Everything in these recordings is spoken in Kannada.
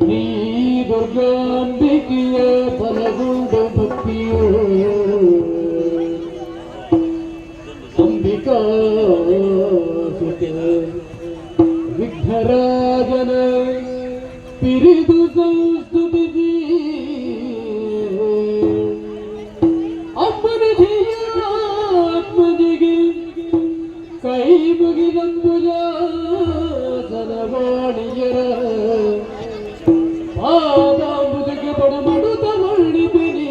ನೀ ದುರ್ಗಾಂಬಿಕೆಯ ಬಲಗೊಂಡ ಭಕ್ತಿಯೋ ಅಂಬಿಕಾ ಸುತೆ ವಿಘ್ನರಾಜನ ಪಿರಿದು ಸಂಸ್ತುತಿಸಿ ಆತ್ಮನಿಗೆ ಕೈ ಮುಗಿದಂಬುಜ ಜನವಾಣಿಯರ ಪಾದಾಂಬುಜಕ್ಕೆ ಬಡಮಡುತ್ತ ಮಳ್ಳಿದ್ದೀನಿ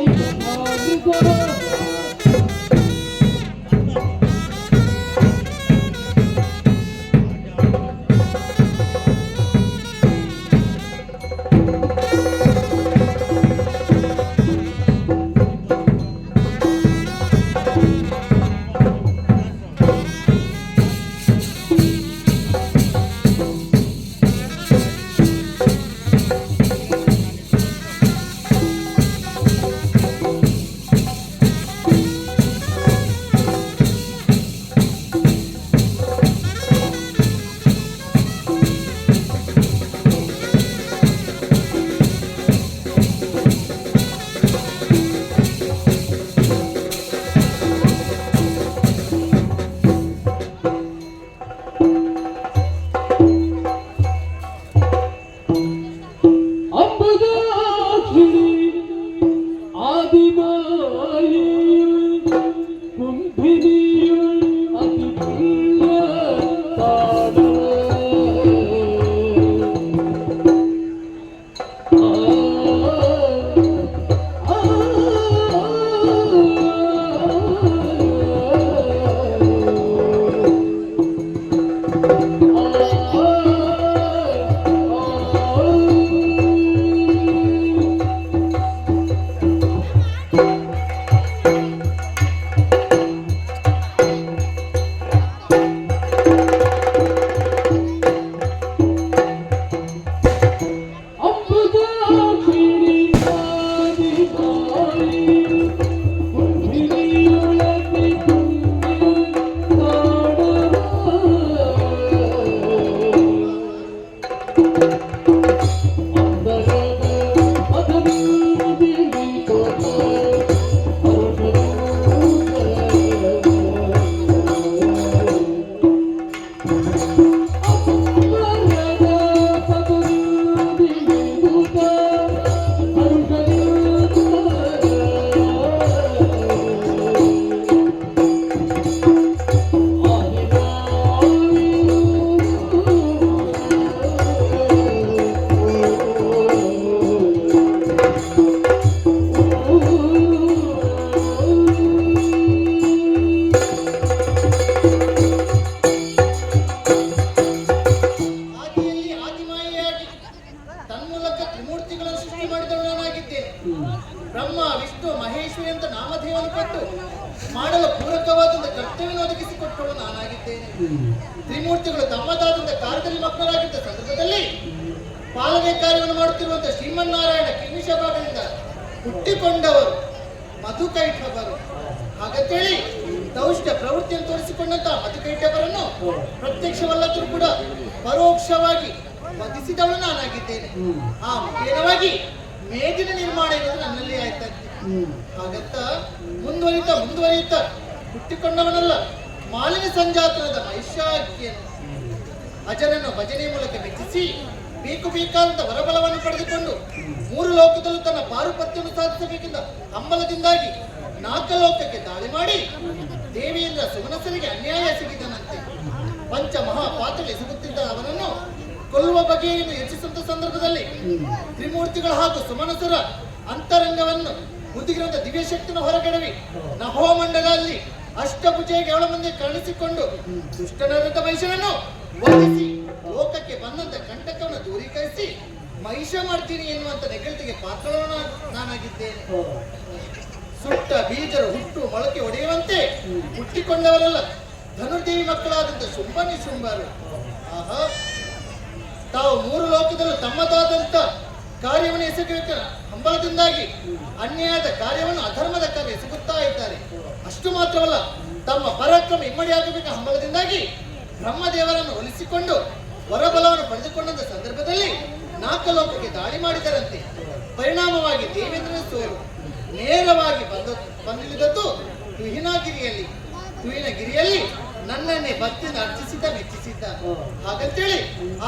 ಬ್ರಹ್ಮ ವಿಷ್ಣು ಮಹೇಶ್ವರಿ ಅಂತ ನಾಮಧೇಯವನ್ನು ಕೊಟ್ಟು ಮಾಡಲು ಪೂರಕವಾದಂತ ಕರ್ತವ್ಯವನ್ನು ಒದಗಿಸಿಕೊಟ್ಟಳು ನಾನಾಗಿದ್ದೇನೆ. ತ್ರಿಮೂರ್ತಿಗಳು ತಮ್ಮದಾದಂತ ಕಾರ್ಯದಲ್ಲಿ ಮಗ್ನರಾಗಿದ್ದ ಸಂದರ್ಭದಲ್ಲಿ ಪಾಲನೆ ಕಾರ್ಯವನ್ನು ಮಾಡುತ್ತಿರುವಂತಹ ಶ್ರೀಮನ್ನಾರಾಯಣ ಕಿಮಿಷ ಭಾಗದಿಂದ ಹುಟ್ಟಿಕೊಂಡವರು ಮಧುಕೈಠವರು. ಹಾಗಂತೇಳಿ ದೌಷ್ಟ ಪ್ರವೃತ್ತಿಯನ್ನು ತೋರಿಸಿಕೊಂಡಂತಹ ಮಧುಕೈಠವರನ್ನು ಪ್ರತ್ಯಕ್ಷವಲ್ಲದರೂ ಕೂಡ ಪರೋಕ್ಷವಾಗಿ ವಧಿಸಿದವಳು ನಾನಾಗಿದ್ದೇನೆ. ಆ ಮುಖೇನವಾಗಿ ಮೇದಿನ ನಿರ್ಮಾಣ ಎನ್ನುವುದು ನನ್ನಲ್ಲಿ ಆಯ್ತಾ ಇತ್ತು. ಹಾಗಂತ ಮುಂದುವರಿಯುತ್ತಾ ಹುಟ್ಟಿಕೊಂಡವನಲ್ಲ ಮಾಲಿನ್ಯ ಸಂಜಾತನದ ಮಹಿಷಾಕಿಯನ್ನು ಅಜನನ್ನು ಭಜನೆ ಮೂಲಕ ಮೆಚ್ಚಿಸಿ ಬೇಕಾದಂತ ವರಬಲವನ್ನು ಪಡೆದುಕೊಂಡು 3 ಲೋಕದಲ್ಲೂ ತನ್ನ ಪಾರುಪತ್ಯವನ್ನು ಸಾಧಿಸಬೇಕೆಂದ ಹಂಬಲದಿಂದಾಗಿ 4 ಲೋಕಕ್ಕೆ ದಾಳಿ ಮಾಡಿ ದೇವಿಯಿಂದ ಸುಮನಸರಿಗೆ ಅನ್ಯಾಯ ಎಸಗಿದನಂತೆ. ಪಂಚ ಮಹಾಪಾತಗಳು ಎಸಗುತ್ತಿದ್ದ ಅವನನ್ನು ಕೊಲ್ಲುವ ಬಗೆಯನ್ನು ಯೋಚಿಸುವಂತ ಸಂದರ್ಭದಲ್ಲಿ ತ್ರಿಮೂರ್ತಿಗಳು ಹಾಗೂ ಸುಮನಸರ ಅಂತರಂಗವನ್ನು ಬುದ್ಧಿಗಿರುವಂತ ದಿವ್ಯ ಶಕ್ತಿಯನ್ನು ಹೊರಗಡವಿ ನಭೋಮಂಡಲದಲ್ಲಿ ಅಷ್ಟಭುಜೆಗೆ ಅವಳ ಮುಂದೆ ಕಾಣಿಸಿಕೊಂಡು ದುಷ್ಟನಾದಂತ ಮಹಿಷನನ್ನು ವಧಿಸಿ ಲೋಕಕ್ಕೆ ಬಂದಂತ ಕಂಟಕವನ್ನು ದೂರೀಕರಿಸಿ ಮಹಿಷ ಮಾಡ್ತೀನಿ ಎನ್ನುವಂತ ನೆಗಳಿಕೆಗೆ ಪಾತ್ರವನ್ನು ನಾನಾಗಿದ್ದೇನೆ. ಸುಟ್ಟ ಬೀಜರು ಹುಟ್ಟು ಮೊಳಕೆ ಒಡೆಯುವಂತೆ ಹುಟ್ಟಿಕೊಂಡವರಲ್ಲ ಧನುರ್ದೇವಿ ಮಕ್ಕಳಾದಂತ ಶುಂಭನಿ ಶುಂಭರು. ಆಹಾ, ತಾವು 3 ಲೋಕದಲ್ಲೂ ತಮ್ಮದಾದಂತ ಕಾರ್ಯವನ್ನು ಎಸಗಬೇಕ ಹಂಬಲದಿಂದಾಗಿ ಅನ್ಯಾಯದ ಕಾರ್ಯವನ್ನು ಅಧರ್ಮದ ಕಾರ್ಯ ಎಸಗುತ್ತಾ ಇದ್ದಾರೆ. ಅಷ್ಟು ಮಾತ್ರವಲ್ಲ ತಮ್ಮ ಪರಾಕ್ರಮ ಇಮ್ಮಡಿಯಾಗಬೇಕ ಹಂಬಲದಿಂದಾಗಿ ಬ್ರಹ್ಮದೇವರನ್ನು ಒಲಿಸಿಕೊಂಡು ವರಬಲವನ್ನು ಪಡೆದುಕೊಂಡಂತ ಸಂದರ್ಭದಲ್ಲಿ ನಾಲ್ಕಲೋಕಕ್ಕೆ ದಾಳಿ ಮಾಡಿದರಂತೆ. ಪರಿಣಾಮವಾಗಿ ದೇವೇಂದ್ರನ ಸೋಲು ನೇರವಾಗಿ ಬಂದಿಳಿದದ್ದು ತುಹಿನಗಿರಿಯಲ್ಲಿ ನನ್ನನ್ನೇ ಭಕ್ತಿಯಿಂದ ಅರ್ಚಿಸಿದ್ದ ಮೆಚ್ಚಿಸಿದ್ದ. ಹಾಗಂತೇಳಿ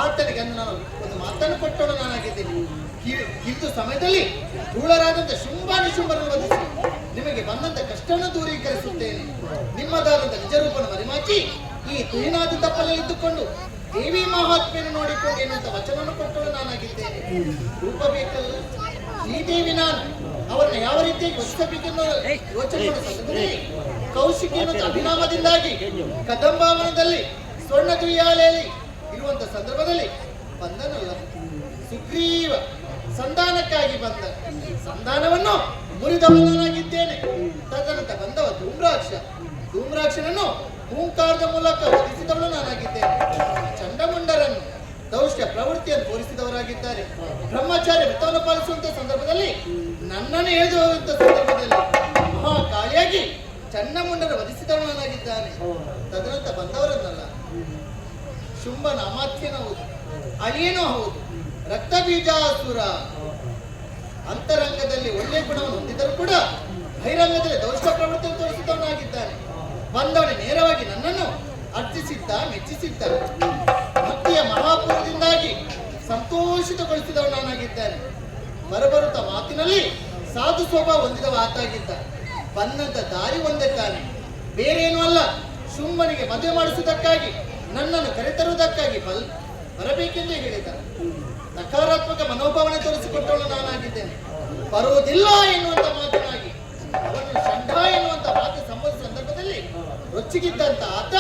ಆತನಿಗೆ ಅಂದು ನಾನು ಒಂದು ಮಾತನ್ನು ಕೊಟ್ಟೋಳು ನಾನಾಗಿದ್ದೇನೆ. ಇಂದು ಸಮಯದಲ್ಲಿ ಧೂಳರಾದಂತ ಶುಂಭಾನಿಶುಂಭರನ್ನು ವಧಿಸಿ ನಿಮಗೆ ಬಂದಂತ ಕಷ್ಟವನ್ನು ದೂರೀಕರಿಸುತ್ತೇನೆ. ನಿಮ್ಮದಾದಂತ ನಿಜರೂಪವನ್ನು ಮರೆಮಾಚಿ ಈ ತುಹಿನಾದಿ ತಪ್ಪಲಲ್ಲಿ ಇದ್ದುಕೊಂಡು ದೇವಿ ಮಹಾತ್ಮೆಯನ್ನು ನೋಡಿಕೊಂಡು ಎನ್ನುವಂತ ವಚನವನ್ನು ಕೊಟ್ಟಳು ನಾನಾಗಿದ್ದೇನೆ. ರೂಪ ಬೇಕಲ್ಲ ಶ್ರೀದೇವಿ ನಾನು ಅವರನ್ನು ಯಾವ ರೀತಿಯಾಗಿ ವಹಿಸಬೇಕೆಂದು ಯೋಚನೆ ಮಾಡುವ ಸಂದರ್ಭದಲ್ಲಿ ಕೌಶಿಕಿ ಎನ್ನುವಂತ ಅಭಿನಾಮದಿಂದಾಗಿ ಕದಂಬಾವನದಲ್ಲಿ ಸ್ವರ್ಣ ದುಯ್ಯಾಲೆಯಲ್ಲಿ ಇರುವಂತ ಸಂದರ್ಭದಲ್ಲಿ ಬಂದನಲ್ಲ ಸುಗ್ರೀವ ಸಂಧಾನಕ್ಕಾಗಿ ಬಂದ. ಸಂಧಾನವನ್ನು ಮುರಿದವನಾಗಿದ್ದೇನೆ. ತದನಂತರ ಬಂದವ ಧೂಮ್ರಾಕ್ಷನನ್ನು ಹೂಂಕಾರದ ಮೂಲಕ ವಧಿಸಿದವಳು ನಾನಾಗಿದ್ದೇನೆ. ಚಂಡಮುಂಡರನ್ನು ದೌಷ್ಟ್ಯ ಪ್ರವೃತ್ತಿಯನ್ನು ತೋರಿಸಿದವರಾಗಿದ್ದಾರೆ. ಬ್ರಹ್ಮಚಾರ್ಯ ವ್ರತವನ್ನು ಪಾಲಿಸುವಂತ ಸಂದರ್ಭದಲ್ಲಿ ನನ್ನನ್ನು ಎಳೆದು ಹೋಗುವಂತ ಸಂದರ್ಭದಲ್ಲಿ ಮಹಾಕಾಳಿಯಾಗಿ ಚಂಡಮುಂಡರ ವಧಿಸಿದವಳು ನಾನಾಗಿದ್ದಾನೆ. ತದನಂತರ ಬಂದವರನ್ನಲ್ಲ ಶುಂಭನ ಅಮಾತ್ಯನೂ ಹೌದು, ಅಳಿಯನೂ ಹೌದು, ರಕ್ತ ಬೀಜಾಸುರ. ಅಂತರಂಗದಲ್ಲಿ ಒಳ್ಳೆಯ ಗುಣವನ್ನು ಹೊಂದಿದರೂ ಕೂಡ ಬಹಿರಂಗದಲ್ಲಿ ದೌಷ್ಟ ಪ್ರವೃತ್ತಿಯನ್ನು ತೋರಿಸಿದವನಾಗಿದ್ದಾನೆ. ಬಂದವನೇ ನೇರವಾಗಿ ನನ್ನನ್ನು ಅರ್ಚಿಸಿದ್ದ ಮೆಚ್ಚಿಸಿದ್ದ. ಭಕ್ತಿಯ ಮಹಾಪೂರ್ವದಿಂದಾಗಿ ಸಂತೋಷಿತಗೊಳಿಸಿದವ ನಾನಾಗಿದ್ದೇನೆ. ಬರಬರುತ್ತ ಮಾತಿನಲ್ಲಿ ಸಾಧು ಸ್ವಭಾವ ಹೊಂದಿದವ ಆತಾಗಿದ್ದ. ಬಂದಂತ ದಾರಿ ಒಂದೇ ತಾನೆ, ಬೇರೇನೂ ಅಲ್ಲ. ಶುಂಭನಿಗೆ ಮದುವೆ ಮಾಡಿಸುವುದಕ್ಕಾಗಿ ನನ್ನನ್ನು ಕರೆತರುವುದಕ್ಕಾಗಿ ಬರಬೇಕೆಂದೇ ಹೇಳಿದ. ನಕಾರಾತ್ಮಕ ಮನೋಭಾವನೆ ತೋರಿಸಿಕೊಟ್ಟವಳು ನಾನಾಗಿದ್ದೇನೆ. ಬರುವುದಿಲ್ಲ ಎನ್ನುವಂತ ಮಾತನಾಗಿ ಅವನು ಷಂಡ ಎನ್ನುವಂತ ಮಾತು ಸಂಭವಿಸಿದ ಸಂದರ್ಭದಲ್ಲಿ ರೊಚ್ಚಿಗಿದ್ದಂತ ಆತ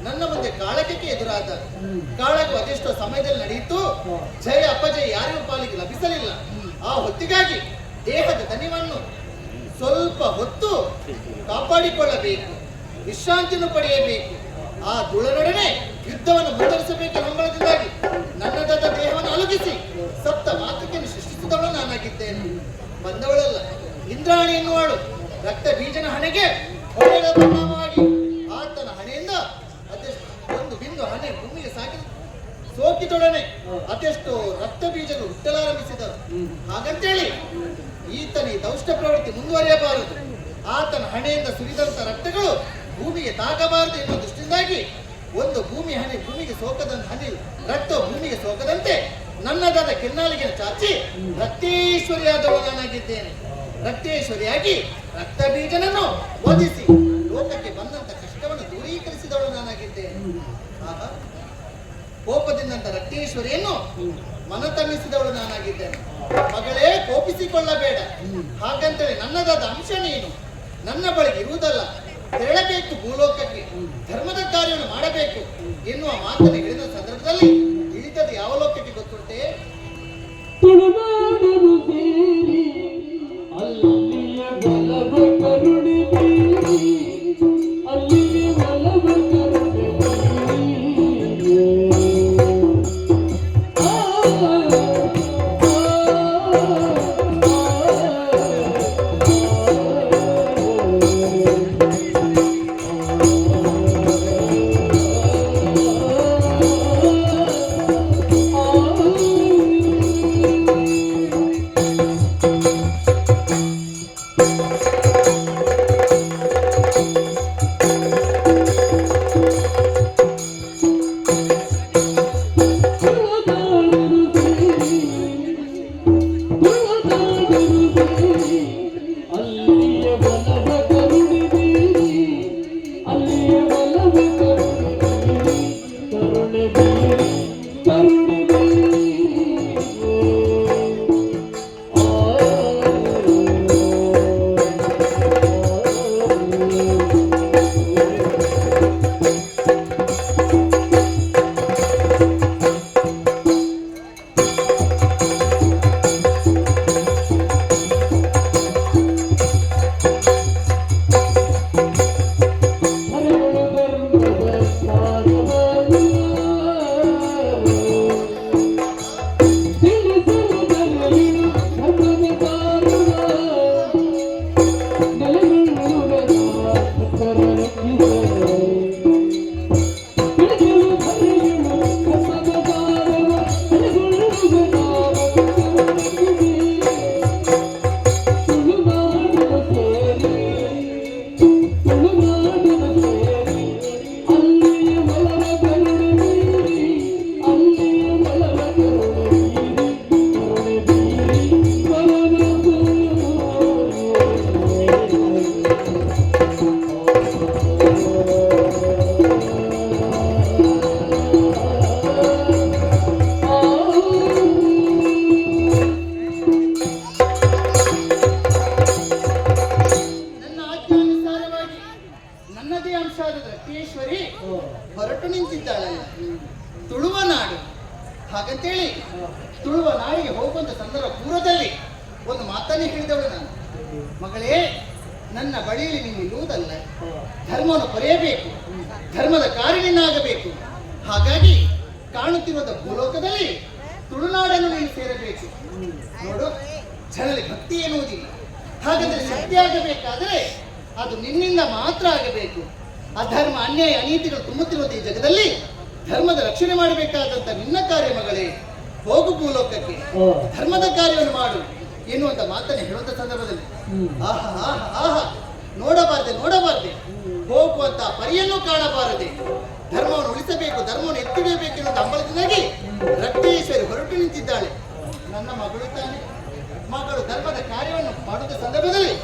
ನನ್ನ ಮುಂದೆ ಕಾಳಗಕ್ಕೆ ಎದುರಾದ. ಕಾಳಗವು ಅದೆಷ್ಟೋ ಸಮಯದಲ್ಲಿ ನಡೆಯಿತು. ಜಯ ಅಪಜಯ ಯಾರಿಗೂ ಪಾಲಿಗೆ ಲಭಿಸಲಿಲ್ಲ. ಆ ಹೊತ್ತಿಗಾಗಿ ದೇಹದ ದನಿವನ್ನು ಸ್ವಲ್ಪ ಹೊತ್ತು ಕಾಪಾಡಿಕೊಳ್ಳಬೇಕು, ವಿಶ್ರಾಂತಿಯನ್ನು ಪಡೆಯಬೇಕು. ಆ ಧೂಳನೊಡನೆ ಯುದ್ಧವನ್ನು ಮುಂದುವರಿಸಬೇಕು ಹಂಬಲದಿಂದಾಗಿ ನನ್ನದಾದ ದೇಹವನ್ನು ಅಲುಗಿಸಿ ಸಪ್ತ ಮಾತೃಕೆಯನ್ನು ಸೃಷ್ಟಿಸಿದವಳು ನಾನಾಗಿದ್ದೇನೆ. ಬಂದವಳಲ್ಲ ಇಂದ್ರಾಣಿ ಎನ್ನುವಳು ರಕ್ತ ಬೀಜನ ಹಣೆಗೆ ಹೊಡೆದ ಪರಿಣಾಮವಾಗಿ ಆತನ ಹಣೆಯಿಂದ ಅದೆಷ್ಟು ಒಂದು ಬಿಂದು ಹಣೆ ಭೂಮಿಗೆ ಸೋಕಿದೊಡನೆ ಅದೆಷ್ಟು ರಕ್ತ ಬೀಜಗಳು ಹುಟ್ಟಲಾರಂಭಿಸಿದರು. ಹಾಗಂತೇಳಿ ಈತನ ದೌಷ್ಟ ಪ್ರವೃತ್ತಿ ಮುಂದುವರಿಯಬಾರದು. ಆತನ ಹಣೆಯಿಂದ ಸುರಿದಂತ ರಕ್ತಗಳು ಭೂಮಿಗೆ ತಾಗಬಾರದು ಎನ್ನುವ ದೃಷ್ಟಿಯಿಂದಾಗಿ ಒಂದು ಭೂಮಿಗೆ ಸೋಕದಂತ ಹನಿ ರಕ್ತ ಭೂಮಿಗೆ ಸೋಕದಂತೆ ನನ್ನದಾದ ಕೆನ್ನಾಲಿಗೆ ಚಾಚಿ ರಕ್ತೇಶ್ವರಿಯಾದವಳು ನಾನಾಗಿದ್ದೇನೆ. ರಕ್ತೇಶ್ವರಿಯಾಗಿ ರಕ್ತ ಬೀಜನನ್ನು ವಧಿಸಿ ಲೋಕಕ್ಕೆ ಬಂದಂತ ಕಷ್ಟವನ್ನು ದೂರೀಕರಿಸಿದವಳು ನಾನಾಗಿದ್ದೇನೆ. ಆಗ ಕೋಪದಿಂದಂತ ರಕ್ತೇಶ್ವರಿಯನ್ನು ಮನತಣಿಸಿದವಳು ನಾನಾಗಿದ್ದೇನೆ. ಮಗಳೇ ಕೋಪಿಸಿಕೊಳ್ಳಬೇಡ, ಹಾಗಂತೇಳಿ ನನ್ನದಾದ ಅಂಶ ನೀನು ನನ್ನ ಬಳಿಗೆ ಇರುವುದಲ್ಲ, ತೆರಳಬೇಕು ಭೂಲೋಕಕ್ಕೆ, ಧರ್ಮದ ಕಾರ್ಯವನ್ನು ಮಾಡಬೇಕು ಎನ್ನುವ ಮಾತನ್ನು ಹೇಳಿದ ಸಂದರ್ಭದಲ್ಲಿ ಇಳಿತದ ಯಾವ ಲೋಕಕ್ಕೆ ಗೊತ್ತುಂಟೆ? ತುಳುನಾಡನು ಸೇರಿ ಅಲ್ಲಿಯ ಬಲವ ಕರುಣೆ ಬೀರಿ, ಅಲ್ಲಿಯ ಬಲವ ಕರುಣೆ ಬೀರಿ. ಹೊರಟು ನಿಂತಿದ್ದಾಳಲ್ಲ, ತುಳುವ ನಾಡು. ಹಾಗಂತೇಳಿ ತುಳುವ ನಾಡಿಗೆ ಹೋಗುವಂತ ಸಂದರ್ಭ ಪೂರ್ವದಲ್ಲಿ ಒಂದು ಮಾತನ್ನೇ ಹೇಳಿದವಳು ನಾನು. ಮಗಳೇ, ನನ್ನ ಬಳಿಯಲ್ಲಿ ನೀವು ಇರುವುದಲ್ಲ, ಧರ್ಮವನ್ನು ಪಡೆಯಬೇಕು, ಧರ್ಮದ ಕಾರ್ಯನಿನ್ನಾಗಬೇಕು. ಹಾಗಾಗಿ ಕಾಣುತ್ತಿರುವ ಭೂಲೋಕದಲ್ಲಿ ತುಳುನಾಡನ್ನು ನೀನು ಸೇರಬೇಕು. ನೋಡು, ಜನರಲ್ಲಿ ಭಕ್ತಿ ಎನ್ನುವುದಿಲ್ಲ. ಹಾಗಾದರೆ ಶಕ್ತಿ ಆಗಬೇಕಾದರೆ ಅದು ನಿನ್ನಿಂದ ಮಾತ್ರ ಆಗಬೇಕು. ಅಧರ್ಮ, ಅನ್ಯಾಯ, ಅನೀತಿಗಳು ತುಂಬುತ್ತಿರುವಂತಹ ಈ ಜಗದಲ್ಲಿ ಧರ್ಮದ ರಕ್ಷಣೆ ಮಾಡಬೇಕಾದಂತ ನಿನ್ನ ಕಾರ್ಯ ಮಗಳೇ. ಹೋಗು ಭೂಲೋಕಕ್ಕೆ, ಧರ್ಮದ ಕಾರ್ಯವನ್ನು ಮಾಡು ಎನ್ನುವಂತ ಮಾತನ್ನು ಹೇಳುವಂತ ಸಂದರ್ಭದಲ್ಲಿ ಆಹಾ ಆಹಾ ಆಹಾ, ನೋಡಬಾರದೆ ಹೋಗುವಂತ ಪರಿಯನ್ನು ಕಾಣಬಾರದೆ. ಧರ್ಮವನ್ನು ಉಳಿಸಬೇಕು, ಧರ್ಮವನ್ನು ಎತ್ತಿಡಬೇಕು ಎನ್ನುವಂತ ಹಂಬಲದಿಂದಾಗಿ ರಕ್ತೇಶ್ವರಿ ಹೊರಟು ನಿಂತಿದ್ದಾಳೆ. ನನ್ನ ಮಗಳು ತಾನೆ, ಮಗಳು ಧರ್ಮದ ಕಾರ್ಯವನ್ನು ಮಾಡುವ ಸಂದರ್ಭದಲ್ಲಿ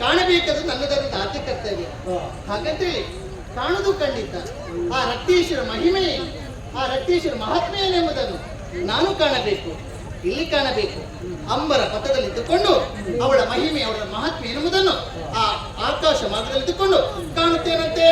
ಕಾಣಬೇಕಾದ ನನ್ನ ಧರ್ಮದ ಆದ್ಯ ಕರ್ತವ್ಯ. ಹಾಗಂತೇಳಿ ಕಾಣುವುದು ಖಂಡಿತ. ಆ ರಕ್ತೇಶ್ವರ ಮಹಿಮೆ, ಆ ರಕ್ತೇಶ್ವರ ಮಹಾತ್ಮೆ ಏನೆಂಬುದನ್ನು ನಾನು ಕಾಣಬೇಕು, ಇಲ್ಲಿ ಕಾಣಬೇಕು. ಅಂಬರ ಪಥದಲ್ಲಿ ಇದ್ದುಕೊಂಡು ಅವಳ ಮಹಿಮೆ, ಅವಳ ಮಹಾತ್ಮೆ ಎನ್ನುವುದನ್ನು ಆ ಆಕಾಶ ಮಾರ್ಗದಲ್ಲಿ ಇದ್ದುಕೊಂಡು ಕಾಣುತ್ತೇನಂತೆ.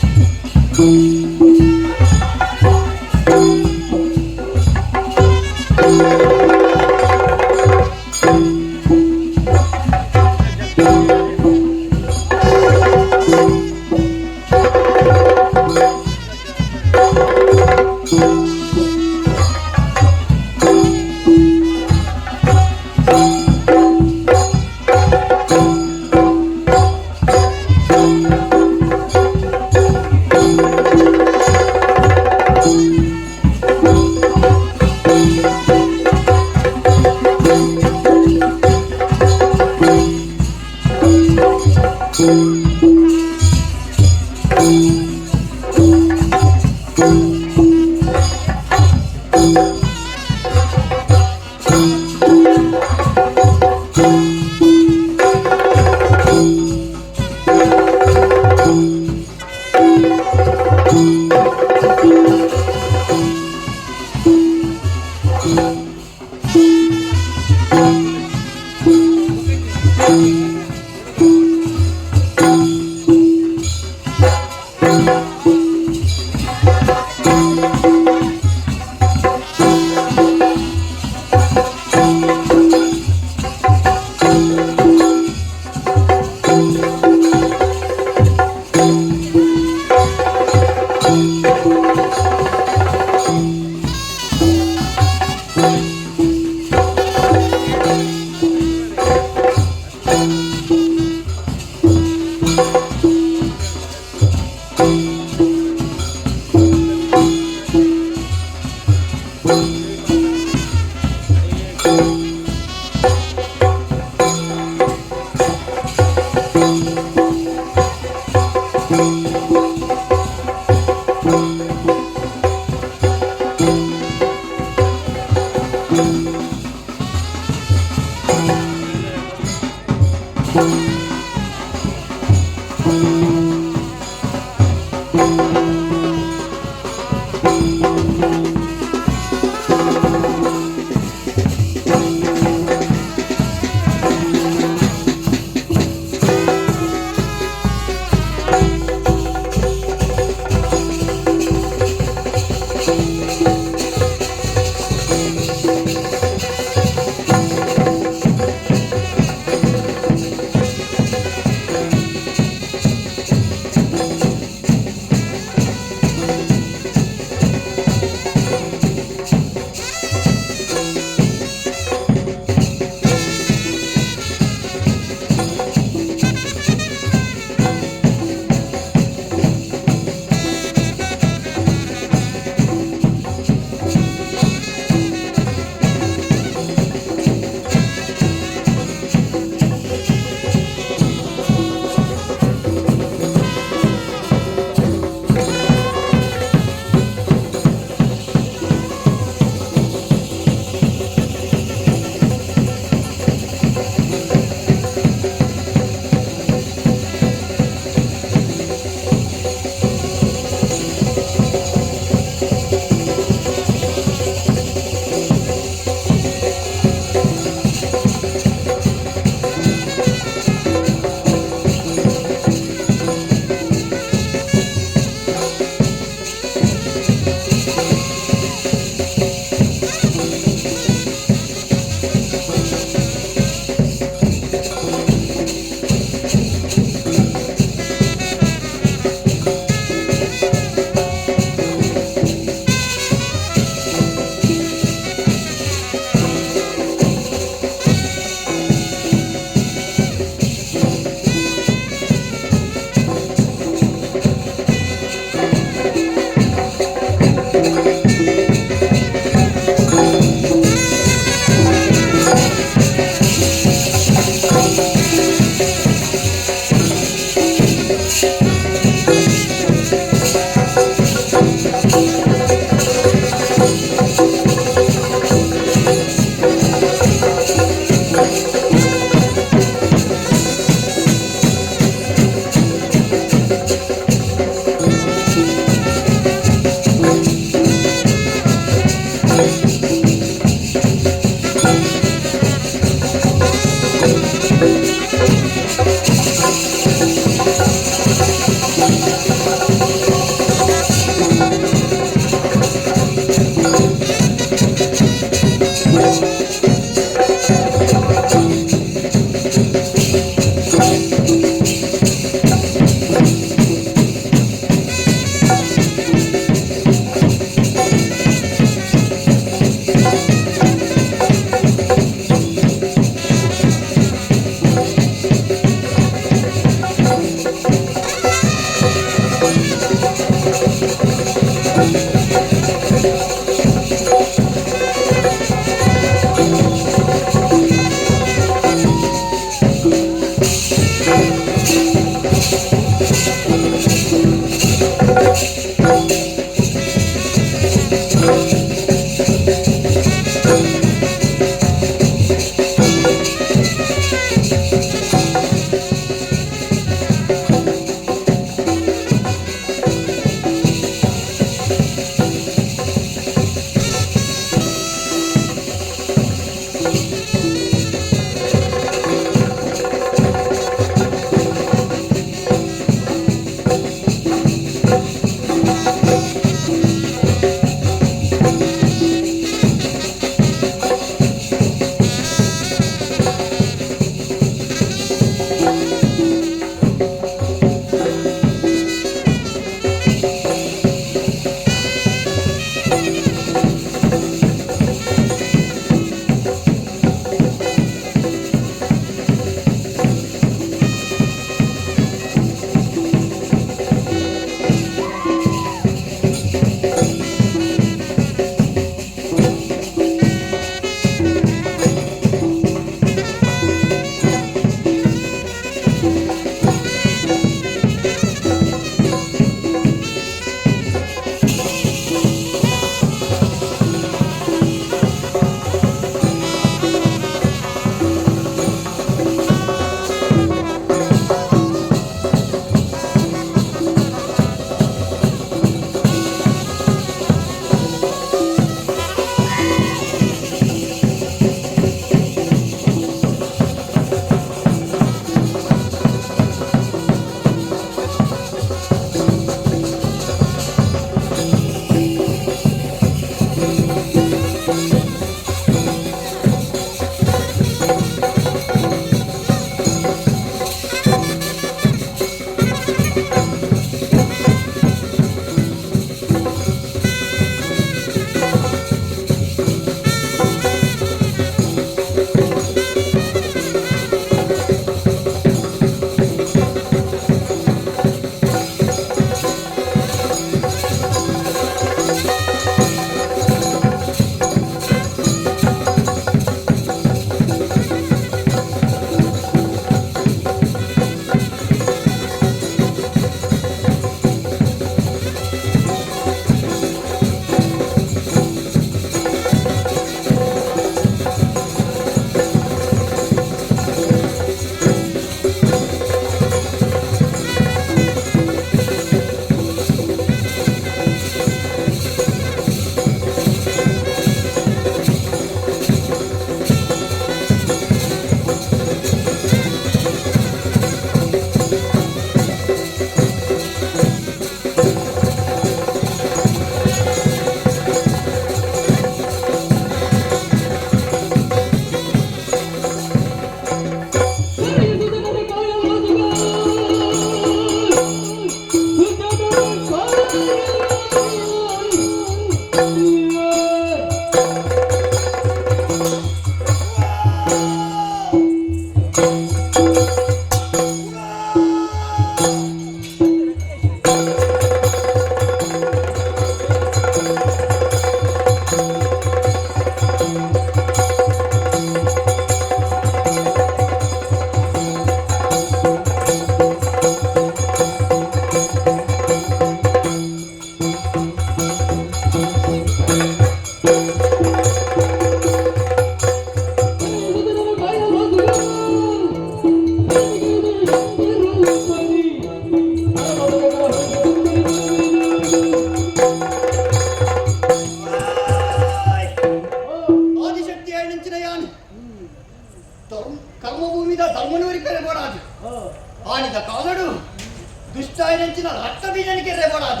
ರಕ್ತ ಬೀಜನಿಗೆ ರೇವಳಾದ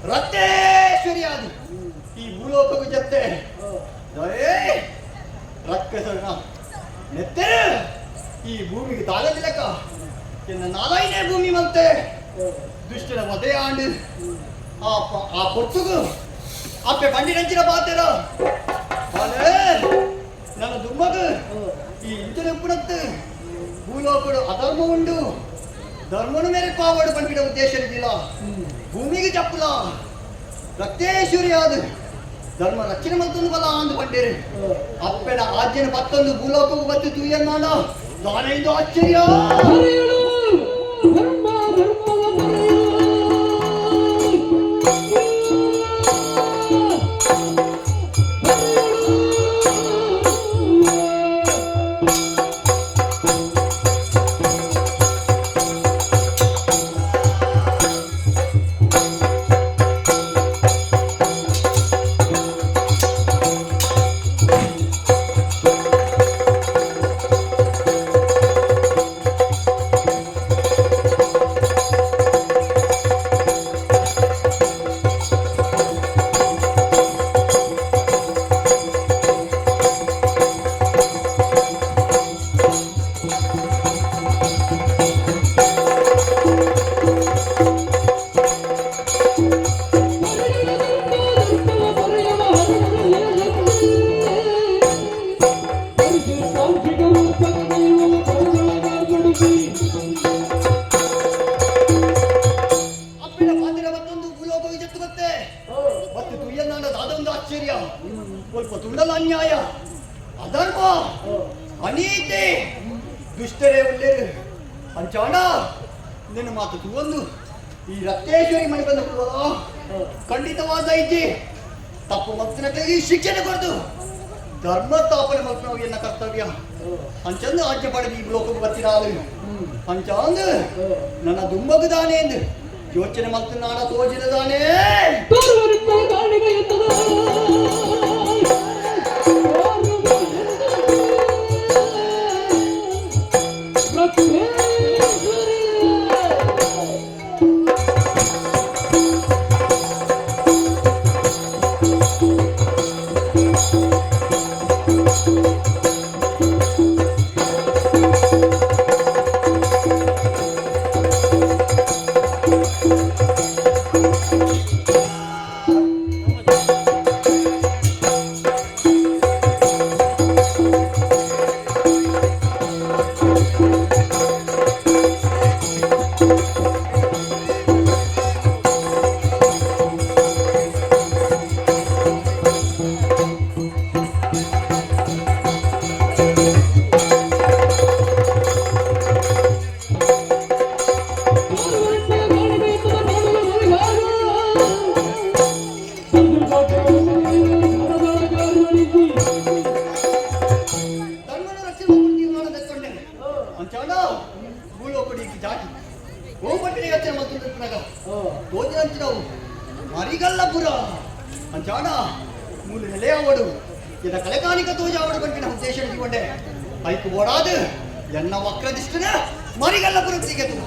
ರಕ್ತೇಶ್ವರಿ ಆದ ಈ ಭೂಲೋಕಕ್ಕೂ ಜೊತೆ ರಕ್ತ ನೆತ್ತೆ ಈ ಭೂಮಿಗೆ ತಾಗದಿಲ್ಲಕ್ಕ ಎನ್ನ ನಾಲಾಯನೇ ಭೂಮಿ ಮಂತೆ ದುಷ್ಟರ ಮದುವೆ ಆಂಡು ಆ ಪೊತ್ತುಗು ಅಪ್ಪೆ ಬಂಡಿ ನಂಚಿನ ಬಾತೆರ ನನ್ನ ದುಮ್ಮಗು ಈ ಇಂಚನ ಪುಣತ್ತು ಭೂಲೋಕಡು ಅಧರ್ಮ ಉಂಡು ಧರ್ಮನು ಮೇರೆ ಪಾವಾಡು ಬಂದಿಡ ಉದ್ದೇಶ ಇದ್ದಿಲ್ಲ ಭೂಮಿಗೆ ಚಪ್ಪಲ ರಕ್ತೇಶ್ವರಿ ಆದ ಧರ್ಮ ರಕ್ಷಣೆ ಮತ್ತೊಂದು ಬಲ ಅಂದು ಬಂದಿರಿ ಅಪ್ಪೆನ ಆಜ್ಯನ ಮತ್ತೊಂದು ಭೂಲೋಕವು ಬತ್ತು ತುಯ್ಯನ್ನಾಡ ನಾನೇ ಇದು ಆಶ್ಚರ್ಯ ಸ್ವಲ್ಪ ತುಂಡಲ ಅನ್ಯಾಯ ಅಧರ್ಮ ಅನೀತಿ ದುಷ್ಟರೇ ಒಳ್ಳೆಯದು ಅಂಚಾಣ ನಿನ್ನ ಮಾತು ತಗೊಂಡು ಈ ರಕ್ತೇಶ್ವರಿ ಮನೆ ಬಂದ ಖಂಡಿತವಾದ ಇದ್ದಿ ತಪ್ಪು ಮಕ್ಕಳ ಕೈಗೆ ಶಿಕ್ಷಣ ಕೊಡ್ದು ಧರ್ಮ ಸ್ಥಾಪನೆ ಮಕ್ಕಳು ಎನ್ನ ಕರ್ತವ್ಯ ಅಂಚಂದು ಆಜ್ಞೆ ಪಡೆದು ಈ ಲೋಕಕ್ಕೆ ಬರ್ತಿರಾಳು ಅಂಚಾಂದು ನನ್ನ ದುಂಬಗುದಾನೆ ಎಂದು ಯೋಚನೆ ಮತ್ತು ನಾಡ ತೋಜಿನದಾನೆ ಮರಿಗಲ್ಲಪುರ ಅಂಚಾಣ ಮೂಲ ನೆಲೆಯವಡು ಇದ ಕಲೆಕಾನಿಕ ತೋಜಾವಡು ಬಂಟಿನ ಉದ್ದೇಶ ಇಟ್ಕೊಂಡೆ ಐಕು ಓಡಾದು ಎನ್ನ ವಕ್ರದಿಷ್ಟನ ಮರಿಗಲ್ಲಪುರ ಸಿಗತು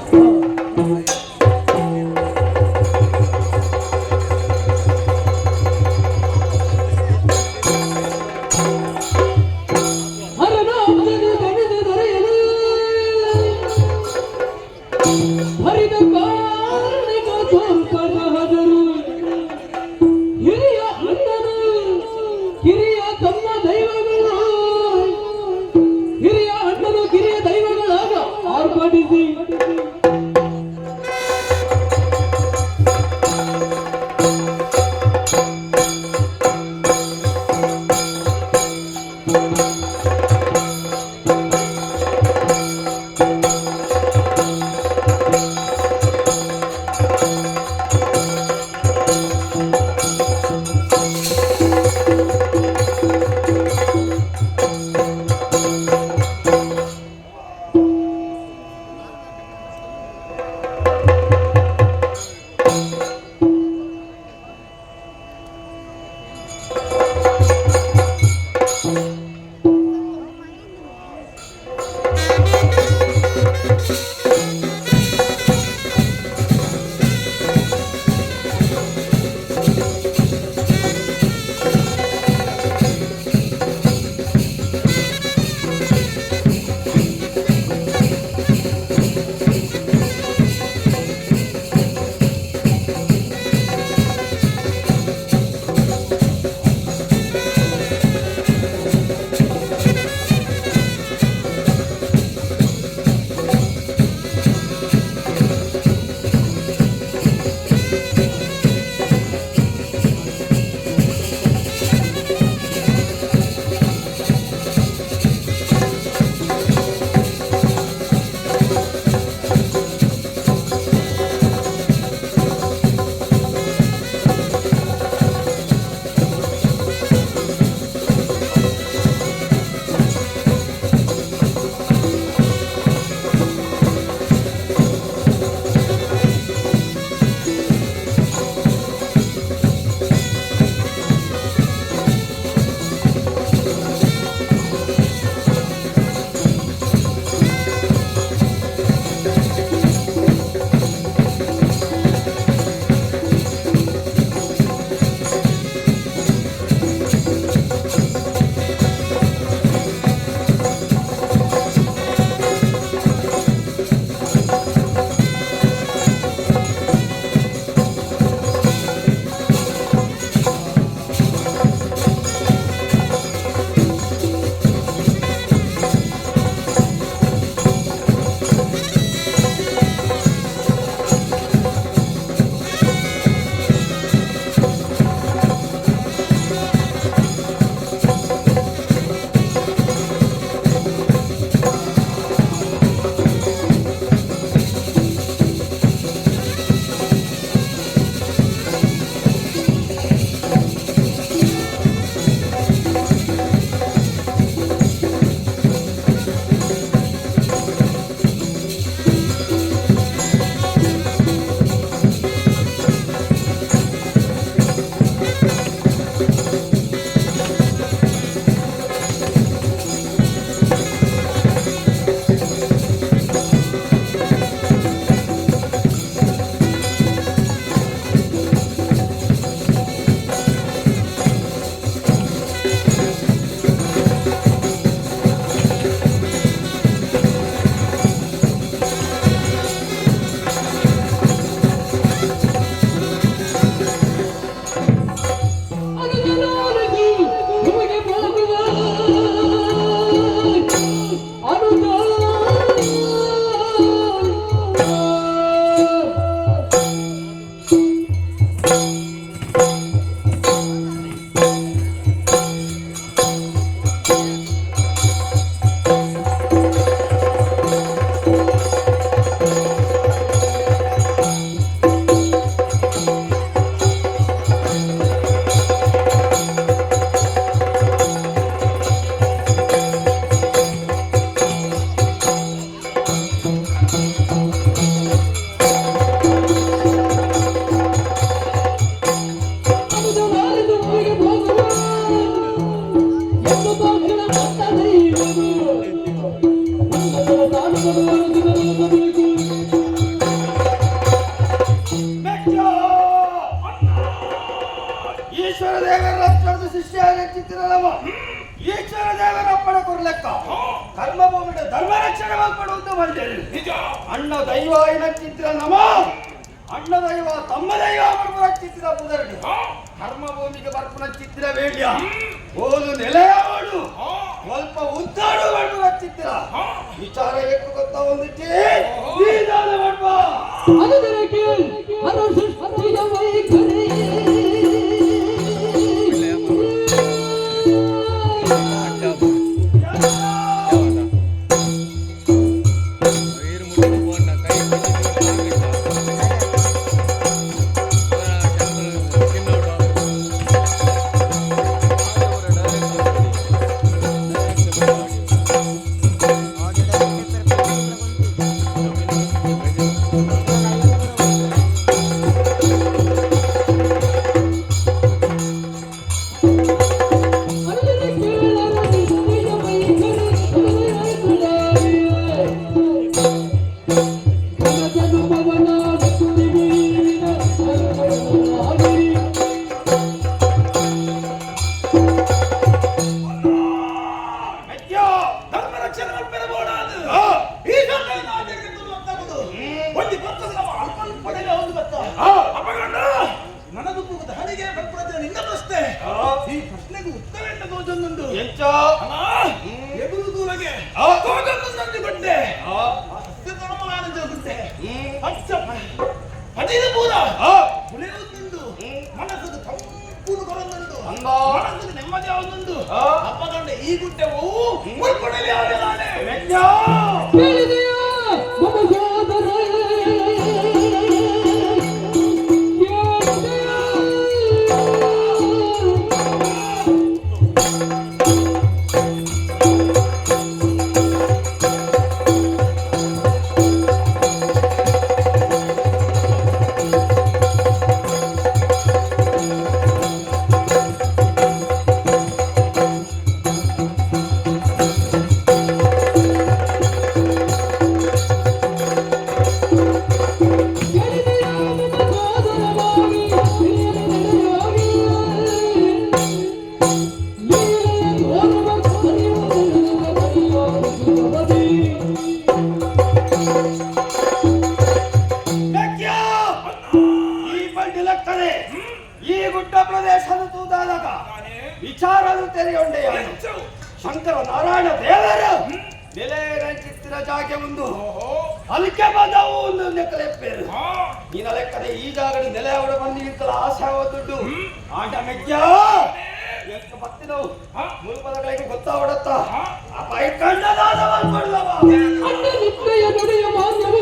ದೇವರ ಲಕ್ಷಣದ ಶಿಷ್ಯ ಹೆಚ್ಚಿತ್ತಿರಲ್ಲವ ಈಶ್ವರ ದೇವರ ಅಪ್ಪಣೆ ಕೊರ್ಲೆಕ್ಕ ಕರ್ಮಭೂಮಿಗೆ ಧರ್ಮ ರಕ್ಷಣೆ ಮಾಡ್ಕೊಡುವಂತ ಬಂದೇಳಿ ನಿಜ ಅಣ್ಣ ದೈವ ಏನಚ್ಚಿತ್ತಿರ ನಮ ಅಣ್ಣ ದೈವ ತಮ್ಮ ದೈವ ಬರ್ಪುರ ಚಿತ್ತಿರ ಪುದರ್ಡಿ ಕರ್ಮಭೂಮಿಗೆ ಬರ್ಪುರ ಚಿತ್ತಿರ ಬೇಡ್ಯ ಓದು ನೆಲೆಯಾಡು ಸ್ವಲ್ಪ ಉದ್ದಾಡು ಬರ್ಪುರ ಚಿತ್ತಿರ ವಿಚಾರ ಎಷ್ಟು ಗೊತ್ತಾ ಒಂದಿಚ್ಚಿ ನೀದಾನ ಮಾಡ್ಬ ಅದಕ್ಕೆ ಹರ ಸೃಷ್ಟಿಯ ವೈಖರಿ ಈ ಗುಡ್ಡೆ ಈ ಗುಡ್ಡ ಪ್ರದೇಶದ ತೂದಾದಾಗ ವಿಚಾರದ ತೆರೆಯೊಂಡೆಯ ಶಂಕರ ನಾರಾಯಣ ದೇವರು ನೆಲೆ ರಂಚಿತ್ತಿರ ಜಾಗೆ ಒಂದು ಅಲ್ಕೆ ಬಂದವು ಒಂದು ಲೆಕ್ಕಲೆಪ್ಪೇರು ನೀನ ಲೆಕ್ಕದೆ ಈ ಜಾಗದ ನೆಲೆ ಅವರ ಬಂದಿರ್ತಲ್ಲ ಆಸೆ ದುಡ್ಡು ಆಟ ಮೆಜ್ಜ ಎಂತ ಬತ್ತಿನವು ಮುಲ್ಪದಗಳಿಗೆ ಗೊತ್ತಾವಡತ್ತ ಆ ಬೈ ಕಂಡದಾದ ಮಾಡ್ಕೊಳ್ಳವ ಅಣ್ಣ ನಿತ್ಯ ನಡೆಯ ಮಾನ್ಯವ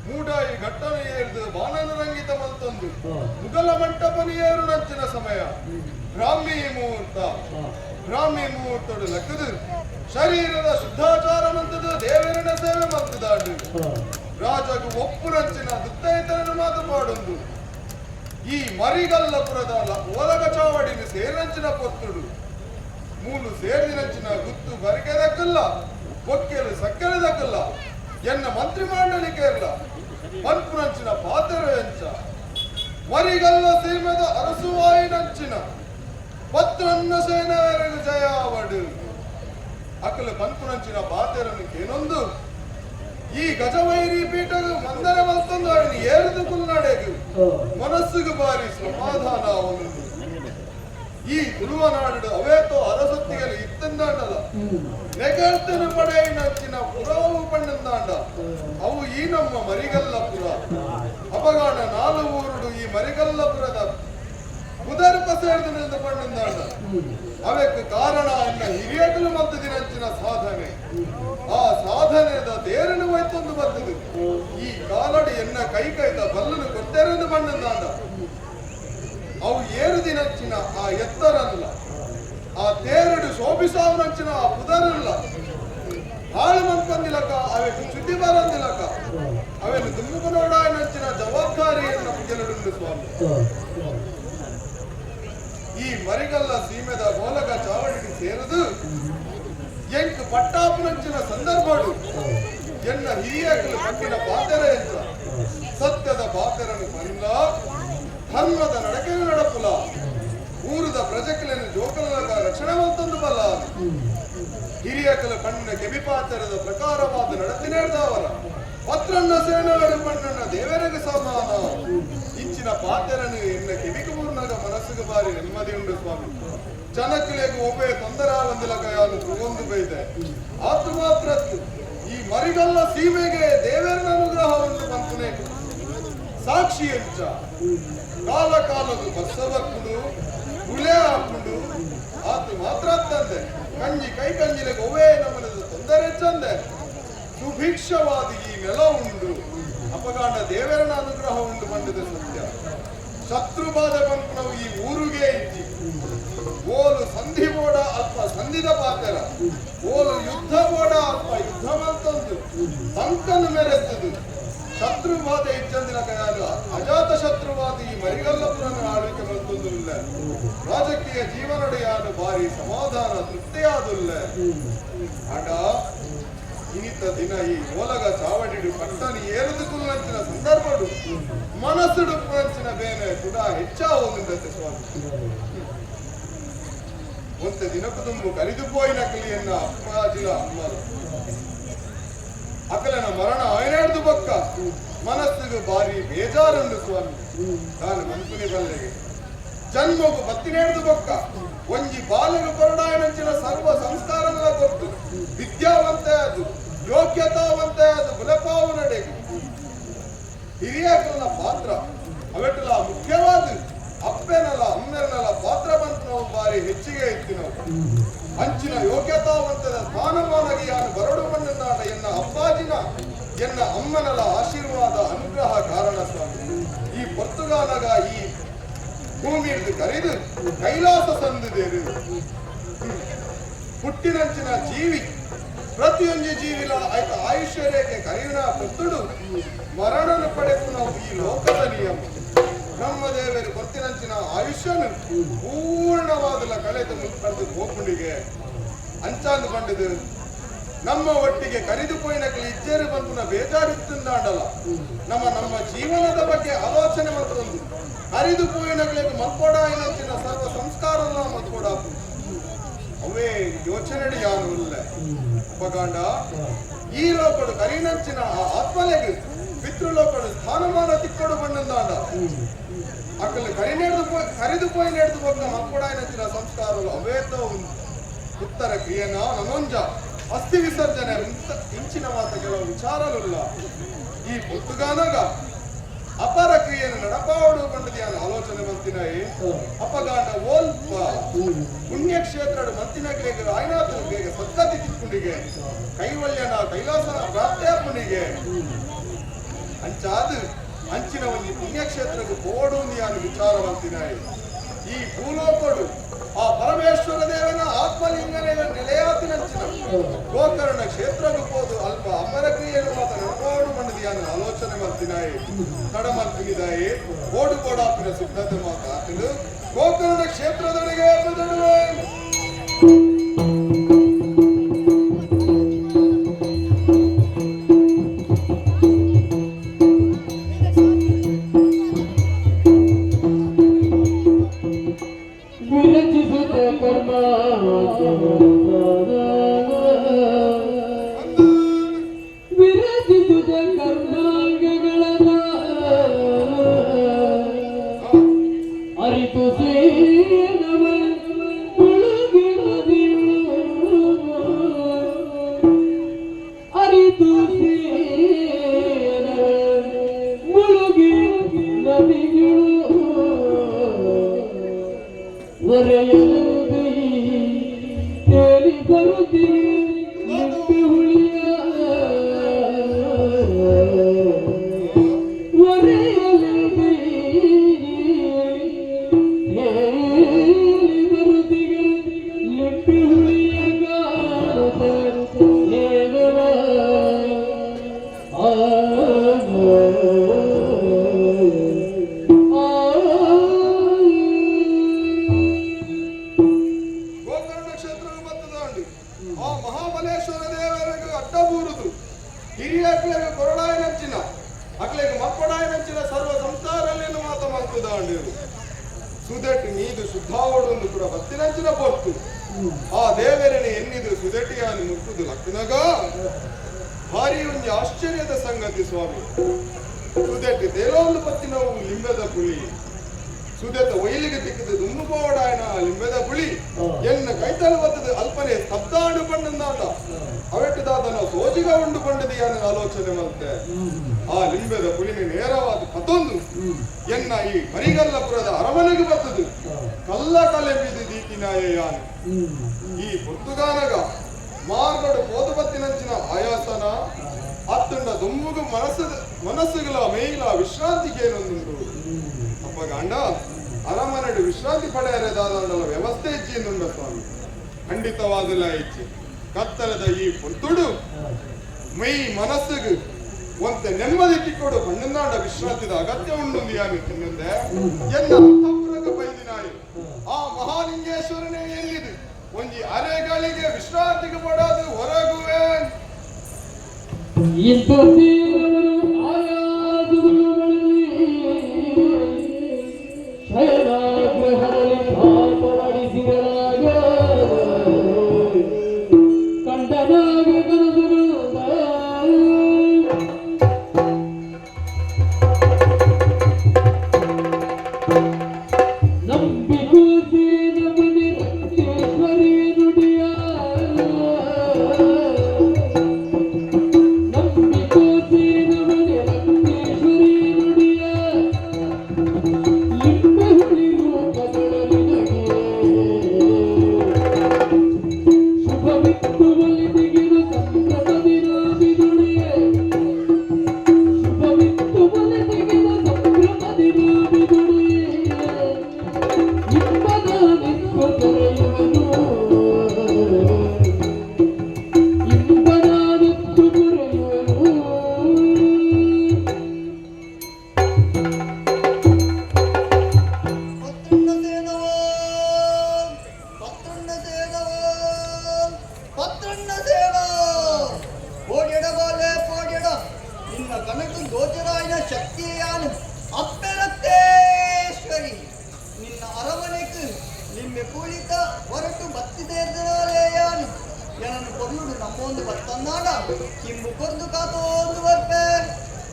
ಮೂಡಾಯಿ ಘಟ್ಟನೆ ಏರಿದು ಬಾಣನ ರಂಗಿತ ಮಲ್ತೊಂದು ಮುಗಲ ಮಂಟಪನ ಏರು ನಂಚಿನ ಸಮಯ ಬ್ರಾಹ್ಮಿ ಮುಹೂರ್ತಡು ಲೆಕ್ಕದು ಶರೀರದ ಶುದ್ಧಾಚಾರ ಮಂತದ ದೇವರನ ಸೇವೆ ಮಂತದಾಡು ರಾಜಗೂ ಒಪ್ಪು ನಂಚಿನ ದುತ್ತೈತನ ಮಾತು ಪಾಡೊಂದು ಈ ಮರಿಗಲ್ಲಪುರದ ಓಲಗ ಚಾವಡಿನ ಸೇರಂಚಿನ ಪೊತ್ತುಡು ಮೂಲು ಸೇರಿದಂಚಿನ ಗುತ್ತು ಬರಿಕೆದಕ್ಕಲ್ಲ ಕೊಕ್ಕೆಲು ಸಕ್ಕೆಲದಕ್ಕಲ್ಲ ಎನ್ನ ಮಂತ್ರಿ ಮಂಡಳಿ ಕೇರಳ ಪನ್ಪುನಂಚಿನ ಪಾತೆರ ಎಂಚ ಮರಿಗಲ್ಲ ಸೀಮೆದ ಅರಸುವಾಯಿನಂಚಿನ ಪತ್ರನ್ನ ಸೇನೆವರೆಗೂ ಜಯಾವಡು ಅಕಲು ಪನ್ಪುನಂಚಿನ ಪಾತೆರನ್ನು ಕೇನೊಂದು ಈ ಗಜವೈರಿ ಪೀಠವು ಮಂದರ ಮಲ್ತೊಂದು ಅವನು ಏರಿದು ಕುಲ್ನಾಡೆಗು ಮನಸ್ಸಿಗೆ ಬಾರಿ ಸಮಾಧಾನ ಒಂದು ಈ ತುಳುವನಾಡು ಅವೇತೋ ಅರಸೊತ್ತಿಗೆ ಇತ್ತಂದಾಂಡಲ್ಲ ನೆಗರ್ತನ ಪಡೆಯಿನಂಚಿನ ಪುರವು ಪಣ್ಣಂದಾಂಡ ಅವು ಈ ನಮ್ಮ ಮರಿಗಲ್ಲಪುರ ಅಪಗಾಣ ನಾಲು ಊರುಡು ಈ ಮರಿಗಲ್ಲಪುರದ ಕುದರ್ಪ ಸೇರಿದ ಪಣ್ಣಂದಾಂಡ ಅವಕ್ಕೆ ಕಾರಣ ಎನ್ನ ಹಿರಿಯಕಲು ಮತ್ತು ದಿನಂಚಿನ ಸಾಧನೆ ಆ ಸಾಧನೆದ ತೇರನು ಹೋಯ್ತೊಂದು ಬರ್ತದೆ ಈ ಕಾಲಡಿ ಎನ್ನ ಕೈದ ಬಲ್ಲನು ಕೊಟ್ಟೇರೆಂದು ಪಣ್ಣಂದಾಂಡ ಅವು ಏರು ದಿನಂಚಿನ ಆ ಎತ್ತರಲ್ಲ ಆ ತೇರಡು ಶೋಭಿಸಾವನಂಚಿನ ಆ ಪುದರಲ್ಲ ಹಾಳು ಮನ್ಪಂದಿಲಕ ಅವೆನು ಶುದ್ಧಿ ಬರಂದಿಲಕ ಅವೆನು ದುಮ್ಮುಕನೋಡಾಯನಂಚಿನ ಜವಾಬ್ದಾರಿಯನ್ನು ಗೆಲುಡುಂಡು ಸ್ವಾಮಿ ಈ ಮರಿಗಲ್ಲ ಸೀಮೆದ ಗೋಲಗ ಚಾವಡಿಗೆ ಸೇರಿದು ಎಂಟು ಪಟ್ಟಾಪುನಂಚಿನ ಸಂದರ್ಭಡು ಎನ್ನ ಹಿರಿಯಕಲು ಕಟ್ಟಿನ ಪಾತೆರ ಎಂತ ಸತ್ಯದ ಪಾತೆರನು ಬಂದ ಧರ್ಮದ ನಡಕೆಯು ನಡಪುಲ ಊರದ ಪ್ರಜೆಗಳನ್ನು ಜೋಕಲಗ ರಕ್ಷಣವಂತಂದು ಬಲ ಹಿರಿಯಕಲ ಕಣ್ಣಿನ ಕೆಬಿಪಾತೆರದ ಪ್ರಕಾರವಾದ ನಡತಿನೇರ್ದವರ ಪತ್ರನ್ನ ಸೇನವರ ಪಣ್ಣನ ದೇವರಿಗೆ ಸಮಾನ ಇಂಚಿನ ಪಾತೆರನು ಎನ್ನ ಕೆಬಿಗೆ ಮೂರ್ನಾಗ ಮನಸ್ಸಿಗೆ ಬಾರಿ ನೆಮ್ಮದಿ ಉಂಡು ಸ್ವಾಮಿ ಜನಕ್ಕಿಲೆಗೂ ಒಬ್ಬೇ ತೊಂದರೆ ಒಂದಿಲಕ ಯಾರು ಒಂದು ಬೈದೆ ಆತು ಮಾತ್ರ ಈ ಮರಿಗಲ್ಲ ಸೀಮೆಗೆ ದೇವರ ಅನುಗ್ರಹ ಒಂದು ಬಂತನೆ ಸಾಕ್ಷಿ ಎಂಚ ಕಾಲ ಕಾಲದ ಬಸ್ಸವಕ್ಕುಡು ಹುಳೆ ಹಾಕೊಂಡು ಆತು ಮಾತ್ರ ತಂದೆ ಕಂಜಿ ಕೈ ಕಂಜಿಲೆಗೆ ಒವೇ ನಮ್ಮನದ ತೊಂದರೆ ಚಂದೆ ಸುಭಿಕ್ಷವಾದಿ ಈ ನೆಲ ಉಂಡು ಅಪಗಾಂಡ ದೇವರನ ಅನುಗ್ರಹ ಉಂಡು ಬಂದಿದೆ ಸತ್ಯ ಶತ್ರು ಬಾಧೆ ಬಂತು ನಾವು ಈ ಊರಿಗೆ ಇದ್ದಿ ಓಲು ಸಂಧಿ ಬೋಡ ಅಲ್ಪ ಸಂಧಿದ ಪಾತೆರ ಓಲು ಯುದ್ಧ ಬೋಡ ಅಲ್ಪ ಯುದ್ಧ ಮಂತಂದು ಸಂಕನ್ನು ಮೆರೆಸ್ತದು ಶತ್ರು ಬಾಧೆ ಇಚ್ಚಂದಿನ ಕೈಯಾಗ ಅಜಾತ ಶತ್ರುವಾದಿ ಈ ಮರಿಗಲ್ಲಪುರನ ಆಳ್ವಿಕೆ ಬಂತೊಂದಿಲ್ಲ ರಾಜಕೀಯ ಜೀವನಡೆಯಾದ ಬಾರಿ ಸಮಾಧಾನ ತೃಪ್ತಿಯಾದುಲ್ಲ ಅಡ ಇನಿತ ದಿನ ಈ ಓಲಗ ಚಾವಡಿಡು ಪಟ್ಟಣಿ ಏರುದು ಕುಲ್ಲಂಚಿನ ಸಂದರ್ಭಡು ಮನಸ್ಸುಡು ಪುರಂಚಿನ ಬೇನೆ ಕೂಡ ಹೆಚ್ಚಾವುದಂತೆ ಸ್ವಾಮಿ ಒಂದು ದಿನಕ್ಕೂ ತುಂಬು ಕರಿದು ಪೋಯಿನ ಕಲಿಯನ್ನ ಅಪ್ಪಾಜಿಲ ಅಮ್ಮರು ಅಕಲನ ಮರಣ ಆಯ್ನಾಡ್ದು ಬಕ್ಕ ಮನಸ್ಸಿಗೆ ಬಾರಿ ಬೇಜಾರುಂಡು ಸ್ವಾಮಿ ನಾನು ಮನ್ಕುನಿ ಬಲ್ಲೆಗೆ ಜನ್ಮಗೂ ಬತ್ತಿನೇಡ್ದು ಬಕ್ಕ ಒಂಜಿ ಬಾಲನು ಕೊರಡಾಯನಂಚಿನ ಸರ್ವ ಸಂಸ್ಕಾರಗಳ ಕೊಟ್ಟು ವಿದ್ಯಾವಂತೆ ಅದು ಯೋಗ್ಯತಾವಂತೆ ಅದು ಬುಲಪಾವು ನಡೆಗೆ ಹಿರಿಯಕಲ್ನ ಪಾತ್ರ ಅವೆಟ್ಟಲ ಮುಖ್ಯವಾದ ಅಪ್ಪೆನಲ್ಲ ಅಮ್ಮೆನಲ್ಲ ಪಾತ್ರ ಬಂತು ನಾವು ಬಾರಿ ಹೆಚ್ಚಿಗೆ ಇತ್ತು ನಾವು ಅಂಚಿನ ಯೋಗ್ಯತಾವಂತದ ಸ್ಥಾನಮಾನಗೆ ಯಾನು ಬರಡು ಮಣ್ಣನಾಡ ಎನ್ನ ಅಪ್ಪಾಜಿನ ಎನ್ನ ಅಮ್ಮನಲ ಆಶೀರ್ವಾದ ಅನುಗ್ರಹ ಕಾರಣ ಸ್ವಾಮಿ ಈ ಪೊರ್ತುಗಾಲಗ ಈ ಭೂಮಿ ಕರೆದು ಕೈಲಾಸ ಸಂದಿದೇರು ಹುಟ್ಟಿನಂಚಿನ ಜೀವಿ ಪ್ರತಿಯೊಂದು ಜೀವಿಲ ಆಯ್ತ ಆಯುಷ್ಯ ರೇಖೆ ಕರೆಯುವ ಪೊತ್ತುಡು ಮರಣನ ಪಡೆದು ನಾವು ಈ ಲೋಕದ ನಿಯಮ ನಮ್ಮ ದೇವರು ಗೊತ್ತಿನಂಚಿನ ಆಯುಷ್ಯನು ಪೂರ್ಣವಾದಲ ಕಳೆದು ಮುತ್ತಂದು ಗೋಪುಂಡಿಗೆ ಅಂಚಾಂದು ಬಂದಿದ್ದು ನಮ್ಮ ಒಟ್ಟಿಗೆ ಕರಿದು ಪೋಯಿನಕ್ಕೆ ಇಜ್ಜೇರು ಬಂದು ಬೇಜಾರಿತ್ತಂದಾಡಲ್ಲ ನಮ್ಮ ಜೀವನದ ಬಗ್ಗೆ ಆಲೋಚನೆ ಮತ್ತೊಂದು ಕರಿದು ಪೋಯಿನಗಳಿಗೆ ಮಲ್ಕೊಡಾಯಿನಂಚಿನ ಸರ್ವ ಸಂಸ್ಕಾರ ಮಲ್ಕೊಡ ಅವೇ ಯೋಚನೆ ಯಾರು ಇಲ್ಲ ಉಪಗಾಂಡ ಈ ಲೋಕಡು ಕರಿನಂಚಿನ ಆತ್ಮಲೆಗೆ ಪಿತೃಲೋಕಡು ಸ್ಥಾನಮಾನ ತಿಕ್ಕೊಡು ಬಣ್ಣಂದಾಂಡ ಅಕ್ಕಲ್ಲಿ ಕರಿದು ಪೋಯಿ ನೆಡ್ದು ಬಗ್ಗ ಮಲ್ಕೊಡಾಯಿನಂಚಿನ ಸಂಸ್ಕಾರಗಳು ಅವೇತೋ ಉತ್ತರ ಕ್ರಿಯೆನ ನನೊಂಜ ಅಸ್ಥಿ ವಿಸರ್ಜನೆ ಇಂಚಿನ ಮಾತ ಕೆಲವು ವಿಚಾರವಿಲ್ಲ ಈ ಪೊತ್ತುಗಾನಗ ಅಪರ ಕ್ರಿಯೆಯನ್ನು ನಡಪಾವಡು ಬಂದಿದೆಯ ಆಲೋಚನೆ ಮಂತಿನಾಯಿ ಅಪಗಾಂಡ ಓಲ್ಪ ಪುಣ್ಯಕ್ಷೇತ್ರ ಮಂತಿನಗಳಿಗೆ ಆಯ್ನಾಥನಿಗೆ ಸದ್ಗತಿ ತಿಕ್ಕೊಂಡಿಗೆ ಕೈವಲ್ಯನ ಕೈಲಾಸನ ಪ್ರಾಪ್ತಿಯ ಪುಣಿಗೆ ಅಂಚಾದು ಅಂಚಿನ ಒಂದು ಪುಣ್ಯಕ್ಷೇತ್ರಕ್ಕೆ ಪೋಡುಂದು ಯಾನು ವಿಚಾರವಂತಿನಾಯಿ ಈ ಭೂಲೋಕಡು ಆ ಪರಮೇಶ್ವರ ದೇವನ ಆತ್ಮಲಿಂಗನೇ ನೆಲೆಯಾತಿನಂಚಿನ ಗೋಕರ್ಣ ಕ್ಷೇತ್ರಕ್ಕೆ ಹೋದು ಅಲ್ಪ ಅಮರಕ್ರಿಯೆಯನ್ನು ಮಾತ್ರ ನಡ್ಕೊಂಡು ಬಂದಿದೆ ಯಾನು ಆಲೋಚನೆ ಮಾಡ್ತಿನಾಯಿ ತಡಮಲ್ತಿನಿದಾಯಿ ಓಡು ಕೋಡಾಪಿನ ಸಿದ್ಧತೆ ಮಾತಾಡಲು ಗೋಕರ್ಣ ಕ್ಷೇತ್ರದೊಳಗೆ ಬದಡುವೆ ವಿರಚಿಸುತ್ತ ಕರ್ಮಾಂಗಗಳನ್ನ ಅರಿತು ಸೇನವ ಅರಿತು ಸೇನ ಮುಳುಗಿ ನದಿಗಳು ಒರೆಯಲು ತೇಲಿ ಬರುತ್ತೀರಿ ಆ ಮಹಾಬಲೇಶ್ವರ ದೇವರಿಗೆ ಅಡ್ಡಬೂರುದು ಹಿರಿಯ ಅಕ್ಲೆಗೆ ಕೊರಡಾಯನಂಚಿನ ಅಕ್ಲೆಗೆ ಮಕ್ಕಳಾಯನಂಚಿನ ಸರ್ವ ಸಂಸಾರಲ್ಲೇನು ಮಾತ ಮಾಡ್ತದಾಂಡಿರು ಸುದೆಟ್ಟು ನೀದು ಶುದ್ಧಾವಡೊಂದು ಕೂಡ ಬತ್ತಿನಂಚಿನ ಪೊರ್ತು ಆ ದೇವರನೆ ಎನ್ನಿದು ಸುದೆಟಿಯಾನು ಮುಟ್ಟುದು ಲಕ್ನಗ ಭಾರಿ ಒಂದು ಆಶ್ಚರ್ಯದ ಸಂಗತಿ ಸ್ವಾಮಿ ಸುದೆಟ್ಟಿ ದೇಲೊಂದು ಪತ್ತಿನವು ಲಿಂಬದ ಪುಳಿ ಸುದೆತ ಒಯ್ಲಿಗೆ ದಿಕ್ಕದು ದುಮ್ಮು ಪೋಡಾಯನ ಲಿಂಬದ ಪುಳಿ ಎನ್ನ ಕೈತಲು ಬತ್ತದು ಅಲ್ಪನೆ ಸ್ತಬ್ದಾಂಡು ಪಂಡಂದಾಂಡ ಅವೆಟ್ಟದಾದನ ಸೋಜಿಗ ಉಂಡು ಪಂಡದಿಯಾನ ಆಲೋಚನೆ ಮತ್ತೆ ಆ ಲಿಂಬದ ಪುಳಿನ ನೇರವಾದ ಕತ್ತೊಂದು ಎನ್ನ ಈ ಮರಿಗಲ್ಲಪುರದ ಅರಮನೆಗೆ ಬರ್ತದು ಕಲ್ಲ ಕಲೆ ಬೀದಿ ದೀತಿನಾಯಾನು ಈ ಪುರ್ತುಗಾನಗ ಮಾರ್ಗಡು ಪೋದು ಬತ್ತಿನಂಚಿನ ಆಯಾಸನ ಅತ್ತುಂಡ ದುಮ್ಮುಗು ಮನಸ್ಸುಗಳ ಮೇಲ ವಿಶ್ರಾಂತಿಗೆ ಏನೊಂದುಂಟು ಅಪ್ಪ ಗಂಡ ಅರಮನೆಡು ವಿಶ್ರಾಂತಿ ಪಡೆಯರೆದಾದಂಡಲ ವ್ಯವಸ್ಥೆ ಇಚ್ಛೆಯಿಂದುಂಡ ಸ್ವಾಮಿ ಖಂಡಿತವಾದಲ್ಲ ಇಚ್ಛೆ ಕತ್ತಲದ ಈ ಪುರ್ತುಡು ಮೈ ಮನಸ್ಸಿಗೆ ಒಂತೆ ನೆಮ್ಮದಿಟ್ಟಿಕೊಡು ಹಣ್ಣುಂದಾಂಡ ವಿಶ್ರಾಂತಿದ ಅಗತ್ಯ ಉಂಡು ಯಾನು ತಿನ್ನಂದೆ ಎನ್ನ ಅಂತಃಪುರಗ ಬೈದಿನಾಯಿ ಆ ಮಹಾಲಿಂಗೇಶ್ವರನೇ ಎಲ್ಲಿದು ಒಂಜಿ ಅರೆಗಳಿಗೆ ವಿಶ್ರಾಂತಿಗೆ ಪಡೋದು ಹೊರಗುವೆ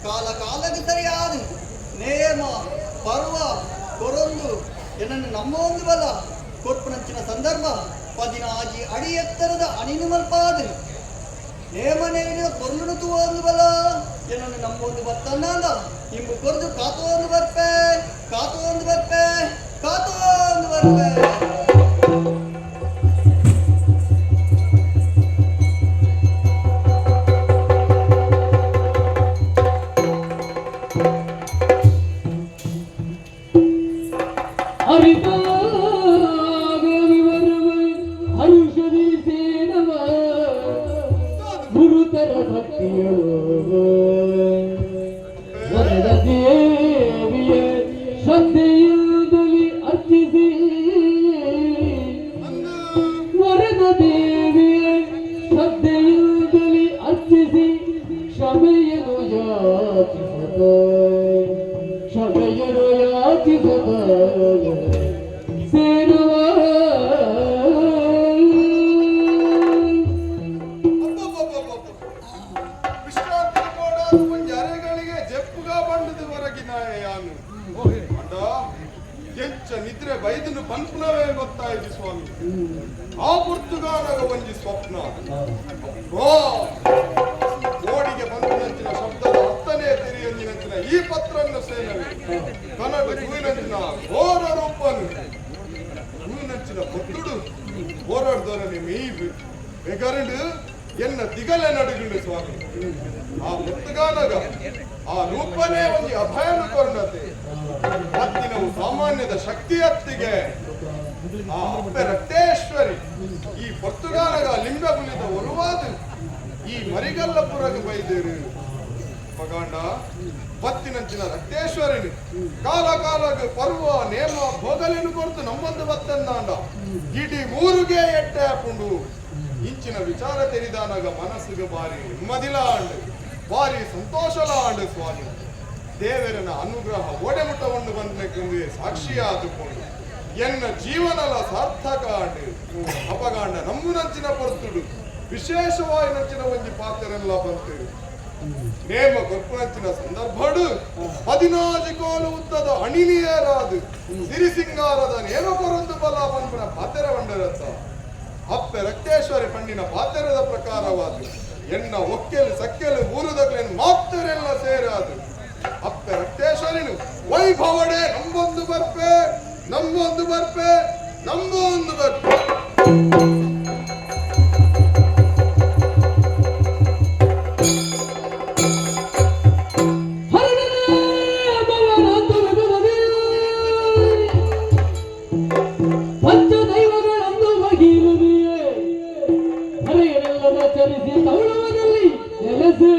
ಕಾಲ ಕಾಲಕ್ಕೆ ಸರಿಯಾದ ನೇಮ ಪರ್ವ ಕೊರೊಂದು ಏನನ್ನು ನಮ್ಮೊಂದು ಬಲ ಕೊರ್ಪುನಂಚಿನ ಸಂದರ್ಭ 16 ಅಡಿ ಎತ್ತರದ ಅಣಿನು ಮಲ್ಪಾದ ನೇಮ ನೇಮಿನ ಕೊರ್ಲುನು ತೂವೊಂದು ಬಲ ಏನನ್ನು ನಮ್ಮೊಂದು ಬತ್ತನ್ನಾದ ಇಂಬು ಕೊರ್ದು ಕಾತೋಂದು ಬರ್ಪೆ ಕಾತೋಂದು ಬರ್ಪೆ ಕಾತೋಂದು ಬರ್ಪೆ ವರದ ದೇವಿಯ ಶ್ರದ್ಧೆಯಿಂದಲೇ ಅರ್ಚಿಸಿ ವರದ ದೇವಿಯ ಶ್ರದ್ಧೆಯಿಂದಲೇ ಅರ್ಚಿಸಿ ಕ್ಷಮೆಯನ್ನು ಯಾಚಿಸದ ಕ್ಷಮೆಯನ್ನು ಯಾಚಿಸದ ಸೇರುವ ವಿಶ್ರಾಂತಿ ಕೂಡ ಮುಂಜಾನೆಗಳಿಗೆ ಜಪ್ಪುಗ ಬಂಡದ ಹೊರಗಿನ ಯಾನು ಅಂಡ ಎಂಚ ನಿದ್ರೆ ಬೈದನು ಪಂಪನವೇ ಗೊತ್ತಾಯ್ತು ಸ್ವಾಮಿ ಆ ಪುರ್ತುಗಾಲಗ ಒಂಜಿ ಸ್ವಪ್ನ ಓ ಓಡಿಗೆ ಬಂದಿನಂಚಿನ ಶಬ್ದದ ಹತ್ತನೇ ತೆರೆಯಂದಿನಂಚಿನ ಈ ಪತ್ರನ್ನು ಸೇನವೇ ಕನಡ ಹೂವಿನಂಚಿನ ಘೋರ ರೂಪನು ಹೂವಿನಂಚಿನ ಪೊತ್ತುಡು ಹೋರಾಡ್ದವರನೆ ಮೇಯ್ದು ಬೆಗರಡು ಎನ್ನ ದಿಗಲೆ ನಡುಗುಂಡು ಸ್ವಾಮಿ ಆ ಪುರ್ತುಗಾಲಗ ಆ ರೂಪನೇ ಒಂದು ಅಭಯನ ಕೊರ್ಣತೆ ಮತ್ತಿನವು ಸಾಮಾನ್ಯದ ಶಕ್ತಿಯತ್ತಿಗೆ ಆ ಅಪ್ಪೆ ರಕ್ತೇಶ್ವರಿ ಈ ಪೊರ್ತುಗಾಲಗ ಲಿಂಗಬುಲಿದ ಒಲುವಾದ ಈ ಮರಿಗಲ್ಲಪುರಗೆ ಬೈದೇರು ಮಗಾಂಡ ಬತ್ತಿನಂಚಿನ ರಕ್ತೇಶ್ವರಿನಿ ಕಾಲ ಕಾಲಗ ಪರ್ವ ನೇಮ ಭೋಗಲಿನ ಕೊರ್ತು ನಮ್ಮೊಂದು ಬತ್ತಂದಾಂಡ ಇಡೀ ಊರಿಗೆ ಎಟ್ಟೆ ಹಾಕೊಂಡು ಇಂಚಿನ ವಿಚಾರ ತೆರಿದಾನಾಗ ಮನಸ್ಸಿಗೆ ಬಾರಿ ನೆಮ್ಮದಿಲಾಂಡು ಬಾರಿ ಸಂತೋಷಲಾಂಡು ಸ್ವಾಮಿ ದೇವರನ ಅನುಗ್ರಹ ಓಡೆಮುಟ್ಟವನ್ನು ಬಂದಕ್ಕೆ ಸಾಕ್ಷಿಯಾದುಕೊಂಡು ಎನ್ನ ಜೀವನಲ ಸಾರ್ಥಕ ಆಂಡು ಅಪಗಾಂಡ ನಮ್ಮುನಂಚಿನ ಪೊರ್ತುಡು ವಿಶೇಷವಾಗಿ ನಂಚಿನ ಒಂಜಿ ಪಾತ್ರೆಲ್ಲ ಬಂತು ನೇಮ ಕೊರ್ಪುನಂಚಿನ ಸಂದರ್ಭಡು 14 ಕೋಲು ಉದ್ದದ ಅಣಿನಿಯರಾದು ಸಿರಿಸಿಂಗಾರದ ನೇಮ ಕೊರೊಂದು ಬಲ ಬಂಪನ ಪಾತೆರ ಬಂಡರತ್ತ ಅಪ್ಪೆ ರಕ್ತೇಶ್ವರಿ ಪಂಡಿನ ಪಾತೆರದ ಪ್ರಕಾರವಾದ ಎನ್ನ ಒಕ್ಕೆಲು ಸಕ್ಕೆಲು ಊರುದಗ್ಲೇನು ಮಾತರೆಲ್ಲ ಸೇರಾದು ಅಪ್ಪೆ ರಕ್ತೇಶ್ವರಿನು ವೈಭವಡೆ ನಮ್ಮೊಂದು ಬರ್ಪೆ ನಮ್ಮೊಂದು ಬರ್ಪೆ ನಮ್ಮೊಂದು ಬರ್ಪೆ ಪಂಚದೈವಗಳನ್ನು ಬಗೆಯಿರುವೆಯೇ ಹರೆಯರೆಲ್ಲದ ಚರಿಸಿ ತೌಳವದಲ್ಲಿ ನೆಲೆಸಿ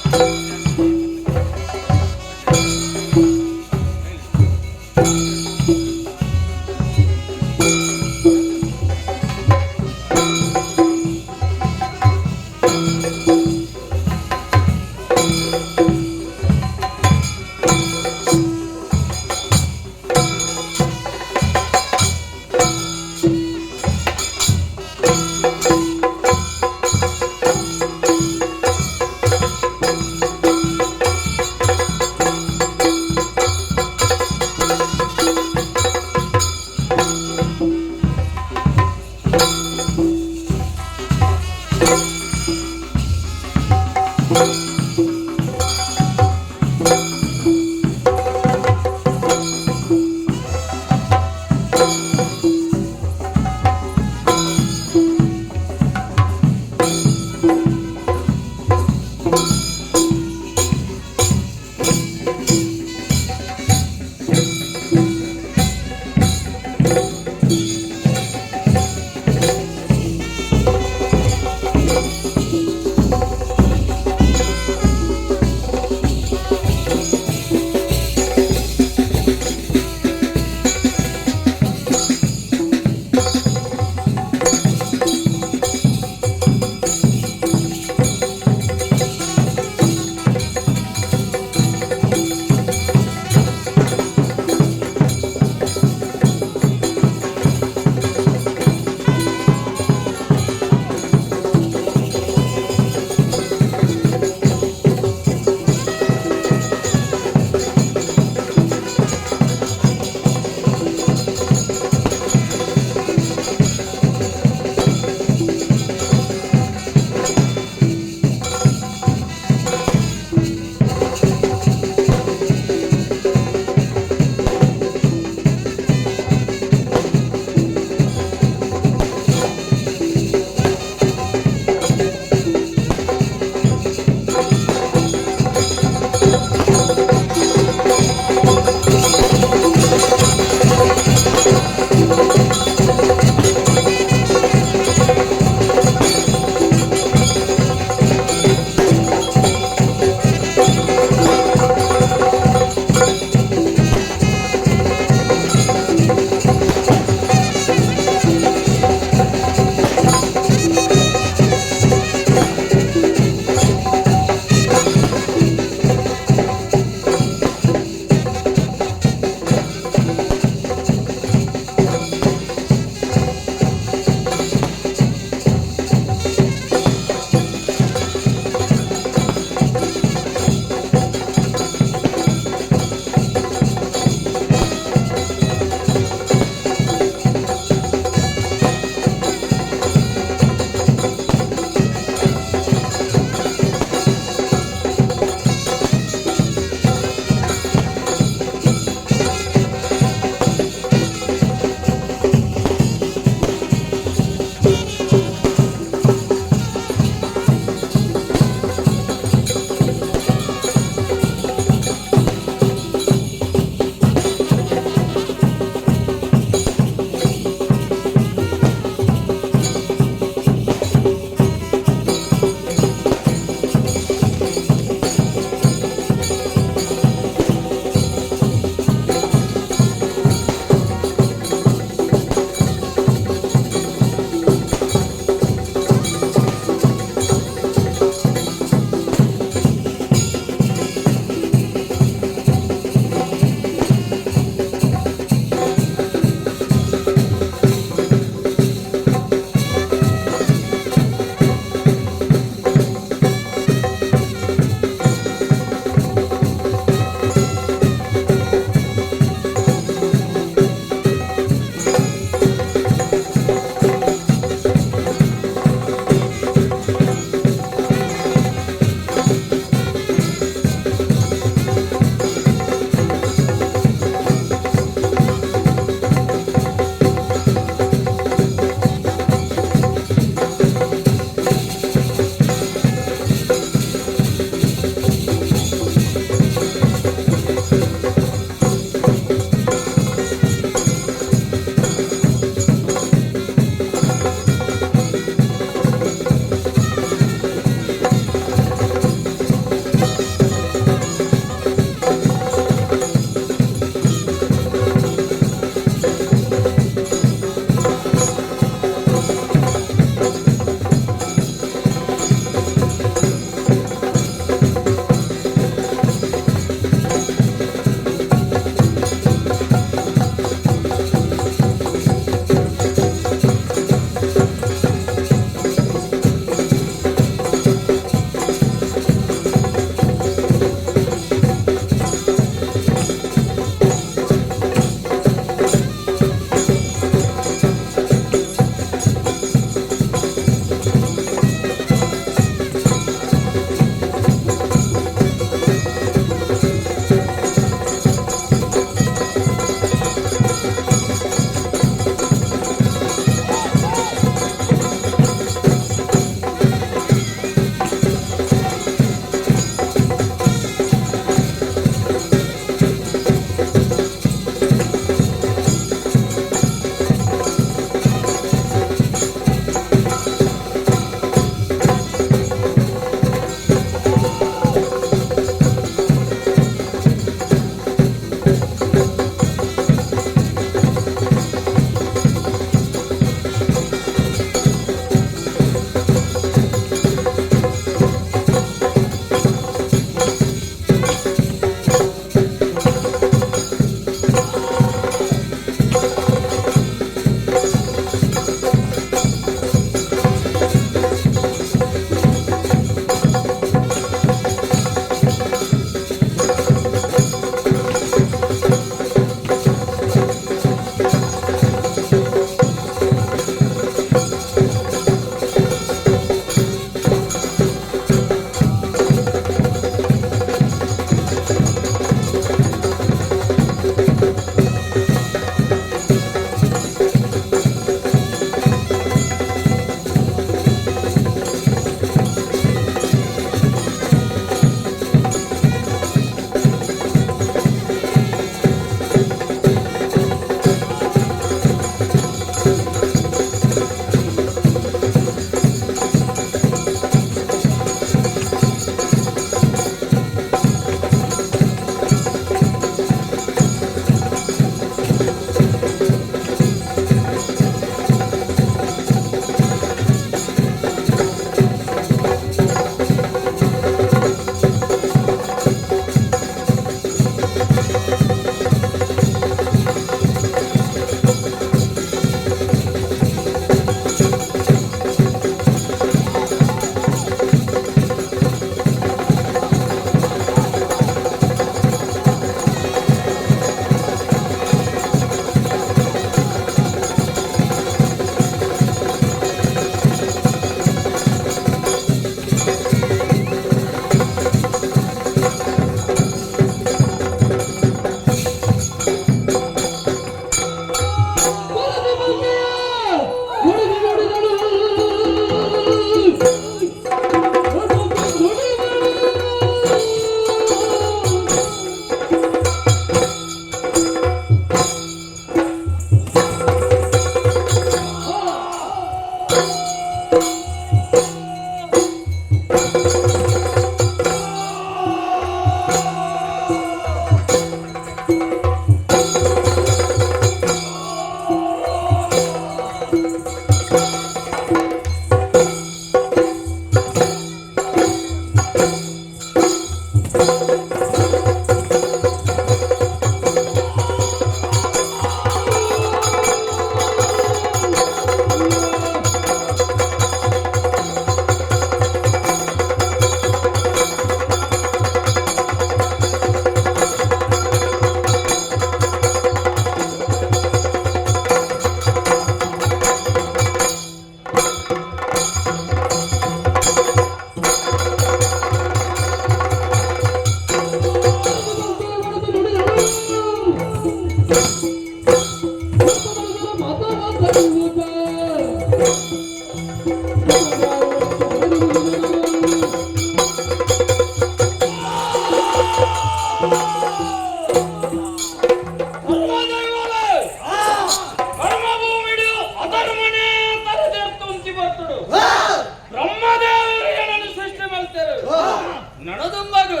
ನಡದುಂಬದು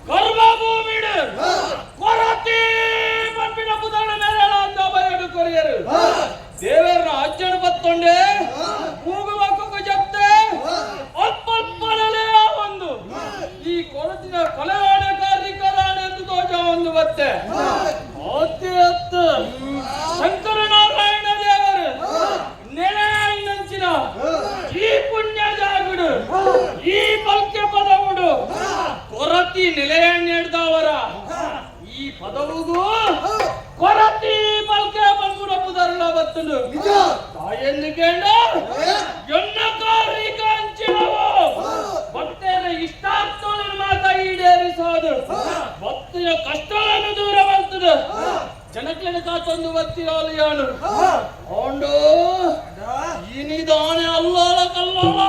ಕರ್ಮಭೂಮಿಡು ಕೊರತಿ ಪಂಪಿನ ಪುದಳ ನೆರಳ ಅಂತ ಬಯಡು ಕೊರಿಯರು ದೇವರನ್ನ ಅಜ್ಜನ ಬತ್ತೊಂಡೆ ಮೂಗುವಕ್ಕೂ ಜಪ್ತೆ ಅಲ್ಪಲ್ಪನಲೇ ಒಂದು ಈ ಕೊರತಿನ ಕೊಲೆಗಾರಕಾರಿಕರಾಣ ಎಂದು ತೋಜ ಒಂದು ಬತ್ತೆ ಅತಿ ಹತ್ತು ಶಂಕರನಾರಾಯಣ ದೇವರು ನೆಲೆಯಂಚಿನ ಈ ಪುಣ್ಯ ಜಾಗುಡು ಈ ಬಲ್ಕೆ ಪದವುಡು ಕೊರತಿ ನೆಲೆಯನ್ನೆಡ್ದವರ ಈ ಪದವುಗೂ ಕೊರತಿ ಬಲ್ಕೆ ಬಂಗುರ ಪುದರ್ಲ ಬತ್ತುಂಡು ತಾಯನ್ನು ಕೇಂಡ ಎನ್ನ ಕಾರಿಕ ಅಂಚಿನವು ಭಕ್ತರ ಇಷ್ಟಾರ್ಥಗಳನ್ನು ಮಾತ ಈಡೇರಿಸೋದು ಭಕ್ತಿಯ ಕಷ್ಟಗಳನ್ನು ದೂರ ಬರ್ತದೆ ಜನಕ್ಲೆನ ಕಾತೊಂದು ಬತ್ತಿರೋಲಿಯಾನು ಆಂಡು ಇನಿದಾನೆ ಅಲ್ಲೋಲ ಕಲ್ಲೋಲ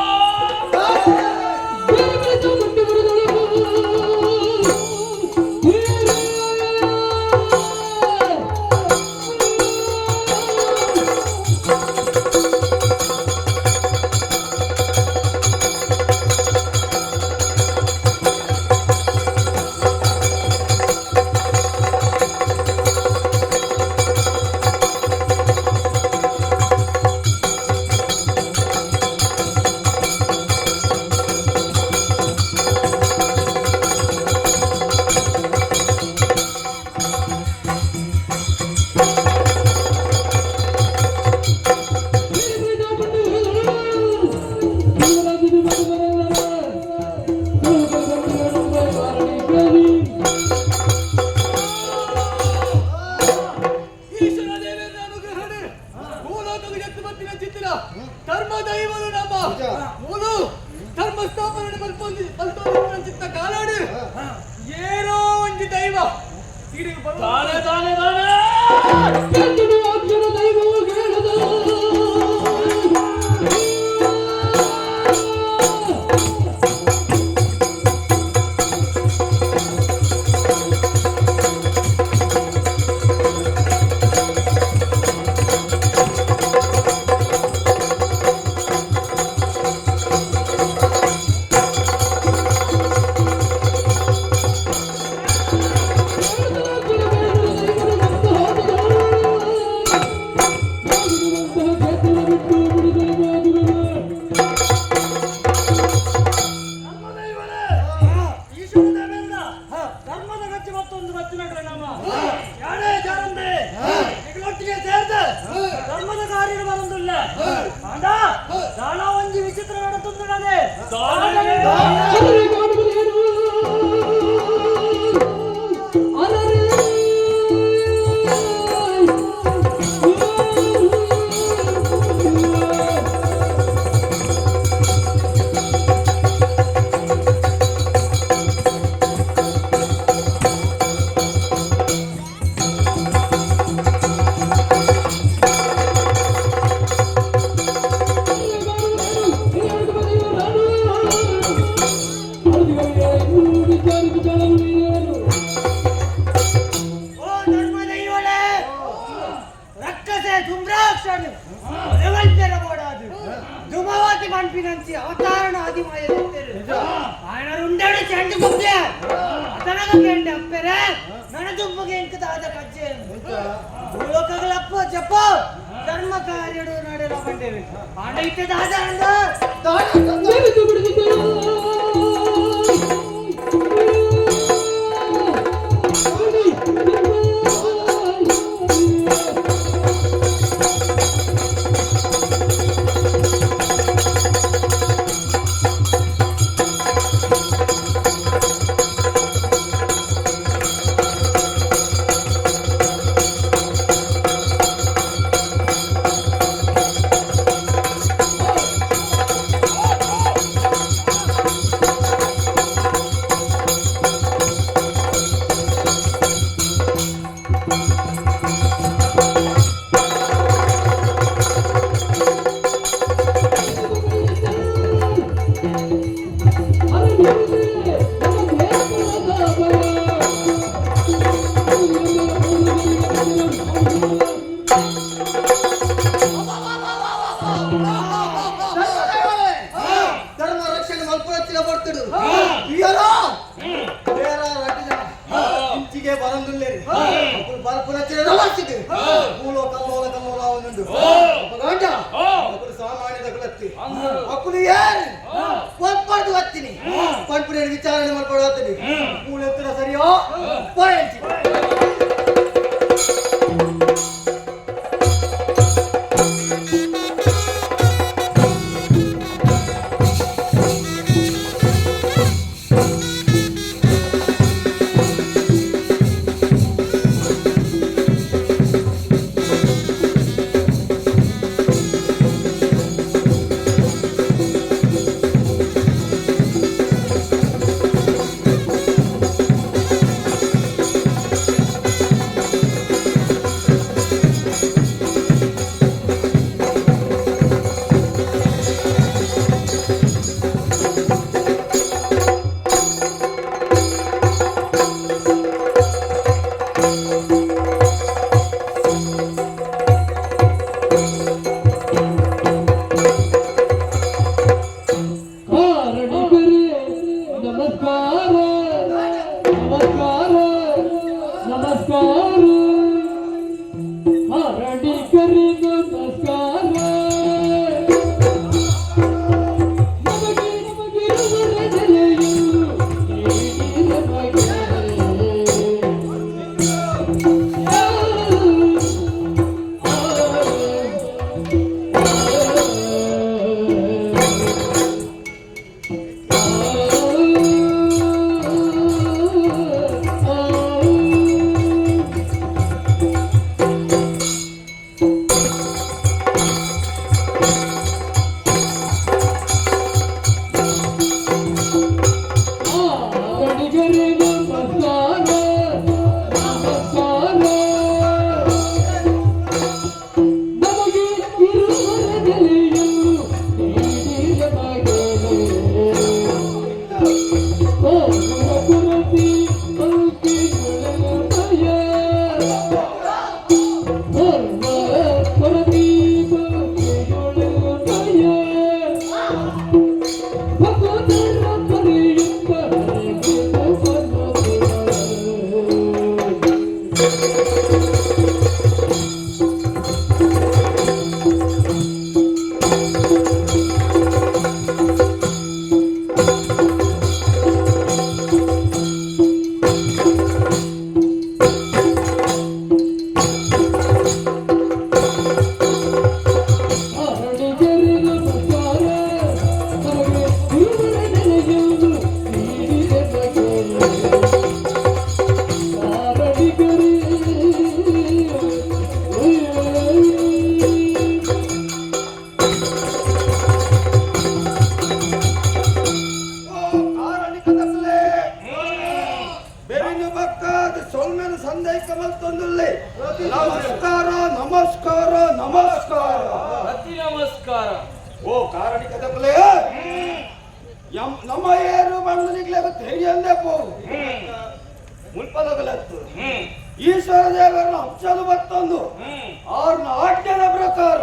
ಧರ್ಮ ದೈವದ ನಮ್ಮ ಮೂಲು ಧರ್ಮ ಸ್ಥಾಪನೆ ಚಿತ್ತ ಕಾಲಾಡು ಏನೋ ಒಂದು ದೈವ ತಾನೆ ತಾನೆ ತಾನೆ ದೈವವು ಹೇಳದ ಧರ್ಮದ ಕಾರ್ಯ ಬರುವುದಿಲ್ಲ ದಾನ ಒಂದು ವಿಚಿತ್ರ ನಡೆಸುತ್ತದೆ పంపినంచి అవతారణ ఆదిమాయ ఆయన ఉండడు చెండు గుప్తే అతనగా కేండి అప్పరే నన్ను దుబ్బಗೆ ఇంక దాద కజ్జే భూలోకగలప్ప చెప్పు ధర్మ కార్యడు నడల ಬಂದೇವೆ ಆಂಡ ಇತ್ತೆ ದಾದ ಅಂದ ಬತ್ತಡು ಇಂಚಿಗೆ ಬರಂದುಲ್ಲೇರಿ ಅప్పుడు బల్పు నచ్చిన రవాసిది పూలో కమ్మోల కమ్మోల ఉండు గంట అప్పుడు సామాన్య దగ్గరత్తి అప్పుడు ఏరి కొప్పడు వత్తిని కొన్పునే విచారణ ಮಾಡ್ಕೊಳ್ಳುತ್ತೀನಿ పూలు ఎత్తున సరియో పోయించి ನಮಸ್ಕಾರ ನಮಸ್ಕಾರ ನಮಸ್ಕಾರ ಅತಿ ನಮಸ್ಕಾರ. ಓ ಕಾರಣಿಕದಕ್ಕಲೇ ನಮ್ಮ ಏರು ಬಂದನಿಗ್ಲೇ ತೆರಿಯಂದೇ ಹೋಗು ಮುಲ್ಪದಗಲತ್ತು ಈಶ್ವರ ದೇವರನ್ನ ಅಂಶದ ಮತ್ತೊಂದು ಅವ್ರನ್ನ ಆಜ್ಞೆಯ ಪ್ರಕಾರ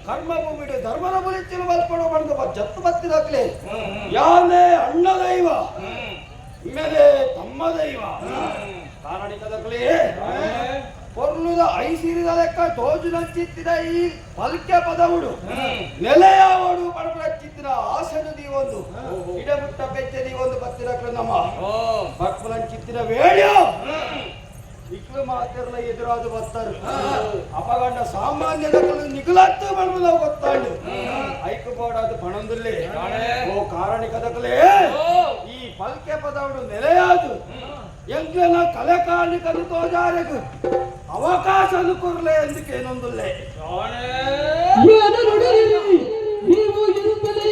ಕರ್ಮಭೂಮಿಗೆ ಧರ್ಮದ ಬಲಿಚ್ಚಿನ ಬಲ್ಪಡ ಬಂದು ಜತ್ತು ಬತ್ತಿದಾಗ್ಲೇ ಯಾನೇ ಅಣ್ಣ ದೈವ ಮೇಲೆ ತಮ್ಮ ದೈವ ಕಾರಣಿಕದಾಗ್ಲೇ పొర్లుద ఐసిరిద లెక్క తోజునంచిత్తిన ఈ పల్కె పదవుడు ನೆಲೆಯಾವಡು ಪಡಪಡಚ್ಚಿತ್ತಿನ ಆಸೆನು ದೀವೊಂದು ಇಡಬುಟ್ಟ ಬೆಚ್ಚ ದೀವೊಂದು ಬತ್ತಿರಕ್ಲ ನಮ್ಮ ಪಕ್ಮಲಂಚಿತ್ತಿನ ವೇಳ್ಯೋ ಇಕ್ಲು ಮಾತೆರ್ಲ ಎದುರಾದು ಬತ್ತರು ಅಪಗಂಡ ಸಾಮಾನ್ಯದಕ್ಕಲು ನಿಗುಲತ್ತು ಮಣ್ಣು ಗೊತ್ತಾಂಡು ಐಕು ಬೋಡಾದು ಪಣಂದುಲ್ಲೇ ಓ ಕಾರಣಿಕದಕ್ಕಲೇ ಈ ಪಲ್ಕೆ ಪದವುಡು ನೆಲೆಯಾದು ಎಂಗ್ಲನ ಕಲೆ ಕಾಣಿಕನು ತೋಜಾರೆಗು ಅವಕಾಶ ಅನುಕೂರ್ಲೆ ಎಂದಕ್ಕೇನೊಂದುಲ್ಲೇ ನೀವು ಇರುತ್ತಲೇ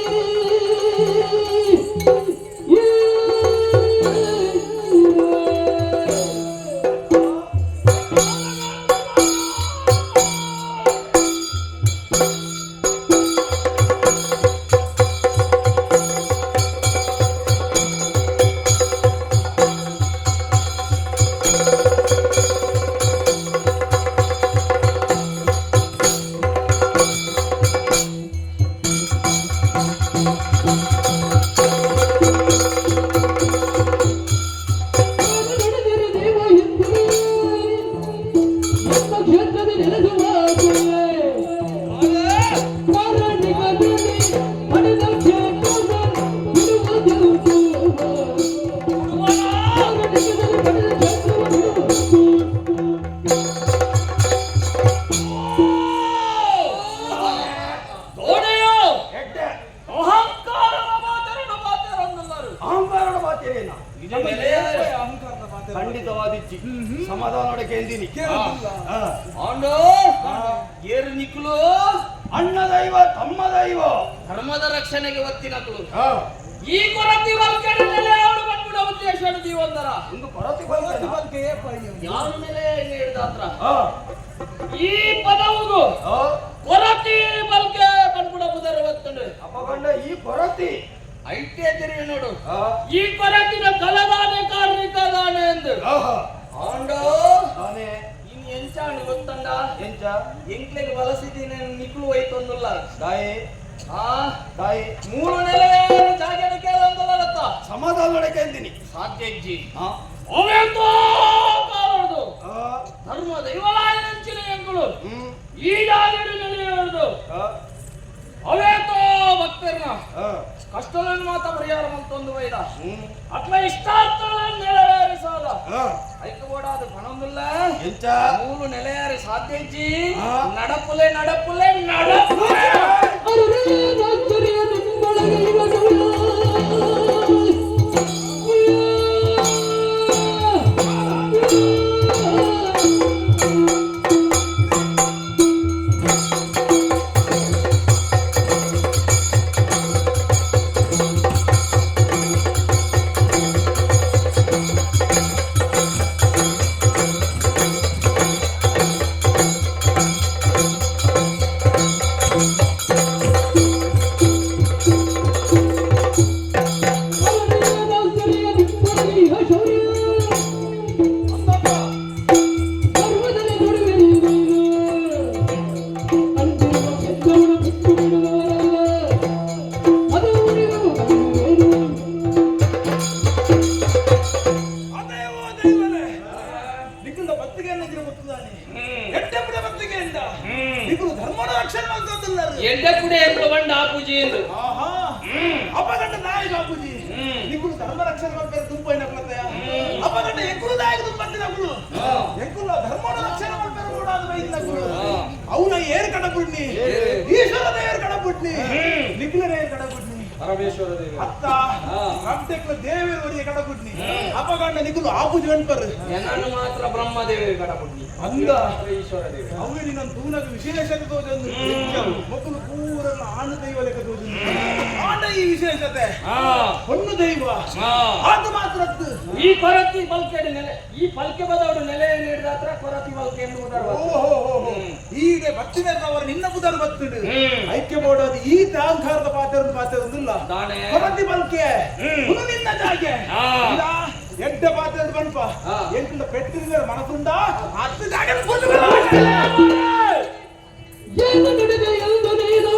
ಅಹಂಕಾರದ ಮಾತೇನೇನ ಇದು ನೆಲೆಯಾರೆ. ಖಂಡಿತವಾದಿಚ್ಚಿ ಸಮಾಧಾನಕ್ಕೆ ಎಂದಿನಿ ಆಂಡೋ ಏರು ನಿಕ್ಲು ಅಣ್ಣ ದೈವ ತಮ್ಮ ದೈವ ಧರ್ಮದ ರಕ್ಷಣೆಗೆ ಒತ್ತಿನಕ್ಲು ಹಾ. ಈ ಕೊರತಿ ಬಲ್ಕೆಡೆ ನೆಲೆ ಅವಳು ಬಂದ್ಬಿಡ ಉದ್ದೇಶ ಜೀವಂತರ ಒಂದು ಕೊರತೆ ಬಲ್ಕೆ ಯಾರ ಮೇಲೆ ಹೇಳಿದಾತ್ರ ಹಾ. ಈ ಪದವುದು ಹಾ. ಕೊರತಿ ಬಲ್ಕೆ ಬಂದ್ಬಿಡ ಬುಧರ ಒತ್ತಂಡು ಅಪಗಂಡ ಈ ಕೊರತೆ ಐಟೆ ತಿರುಗಿ ನೋಡು ಹಾ. ಈ ಕೊರತಿನ ಕಲದಾನೆ ಕಾರ್ಮಿಕ ದಾನೆ ಎಂದು ಆಹಾ. ಆಂಡೋ ತಾನೇ ಇನ್ ಎಂಚಾಣಿ ಗೊತ್ತಂಡ ಎಂಚ ಎಂಕ್ಲೆಗೆ ಬಳಸಿದ್ದೀನಿ ನಿಕ್ಲು ಹೋಯ್ತೊಂದಿಲ್ಲ ತಾಯಿ ಆ ತಾಯಿ ಮೂರು ನೆಲೆ ಜಾಗದ ಕೇಳಂತಲ್ಲ ಸಮಾಧಾನಕ್ಕೆ ಎಂದಿನಿ ಸಾಧ್ಯ ಇಜ್ಜಿ ಹಾ. ಅವೆಂತೋ ಕಾಲದು ಹಾ. ಧರ್ಮ ದೈವಲಾಯಂಚಿನ ಎಂಗಳು ಹ್ಮ್. ಈ ಜಾಗದ ನೆಲೆಯುವುದು ಹಾ. ಅವೇತೋ ಭಕ್ತರನ್ನ ಹಾ. ಕಷ್ಟಗಳನ್ನು ಮಾತ್ರ ಪರಿಹಾರ ಮಂತೊಂದು ವೈದ ಹ್ಮ್. ಅಟ್ಲ ಇಷ್ಟಾರ್ಥಗಳನ್ನು ನೆರವೇರಿಸಾದ ಹಾ. ಐಕ್ಯಬೋಡಾದ ಕಣೊಂದಿಲ್ಲ ಎಂಚ ಮೂರು ನೆಲೆಯಾರಿ ಸಾಧ್ಯ ಇಜ್ಜಿ ಹಾ. ನಡಪುಲೆ ನಡಪುಲೆ ಅರೆ ರಾತ್ರಿಯ ನಿಮ್ಮೊಳಗೆ ಇವನು ಎಂಡೆ ಕುಡೆ ಎಂಬ ಬಂಡ ಆಪೂಜಿ ಎಂದು ಅಪಗಂಡ ನಾಯಿಗ ಅಪ್ಪುಜಿ ನಿಗುಲು ಧರ್ಮ ರಕ್ಷಣೆ ಮಾಡ್ತಾರೆ ತುಂಬ ಏನಪ್ಲತ್ತಯ ಅಪಗಂಡ ಎಂಕುಲು ನಾಯಿಗ ಬಂದಿನ ಗುಳು ಎಂಕುಲು ಧರ್ಮದ ರಕ್ಷಣೆ ಮಾಡ್ತಾರೆ ನೋಡಾದ ಬೈದಿನ ಗುಳು ಅವನ ಏರ್ ಕಡಬಿಡ್ನಿ ಈಶ್ವರ ದೇವರ ಕಡಬಿಡ್ನಿ ನಿಗುಲರ ಏರ್ ಕಡಬಿಡ್ನಿ ಪರಮೇಶ್ವರ ದೇವ ಅತ್ತ ರಬ್ದೆಕ್ಲ ದೇವರವರಿಗೆ ಕಡಬಿಡ್ನಿ ಅಪಗಂಡ ನಿಗುಲು ಆಪುಜಿ ಅನ್ಪರ್ ಜನನು ಮಾತ್ರ ಬ್ರಹ್ಮದೇವರಿಗೆ ಕಡಪುಡ್ನಿ ಅಂದ ಈಶ್ವರ ದೇವ ಅವನಿಗೆ ನನ್ನ ತೂನಗ ವಿಶೇಷತೆ ತೋಜೊಂದು ಮಕ್ಕಳು ಪೂರನ್ನ ಆಣ ದೈವ ಲೆಕ್ಕ ತೋಜೊಂದು ಆಂಡ ಈ ವಿಶೇಷತೆ ಹೊನ್ನು ದೈವ ಅದು ಮಾತ್ರ ಈ ಕೊರತಿ ಬಲ್ಕೆಡೆ ನೆಲೆ ಈ ಪಲ್ಕೆ ಬದವಡು ನೆಲೆ ನೀಡಿದಾತ್ರ ಕೊರತಿ ಬಲ್ಕೆ ಎನ್ನುವುದರ ಈಗ ಭಕ್ತಿನವರು ನಿನ್ನ ಬುಧನ ಭಕ್ತರು ಐಕ್ಯ ಮಾಡೋದು ಈ ಅಹಂಕಾರದ ಪಾತ್ರ ಒಂದಿಲ್ಲ ದಾನೆ ಕೊರತಿ ಬಲ್ಕೆ ಹುನು ನಿನ್ನ ಜಾಗೆ ಇಲ್ಲ, ಎಡ್ಡ ಪಾತ್ರ ಬಣ್ಪ ಎಂತ ಪೆಟ್ಟಿನ ಮನಸ್ಸುಂಡ ಹತ್ತು ಜಾಗ ಏನು ನಡೆದೆ ಎಂದು ನೀನು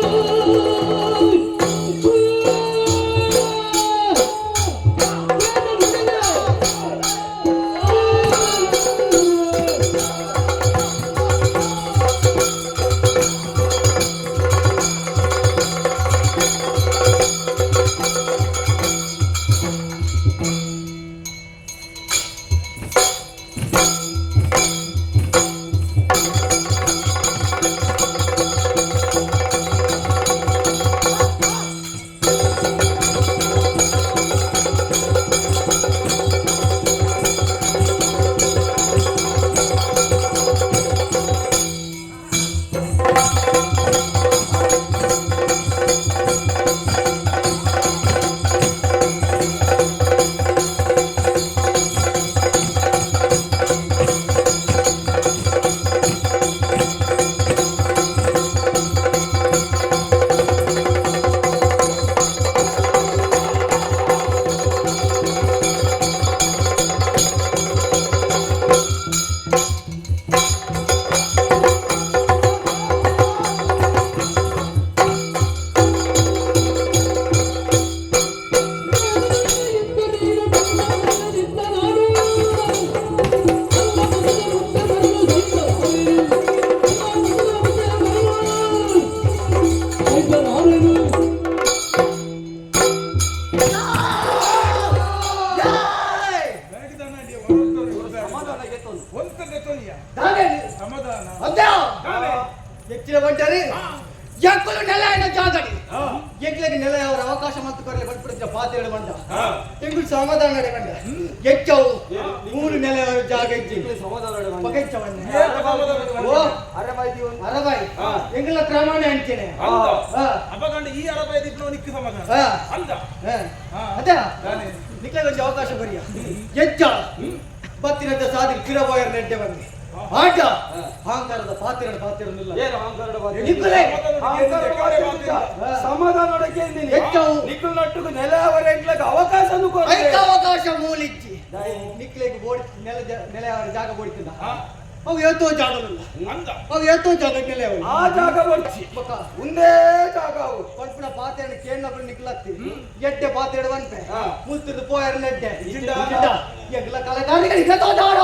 ಸಮಾಧಾನ ಹೆಚ್ಚಿನ ಬಂಟರಿ ಎಕ್ಕಲು ನೆಲ ಏನೋ ಜಾಗಡಿ ಎಗ್ಲಿಗೆ ನೆಲ ಅವರ ಅವಕಾಶ ಮತ್ತು ಕೊರಲೆ ಬಡ್ಬಿಡಿದ ಪಾತ್ರೆ ಬಂದ ಎಂಗುಳು ಸಮಾಧಾನ ಕಂಡ ಎಚ್ಚವು ಮೂರು ನೆಲ ಅವರ ಜಾಗ ಇಜ್ಜಿ ಅರಬಾಯಿ ಎಂಗಳ ಪ್ರಮಾಣ ಅಂಚೆನೆ ಈ ಅರಬೈ ದಿಕ್ಕು ನಿಕ್ಕ ಸಮಾಧಾನ ಅದ ನಿಕ್ಲೆ ಒಂದು ಅವಕಾಶ ಬರಿಯ ಎಚ್ಚ ಬತ್ತಿನಂತ ಸಾದಿ ಕಿರಬೋಯರ್ ನೆಡ್ಡೆ ಬಂದೆ ಆಟ ಅಹಂಕಾರದ ಪಾತಿರನಿಲ್ಲ ಏನು ಅಹಂಕಾರದ ನಿಕ್ಕಲೆ ಸಮಾಧಾನೊಳಗೆ ನಿಕ್ಕಲು ನಟ್ಟುಕು ನೆಲವರ ಎಂಟ್ಲಕ್ಕೆ ಅವಕಾಶ ಅವಕಾಶ ಮೂಲಿಚ್ಚಿ ನಿಕ್ಲೆಗೆ ಬೋಡಿ ನೆಲ ಅವರ ಜಾಗ ಬೋಡಿತಿದ್ದ ಅವು ಎತ್ತೋ ಜಾಗವಿಲ್ಲ ಅವು ಎತ್ತೋ ಜಾಗ ನೆಲೆ ಆ ಜಾಗ ಬರ್ಚಿ ಒಂದೇ ಜಾಗ ಅವು ಪಂಪನ ಪಾತ್ರೆ ಕೇಳಿನప్పుడు ನಿಕ್ಲತ್ತಿ ಎಡ್ಡೆ ಪಾತ್ರೆ ಬಂತೆ ಮುಲ್ತಿದ್ದು ಪೋಯರ್ ನೆಡ್ಡೆ ಜಿಡ್ಡ ಎಗ್ಲ ಕಲೆಗಾರಿಗಳಿಗೆ ಎತ್ತೋ ಜಾಗ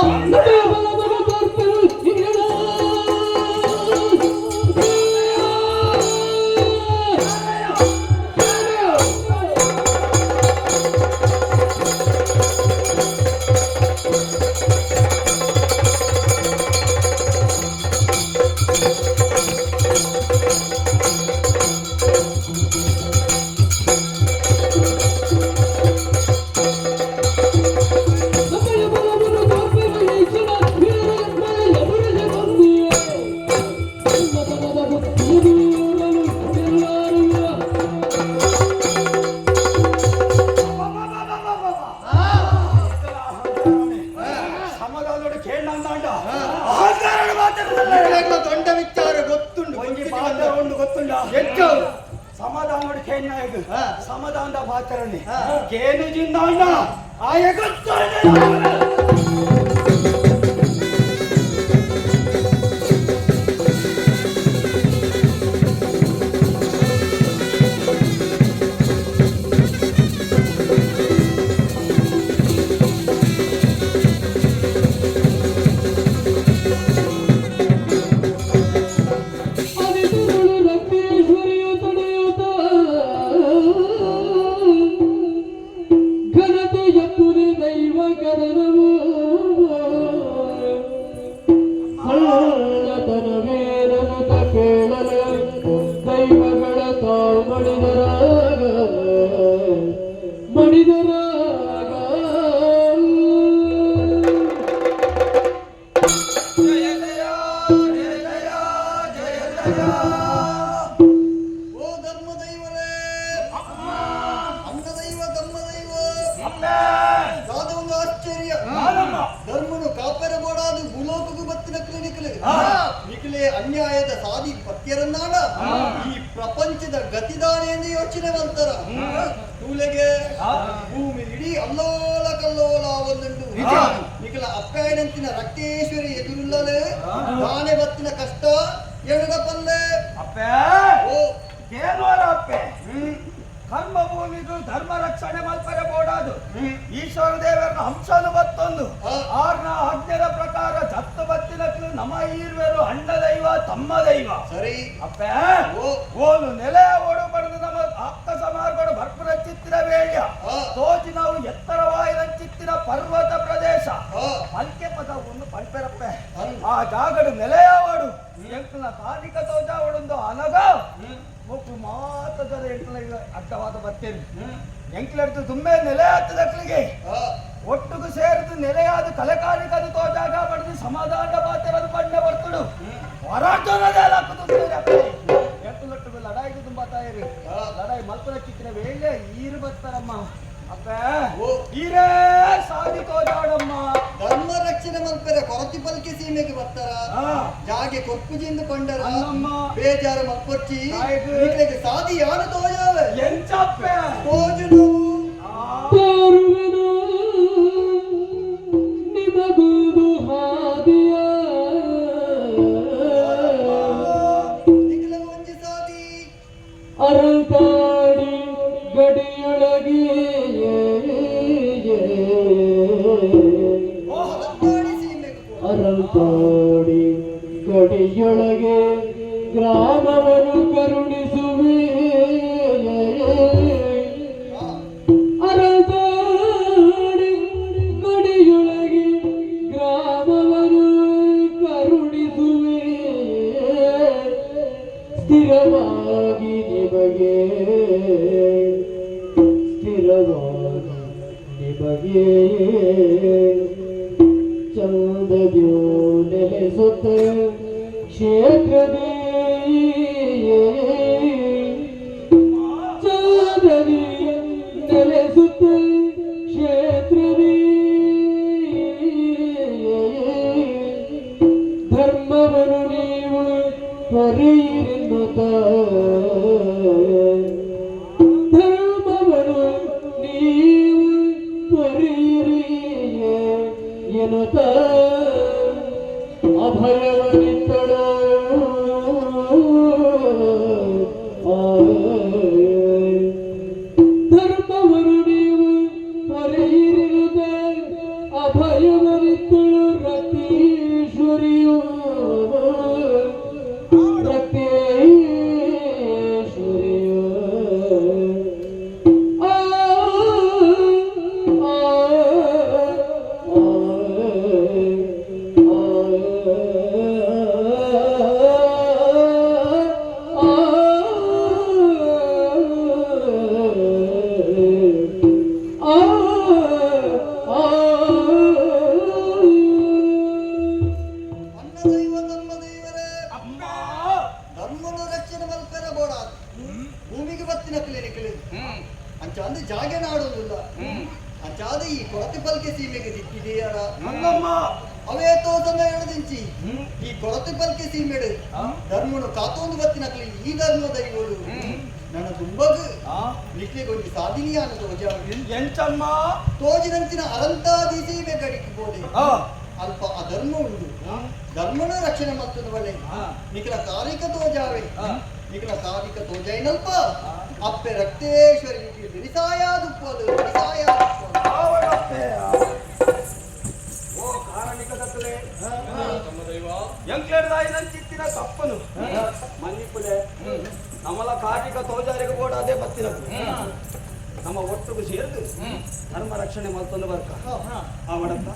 ಸಮಾಧಾನದ ಮಾತರನೆ ಕೇನು ಜಿಂದಾಂಡ ಆಯಗತ್ತನೆ ಅನ್ಯಾಯದ ಸಾದಿ ಪತ್ಯರನ್ನಾಡ ಈ ಪ್ರಪಂಚದ ಗತಿದಾನೆ ಎಂದು ಯೋಚನೆ ಮಾಡ್ತಾರ ತೂಲೆಗೆ ಭೂಮಿ ಇಡೀ ಅಲ್ಲೋಲ ಕಲ್ಲೋಲ ಒಂದುಂಟು ನಿಖಲ ಅಪ್ಪಾಯನಂತಿನ ರಕ್ತೇಶ್ವರಿ ಎದುರುಲ್ಲಲೇ ನಾನೇ ಬತ್ತಿನ ಕಷ್ಟ ಎಡದ ಪಲ್ಲೆ ಅಪ್ಪೆ ಏನೋರ ಅಪ್ಪೆ ಕರ್ಮ ಭೂಮಿಗೂ ಧರ್ಮ ರಕ್ಷಣೆ ಮಲ್ಪರೆ ಬೋಡಾದು ಈಶ್ವರ ದೇವರ ಹಂಸನು ಬತ್ತೊಂದು ಆರ್ನ ಆಜ್ಞೆಯ ಪ್ರಕಾರ ಜತ್ತು ಬತ್ತಿನಕ್ಲು ನಮ ಈರ್ವೇರು ಅಣ್ಣ ದೈವ ತಮ್ಮ ದೈವ ಸರಿ ಅಪ್ಪೆ ಓಲು ನೆಲೆ ಓಡು ಪಡೆದು ನಮ್ಮ ಆಪ್ತ ಸಮಾರ್ಗಳು ಭರ್ಪುರ ಚಿತ್ತಿರ ವೇಳ್ಯ ತೋಜಿ ನಾವು ಎತ್ತರವಾಯಿನ ಚಿತ್ತಿನ ಪರ್ವತ ಪ್ರದೇಶ ಪಲ್ಕೆ ಪದ ಒಂದು ಪಲ್ಪೆರಪ್ಪೆ ಆ ಜಾಗಡು ನೆಲೆಯ ಓಡು ಎಂಕಲ ಕಾಲಿಕ ತೋಜ ಓಡೊಂದು ಅನಗ ಒಪ್ಪು ಮಾತದ ಎಂಟ್ಲಿಗೆ ಅಡ್ಡವಾದ ಬರ್ತೇನೆ ಎಂಕ್ಲೆಡ್ದು ತುಂಬೆ ನೆಲೆ ಹತ್ತದಕ್ಲಿಗೆ ಒಟ್ಟಿಗೂ ಸೇರಿದು ನೆಲೆಯಾದ ಕಲೆಕಾಲಿಕದ ತೋಜಾಗ ಪಡೆದು ಸಮಾಧಾನ ಪಾತ್ರದು ಬಣ್ಣೆ ಬರ್ತಡು ಹೊರಾಟದ ಎಂಟು ಲಡಾಯಿಗೆ ತುಂಬಾ ತಾಯಿರಿ ಲಡಾಯಿ ಮಲ್ಪದ ಚಿತ್ರ ವೇಳೆ ಈರು ಬರ್ತಾರಮ್ಮ ಅಪ್ಪ ಈರೇ ಸಾಧಿ ತೋಜಾಡಮ್ಮ ಧರ್ಮ ರಕ್ಷಣೆ ಮಲ್ಪರೆ ಕೊರತಿ ಪಲ್ಕೆ ಸೀಮೆಗೆ ಬರ್ತಾರ ಜಾಗೆ ಕೊಪ್ಪುಜಿಂದ ಕೊಂಡರ ಬೇಜಾರು ಮಲ್ಪೊಚ್ಚಿ ಸಾದಿ ಯಾರು ತೋಜಾವೆ ಎಂಚಪ್ಪೆ ತೋಜನು ನಿಮಗುದು ಹಾದಿಯ ಒಂಜಿ ಸಾದಿ ಅರತಾಡಿ ಗಡಿಯೊಳಗೆ ಅರತಾಡಿ ಗಡಿಯೊಳಗೆ ಗ್ರಾಮವನ್ನು ಕರುಣಿಸುವೆ ಅರತಾಡಿ ಗಡಿಯೊಳಗೆ ಗ್ರಾಮವನ್ನು ಕರುಣಿಸುವೆ ಸ್ಥಿರವಾದ ಚಂದದ್ಯೋ ನೆಲೆಸುತ್ತ ಕ್ಷೇತ್ರದೇ ಚಂದದಿ ನೆಲೆಸುತ್ತ ಕ್ಷೇತ್ರದೇ ಧರ್ಮವನ್ನು ನೀವು ಪೊರೆಯಿರೆನ್ನುತ್ತ ಧರ್ಮವನ್ನು ನೀವು ಪೊರೆಯಿರಿ ಎನ್ನುತ್ತ ಅಭಯವನಿತ್ತಳು ಧರ್ಮವನ್ನು ನೀವು ಪೊರೆಯಿರಿರುತ್ತ ಅಭಯವನಿತ್ತಳು ರತೀಶ್ವರಿಯು ರತೀಶ್ವರಿಯು ಅನ್ನದೈವ ಧರ್ಮದೈವರೇ ಧರ್ಮದ ರಕ್ಷಣೆ ಮಲ್ಪೆರ ಬೋಡ ಭೂಮಿಗೆ ಬತ್ತಿನ ಕ್ಲಿನಿಕಲಿ ಅಂಚ ಅಂದ್ರೆ ಜಾಗೆ ನಾಡುವುದಿಲ್ಲ ಅಂಚಾದ ಈ ಕೊರತೆ ಪಲ್ಕೆ ಸೀಮೆಗೆ ದಿಕ್ಕಿದೆಯಾರ ಅವೇ ತೋಸನ್ನ ಎಳದಿಂಚಿ ಈ ಕೊರತೆ ಪಲ್ಕೆ ಸೀಮೆಡು ಧರ್ಮನು ಕಾತೊಂದು ಬತ್ತಿನ ಕ್ಲಿ ಈ ಧರ್ಮದೈವಳು ನನ್ನ ತುಂಬಗ ನಿಕ್ಲೆಗೊಂಡು ಸಾಧಿನಿಯಾನ ತೋಜ ಎಂಚಮ್ಮ ತೋಜಿನಂಚಿನ ಅರಂತಾದಿ ಸೀಮೆ ಗಡಿಗೆ ಬೋಡೆ ಅಲ್ಪ ಅಧರ್ಮ ಉಂಟು ಧರ್ಮನ ರಕ್ಷಣೆ ಮತ್ತೊಂದು ಒಳ್ಳೆ ನಿಖಿಲ ಕಾಲಿಕ ತೋಜಾವೆ ನಿಖಿಲ ಕಾಲಿಕ ತೋಜೈನಲ್ಪ ಅಪ್ಪೆ ರಕ್ತೇಶ್ವರಿ ಬಿಡಿಸಾಯ ದುಪ್ಪದು ಬಿಡಿಸಾಯ ಓ ಕಾರಣಿಕದತ್ತಲೆ ಎಂಕ್ಲೇಡ್ದಾಯಿನಂಚಿತ್ತಿನ ತಪ್ಪನು ಮನ್ನಿಪ್ಪುಲೆ ನಮ್ಮಲ ಕಾಟಿಕ ತೋಜಾರಿಗೆ ಕೂಡ ಅದೇ ಬತ್ತಿನದು ನಮ್ಮ ಒಟ್ಟಿಗೆ ಸೇರಿದು ಧರ್ಮ ರಕ್ಷಣೆ ಮತ್ತೊಂದು ಬರ್ಕ ಅವಡತ್ತ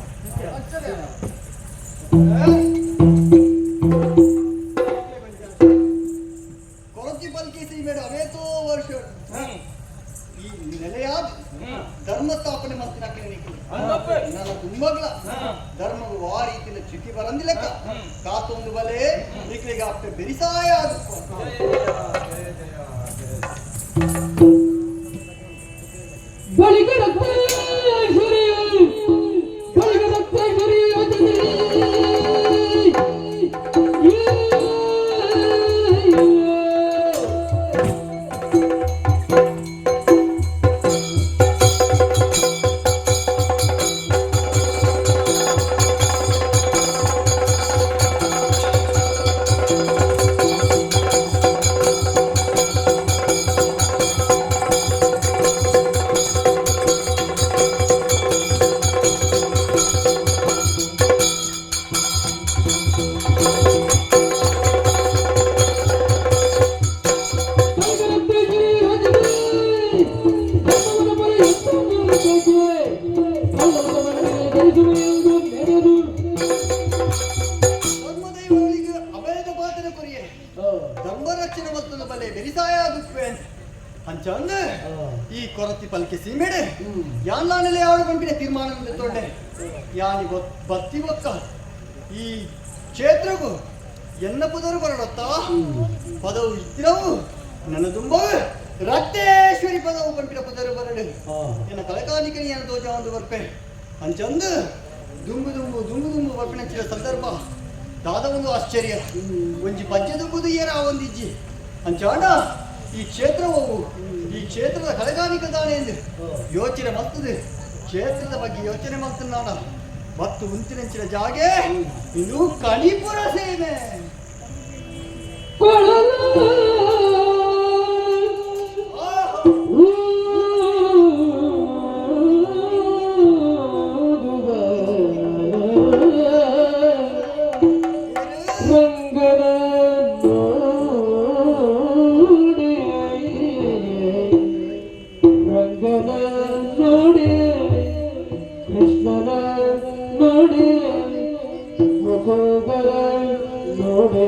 ಕೊರತಿ ಪಲ್ಕಿ ಸೀಮೆಡು ಅವೇತೋ ವರ್ಷ ಈ ನೆಲೆಯಾದ ಧರ್ಮ ಸ್ಥಾಪನೆ ಮಾಡ್ತೀನಿ ಕ್ಲಿನಿಕ್ ನನ್ನ ತುಂಬಗ್ಲ ಧರ್ಮವು ಆ ರೀತಿಯ ಚುಕ್ಕಿ ಬರಂದಿಲ್ಲಕ್ಕ ಕಾತೊಂದು ಬಲೆ ನಿಕ್ಲಿಗೆ ಅಪ್ಪೆ ಬೆರಿಸಾಯ ಬಳಿಕ ರಕ್ತೇಶ್ವರಿಯು ಬಳಿಕ ರಕ್ತೇಶ್ವರಿಯು ಧರ್ಮದೈವಗಳಿಗೆ ಅಭಯದ ಪಾತ್ರ ಕೊರಿಯೆ ಧರ್ಮ ರಕ್ಷಣೆ ಮತ್ತೊಂದು ಬಲೆ ಬೆರಿಸಾಯ ದುಪ್ಪೆ ಅಂಚ ಅಂದ್ರೆ ಈ ಕೊರತಿ ಪಲ್ಕೆ ಸೀಮೆಡೆ ಯಾನ್ಲಾನೆಲೆ ಯಾವಳು ಪಂಪಿನ ತೀರ್ಮಾನದಿಂದ ತೊಂಡೆ ಯಾನಿ ಬತ್ತಿ ಗೊತ್ತ ಈ ಕ್ಷೇತ್ರಗೂ ಎನ್ನ ಪದರು ಬರಡತ್ತ ಪದವು ಇತ್ತಿರವು ನನ್ನ ತುಂಬ ರಕ್ತೇಶ್ವರಿ ಪದವು ಪಂಪಿನ ಪದರು ಬರಡು ಎನ್ನ ಕಲಕಾನಿಕನಿಯನ ತೋಜ ಒಂದು ಬರ್ಪೆ ಅಂಚಂದು ದುಂಬು ದುಂಬು ದುಂಬು ದುಂಬು ಬರ್ಪಿನಚ್ಚಿನ ಸಂದರ್ಭ ದಾದ ಒಂದು ಆಶ್ಚರ್ಯ ಒಂಜಿ ಪಜ್ಜೆ ದುಂಬುದು ಏನ ಒಂದಿಜ್ಜಿ ಅಂಚಾಂಡ ಈ ಕ್ಷೇತ್ರವು ಈ ಕ್ಷೇತ್ರದ ಕಲಗಾನಿಕ ದಾನೆ ಎಂದು ಯೋಚನೆ ಮಾಡ್ತದೆ ಕ್ಷೇತ್ರದ ಬಗ್ಗೆ ಯೋಚನೆ ಮಾಡ್ತದೆ ನಾನು ಮತ್ತು ಉಂಚಿನಂಚಿನ ಜಾಗೆ ಇನ್ನು ಕಣಿಪುರ ಸೇವೆ ಕೃಷ್ಣನ ನೋಡಿ ಮುಖಗಳ ನೋಡಿ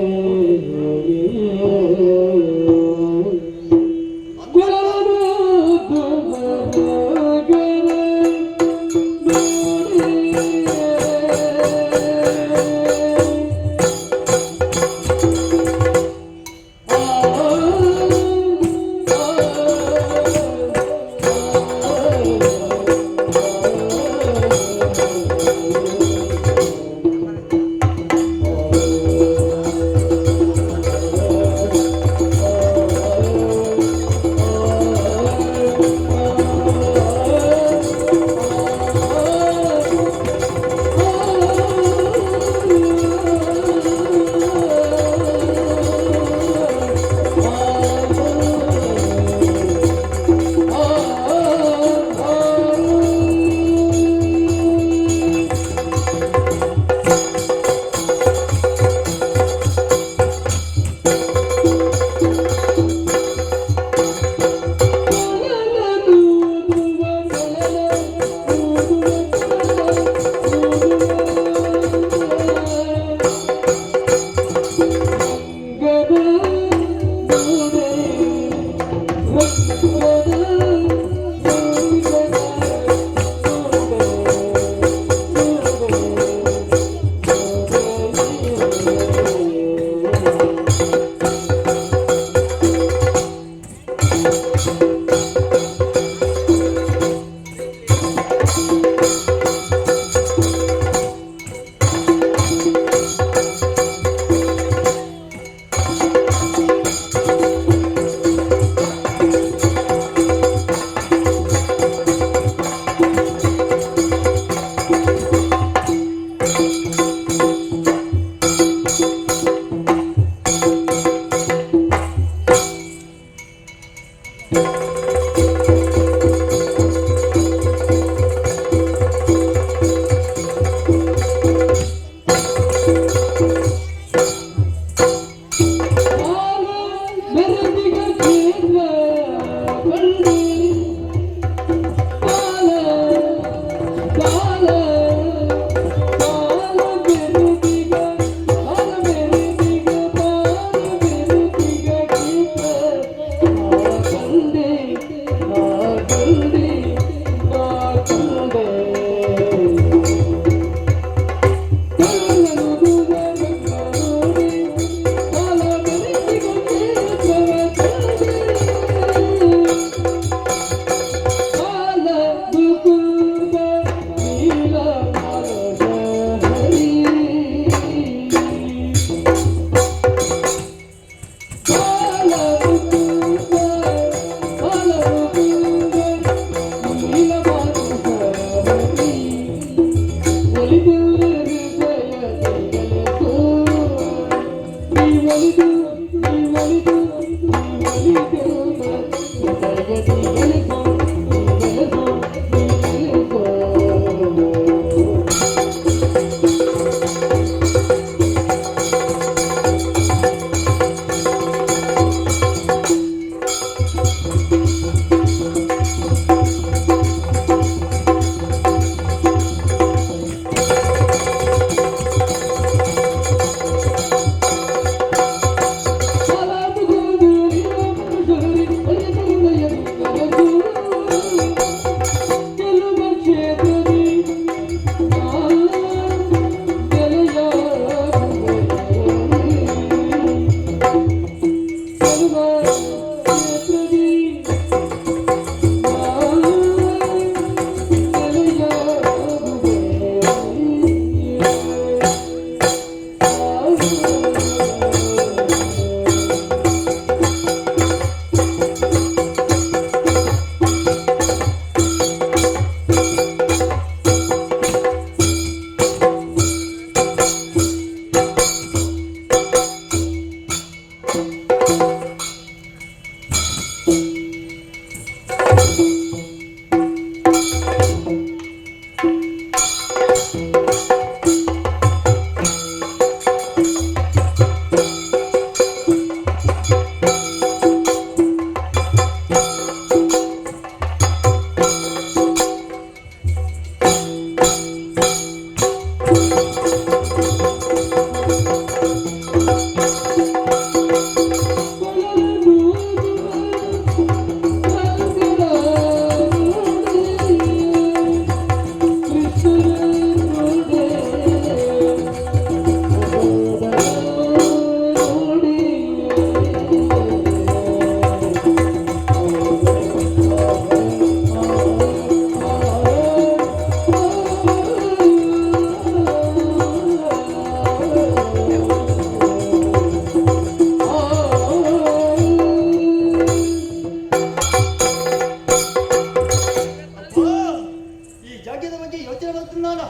ಬಗ್ಗೆ ಯೋಚನೆ ಮಾಡ್తున్నాನ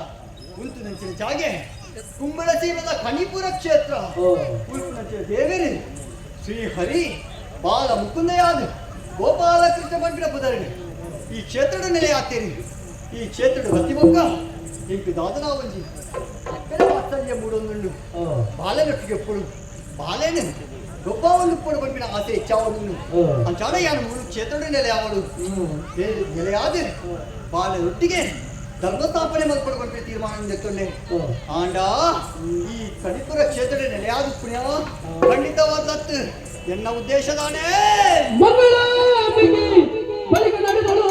ಉಂಟು ನಂಚಿನ ಜಾಗೆ ಕುಂಬಳ ಸೀಮದ ಕಣಿಪುರ ಕ್ಷೇತ್ರ ಉಲ್ಪುನಂಚಿನ ದೇವೇರಿ ಶ್ರೀ ಹರಿ ಬಾಲ ಮುಕುಂದಯಾದ ಗೋಪಾಲಕೃಷ್ಣ ಪಂಪಿನ ಪುದರಣಿ ಈ ಕ್ಷೇತ್ರದ ನೆಲೆ ಆಗ್ತೇರಿ ಈ ಕ್ಷೇತ್ರದ ಗತಿಮೊಕ್ಕ ಇಂಟು ದಾದನ ಒಂಜಿ ಅಕ್ಕನ ವಾತ್ಸಲ್ಯ ಮೂಡೊಂದುಂಡು ಬಾಲನೊಟ್ಟಿಗೆ ಎಪ್ಪಡು ಬಾಲೇನು ಗೊಬ್ಬ ಒಂದು ಪುಡು ಪಂಪಿನ ಆಸೆ ಹೆಚ್ಚಾವಡು ಅಂಚಾಡ ಯಾನು ಮೂರು ಕ್ಷೇತ್ರದ ನೆಲೆ ಆವಡು ನೆಲೆಯಾದ ಬಾಲನೊಟ್ಟಿಗೆ ಧರ್ಮಸ್ಥಾಪನೆ ಮಲ್ಪಡ್ಕೊಂಡು ತೀರ್ಮಾನ ಎತ್ತೊಂಡೆ ಆಂಡ ಈ ಕಣಿಪುರ ಕ್ಷೇತ್ರದ ನೆಲೆಯಾದ ಪುಣ್ಯ ಖಂಡಿತವಾದತ್ತು ಎನ್ನ ಉದ್ದೇಶದಾನೇ ಮಂಗಳಾಂಬಿಕೆ ಬಳಿಕ ನಡೆದಳು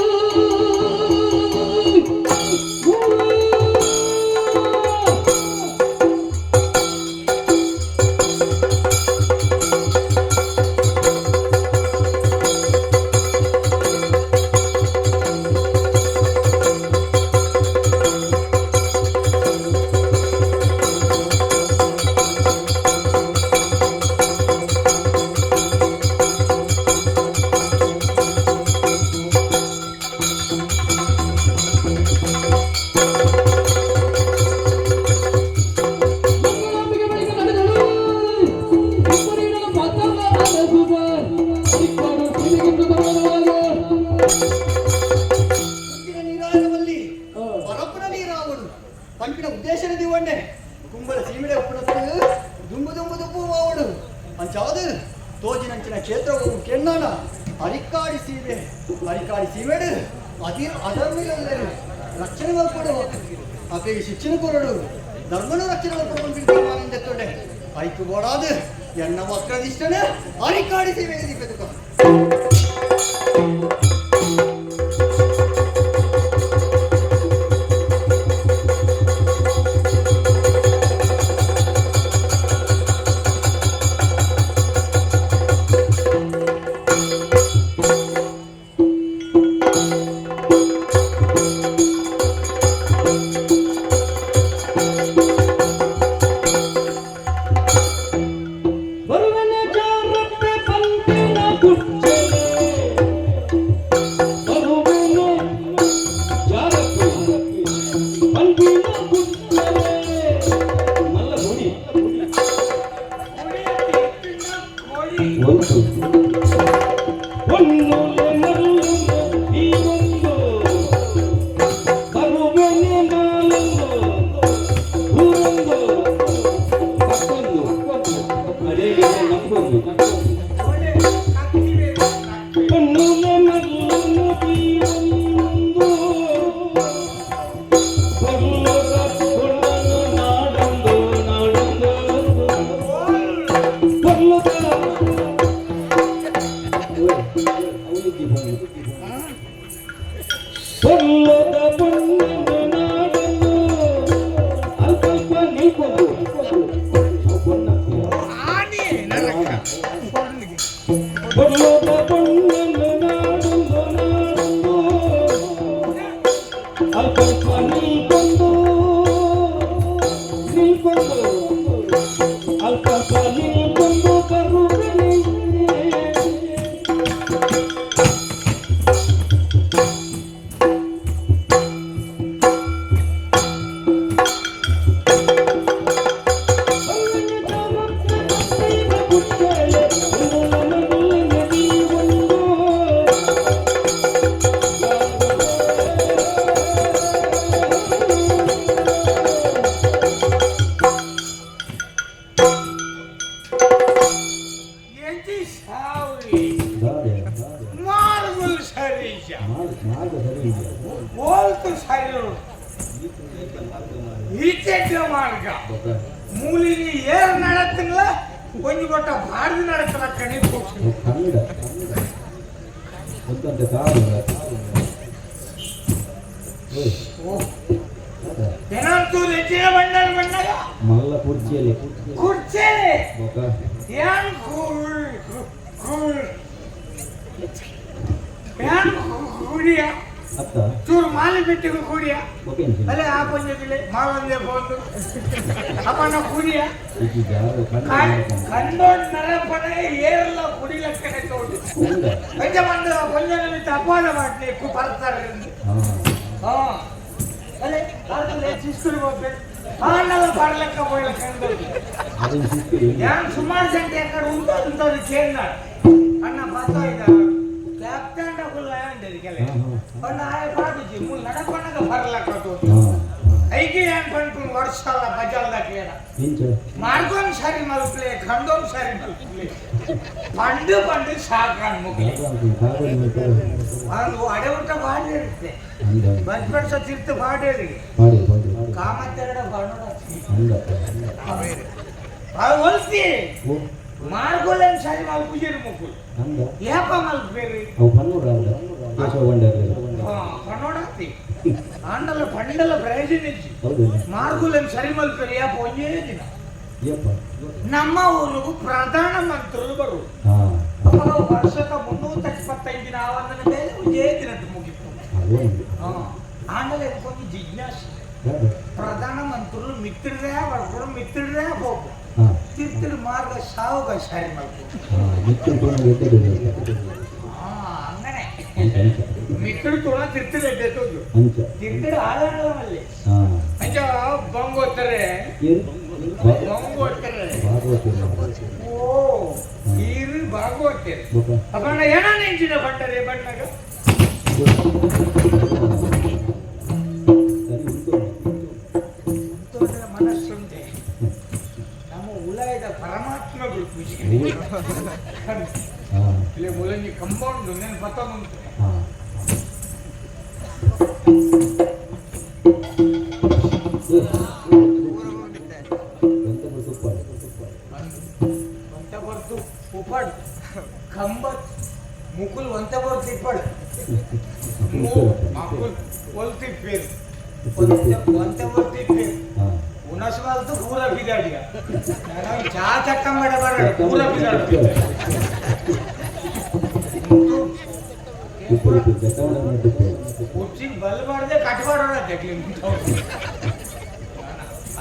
ನೀರಾವಲ್ಲಿ ಪರಪ್ಪನ ನೀರಾವಡು ಪಂಪಿನ ಉದ್ದೇಶನ ದಿವಂಡೆ ಕುಂಬಳ ಸೀಮೆಡೆ ಉಪ್ಪುನತ್ತು ದುಂಬು ದುಂಬು ದುಂಬು ಮಾವಡು ಅಂಚಾದು ತೋಜಿನಂಚಿನ ಕ್ಷೇತ್ರವು ಕೆಣ್ಣಾನ ಅರಿಕಾಡಿ ಸೀಮೆಡು ಅದರ್ಮಿಲ್ಲೇ ರಕ್ಷಣೆ ಮಲ್ಪಡು ಆಕೆಗೆ ಶಿಕ್ಷಣ ಕೊರಡು ಧರ್ಮನ ರಕ್ಷಣೆ ಮಲ್ಕೊಂಡು ತೀರ್ಮಾನ ಎತ್ತೊಂಡೆ ಆಯ್ತು ಬೋಡಾದು ಎನ್ನ ಮಕ್ಕಳ ಇಷ್ಟನೇ ಅರಿಕಾಡಿ ಸೀಮೆಗೆ ದಿಪ್ಪೆದುಕ ಬರುವನೆ ಜಾರಪ್ಪೆ ಪಂಪಿನ ಕುಚ್ಚಲೆ ಬರುವನೆ ಜಾರಪ್ಪೆ ಪಂಪಿನ ಕುಚ್ಚಲೆ ಮಲ್ಲ ಗುಡಿ ಒಂದು ಮಲ್ಲು ಈ ಒಂದು ಬರುವನೆ ನಾಲೊಂದು ಊರೊಂದು ಪಕ್ಕೊಂದು ಅದೇ ನಕ್ಕೊಂದು ಕಣ್ಣುಲ ಮಲ್ಲು ಈ ಒಂದು ಬಲ್ಲದ ಕೊಲ್ಲನು ನಾಡೊಂದು ಬಲ್ಲದ ಬಲ್ಲದ ಬಣ್ಣನು ನಾಡೊಂದು ಅಲ್ಪ ನೀಕೊಂಡು ಬಲ್ಲದ ಬಣ್ಣನು ನಾಡೊಂದು ಅಲ್ಪ ನೀಕೊಂಡು ಅಲ್ಪ ನೀಕೊಂಡು ಬರುತ್ತೇನೆ మార్గ మూలిని ఏర్ నడతంగా కొంచెం కొట్ట భారత నడతల కని ಏನಂತೂ ಹೆಚ್ಚಿನ ಬಂಡಲ್ ಬಂದಾಗ ಮಲ್ಲ ಕುರ್ಚಿಯಲ್ಲಿ ಕುರ್ಚೇಲಿ ಏನ್ ಕೂಡಿಯ ಅತ್ತ ಚೂರು ಮಾಲಿ ಬಿಟ್ಟಿಗೆ ಕೂಡಿಯ ಓಕೆ ಅಲ್ಲೇ ಆ ಪಂಜದಲ್ಲಿ ಮಾವಂದೆ ಬಂದು ಅಪ್ಪನ ಕೂಡಿಯ ಕಂಡೋಡ್ ನರಪನೆ ಏರೆಲ್ಲ ಕುಡಿಲಕ್ಕನೆ ತೋಡಿ ಪಂಜ ಬಂದ ಪಂಜನ ಬಿಟ್ಟು ಅಪವಾದ ಮಾಡ್ಲಿ ಬರ್ತಾರೆ ಹಾ ಅಲ್ಲೇ ಅದು ಶಿಸ್ತುರು ಹೋಗ್ಬೇಕು ಹಾಲೆಲ್ಲ ಬರ್ಲಕ್ಕ ಹೋಗ್ಲಕ್ಕ ಅದನ್ನು ಸಿಕ್ಕಿರಿ ಯಾನ್ ಸುಮಾರು ಗಂಟೆ ಯಾಕಡೆ ಉಂಟು ಕೇಂದ್ರ ಅಣ್ಣ ಬರ್ತಾ ಇದ್ದ ಕ್ಯಾಪ್ಟನ್ ಫುಲ್ ಆಯಂಡది ಕೆಲ ಅಣ್ಣ ಆಯ ಪಾಡುಜಿ ಮುಲ್ ನಡಪಣ್ಣಗ ಬರ್ಲಕ್ಕ ಐಗೆ ಯಾನ್ ಪಂಟು ವರ್ಷಾಲ ಬಜಾಲ್ದ ಕೇಳ ಇಂಚ ಮಾರ್ಗೋನ್ ಸಾರಿ ಮಲ್ಪ್ಲೆ ಖಂಡೋನ್ ಸಾರಿ ಮಲ್ಪ್ಲೆ ಪಂಡು ಸಾಕಾನ್ ಮುಗ್ಲಿ ಅದು ಅಡೆ ಊಟ ಬಾಡಿ ಇರುತ್ತೆ ಬಜ್ಬಡ್ಸ ತೀರ್ಥ ಬಾಡಿ ಕಾಮತ್ತೆರಡ ಬಾಣೋಡ ಅದು ಹೊಲ್ಸಿ ಮಾರ್ಗೋಲನ್ ಸಾರಿ ಮಲ್ಪುಜೇರಿ ಮುಕ್ಕುಲ್ ಯಾಪ ಮಲ್ಪೇರಿ ಅವು ಪನ್ನೂರ ಅಲ್ಲ ಕೇಶವ ಬಂಡಾರಿ ಪನ್ನೋಡಾತಿ ಆಂಡಲ ಪಂಡಲ ಪ್ರಯೋಜನ ಇಜ್ಜಿ ಹೌದು ಮಾರ್ಗೋಲನ್ ಸರಿ ಮಲ್ಪೇರಿ ಯಾಪ ಒಂದೇ ದಿನ ಯಪ್ಪ ನಮ್ಮ ಊರಿಗೂ ಪ್ರಧಾನ ಮಂತ್ರುలు ಬರು ಹಾ ಅವಾಗ ವರ್ಷದ 325 ದಿನ ಆವಂದನ ಮೇಲೆ ಒಂದೇ ದಿನದ ಮುಗಿತು ಆಂಡಲ ಕೊಂಚ ಜಿಜ್ಞಾಸೆ ಪ್ರಧಾನ ಮಂತ್ರುలు ಮಿತ್ರರೇ ಬರ್ಕೊಂಡು ಮಿತ್ರರೇ ಹೋಗು ತಿರ್ತಿರು ಮಾರ್ಗ ಸಾವುಗ ಸಾರಿ ಮಾಡ್ಕೊಂಡು ಮಿತ್ರ ತೋಣ ಗೆದ್ದೆ അങ്ങനെ ಮಿತ್ರರು ತೋಣ ತಿರ್ತಿರು ಎದ್ದೋದು ಅಂಚ ತಿರ್ತಿರು ಆಳಾಳಲ್ಲಿ ಹಾ ಅಂಚ ಬಂಗೋತ್ತಾರೆ ಏನು ಬಂಗೋತ್ತಾರೆ ಭಾಗವತ ಓ ಈರು ಭಾಗವತ್ತಾರೆ ಬಕ ಅಪ್ಪಣ್ಣ ಏನ ನೆಂಚಿನ ಬಂಡರೆ ಬಣ್ಣಗ ಸರಿ ಮನಸ್ಸುಂಟೆ ನಮ್ಮ ಉಲಾಯದ ಪರಮಾತ್ಮಗಳು ಪೂಜೆ ಹಾ ಇಲ್ಲಿ ಮುಲಂಜಿ ಕಂಪೌಂಡ್ ನೆನ್ ಪತ್ತೊಂದು ಹಾ ಒಂತ ಬರ್ತು ಉಪಡ್ ಕಂಬತ್ ಮುಕುಲ್ ಒಂತ ಬರ್ತು ಇಪ್ಪಡ್ ಮಕುಲ್ ಒಲ್ತಿ ಪೇರು ಒಂತ ಬರ್ತು ಇಪ್ಪೇರು ಉನಸ್ ಬಾಲ್ತು ಪೂರ ಬಿದಾಡಿಯ ನಾನು ಚಾ ಚಕ್ಕ ಮಾಡ ಬರ ಪೂರ ಬಿದಾಡಿ ಕುರ್ಚಿ ಬಲ್ ಮಾಡ್ದೆ ಕಟ್ ಮಾಡೋಣ देखಲಿ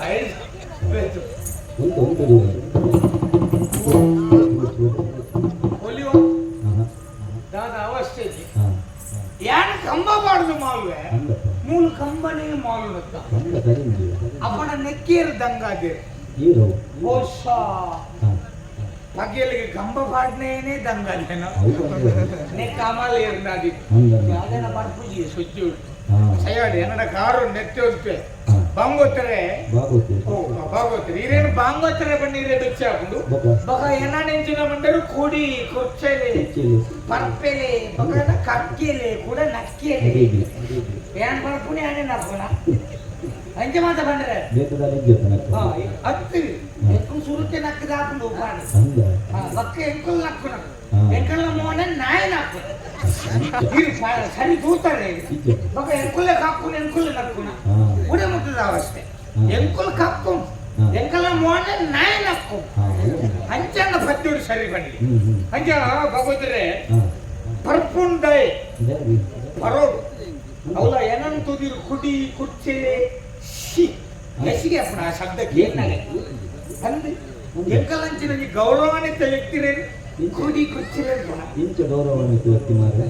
ಐಸ್ ಬೇತು ಒಲಿಯೋ ದಾದ ಅವಸ್ಥೆ ಯಾನ್ ಕಂಬ ಬಾಡ್ದು ಮಾಲ್ವೆ ಮೂಲ ಕಂಬನೇ ಮಾಲ್ ಅಪ್ಪನ ನೆಕ್ಕೇರು ದಂಗಾದೆ ಬಹುಶ పగేలికి గంబ పాడినేనే దంగలేనా నే కామాలు ఏర్నాది యాదన పర్పుజి సుజ్జుడు సయాడి ఎన్నడ కారు నెత్తి వస్తే బాంగోత్రే బాగోత్రే ఈరేను బాంగోత్రే పని ఈరేడు వచ్చాకుండు బక ఎన్న నెంచినమంటారు కోడి కొచ్చేలే పర్పెలే బక కక్కేలే కూడా నక్కేలే ఏన్ పర్పుని అనే నప్పునా ಅಂಚೆ ಮಾತ ಬಂದ್ರೆ ಹತ್ತು ಎಂಕು ಸುರುಕೆ ನಕ್ಕ ದಾಕೊಂಡು ಉಪಾಡಿ ಬಕ್ಕ ಎಂಕಲ್ ನಕ್ಕುನ ಎಂಕಲ್ನ ಮೋನೆ ನಾಯ ನಕ್ಕು ಸರಿ ತೂತಾರೆ ಬಕ್ಕ ಎಂಕುಲ್ಲೆ ಕಕ್ಕುನ ಎಂಕುಲ್ಲೆ ನಕ್ಕುನ ಉಡೆ ಮುಟ್ಟದ ಅವಸ್ಥೆ ಎಂಕುಲ್ ಕಕ್ಕು ಎಂಕಲ್ನ ಮೋನೆ ನಾಯ ನಕ್ಕು ಅಂಚನ್ನ ಪದ್ಯರು ಸರಿ ಬನ್ನಿ ಅಂಚ ಭಗವದ್ರೆ ಪರ್ಪುಂಡೈ ಪರೋಡು ಅವಳ ಏನನ್ ತುದಿರು ಕುಡಿ ಕುರ್ಚೆಲೆ ಎಸಿಗೆ ಅಪ್ಪನ ಆ ಶಬ್ದಕ್ಕೆ ಏನಾಗ ಅಂದೆ ಎಂಕಲಂಚಿನ ಗೌರವಾನ್ವಿತ ವ್ಯಕ್ತಿರೇನು ಕುಡಿ ಕುರ್ಚಿಲೆ ಇಂಚ ಗೌರವಾನ್ವಿತ ವ್ಯಕ್ತಿ ಮಾರ್ರೆ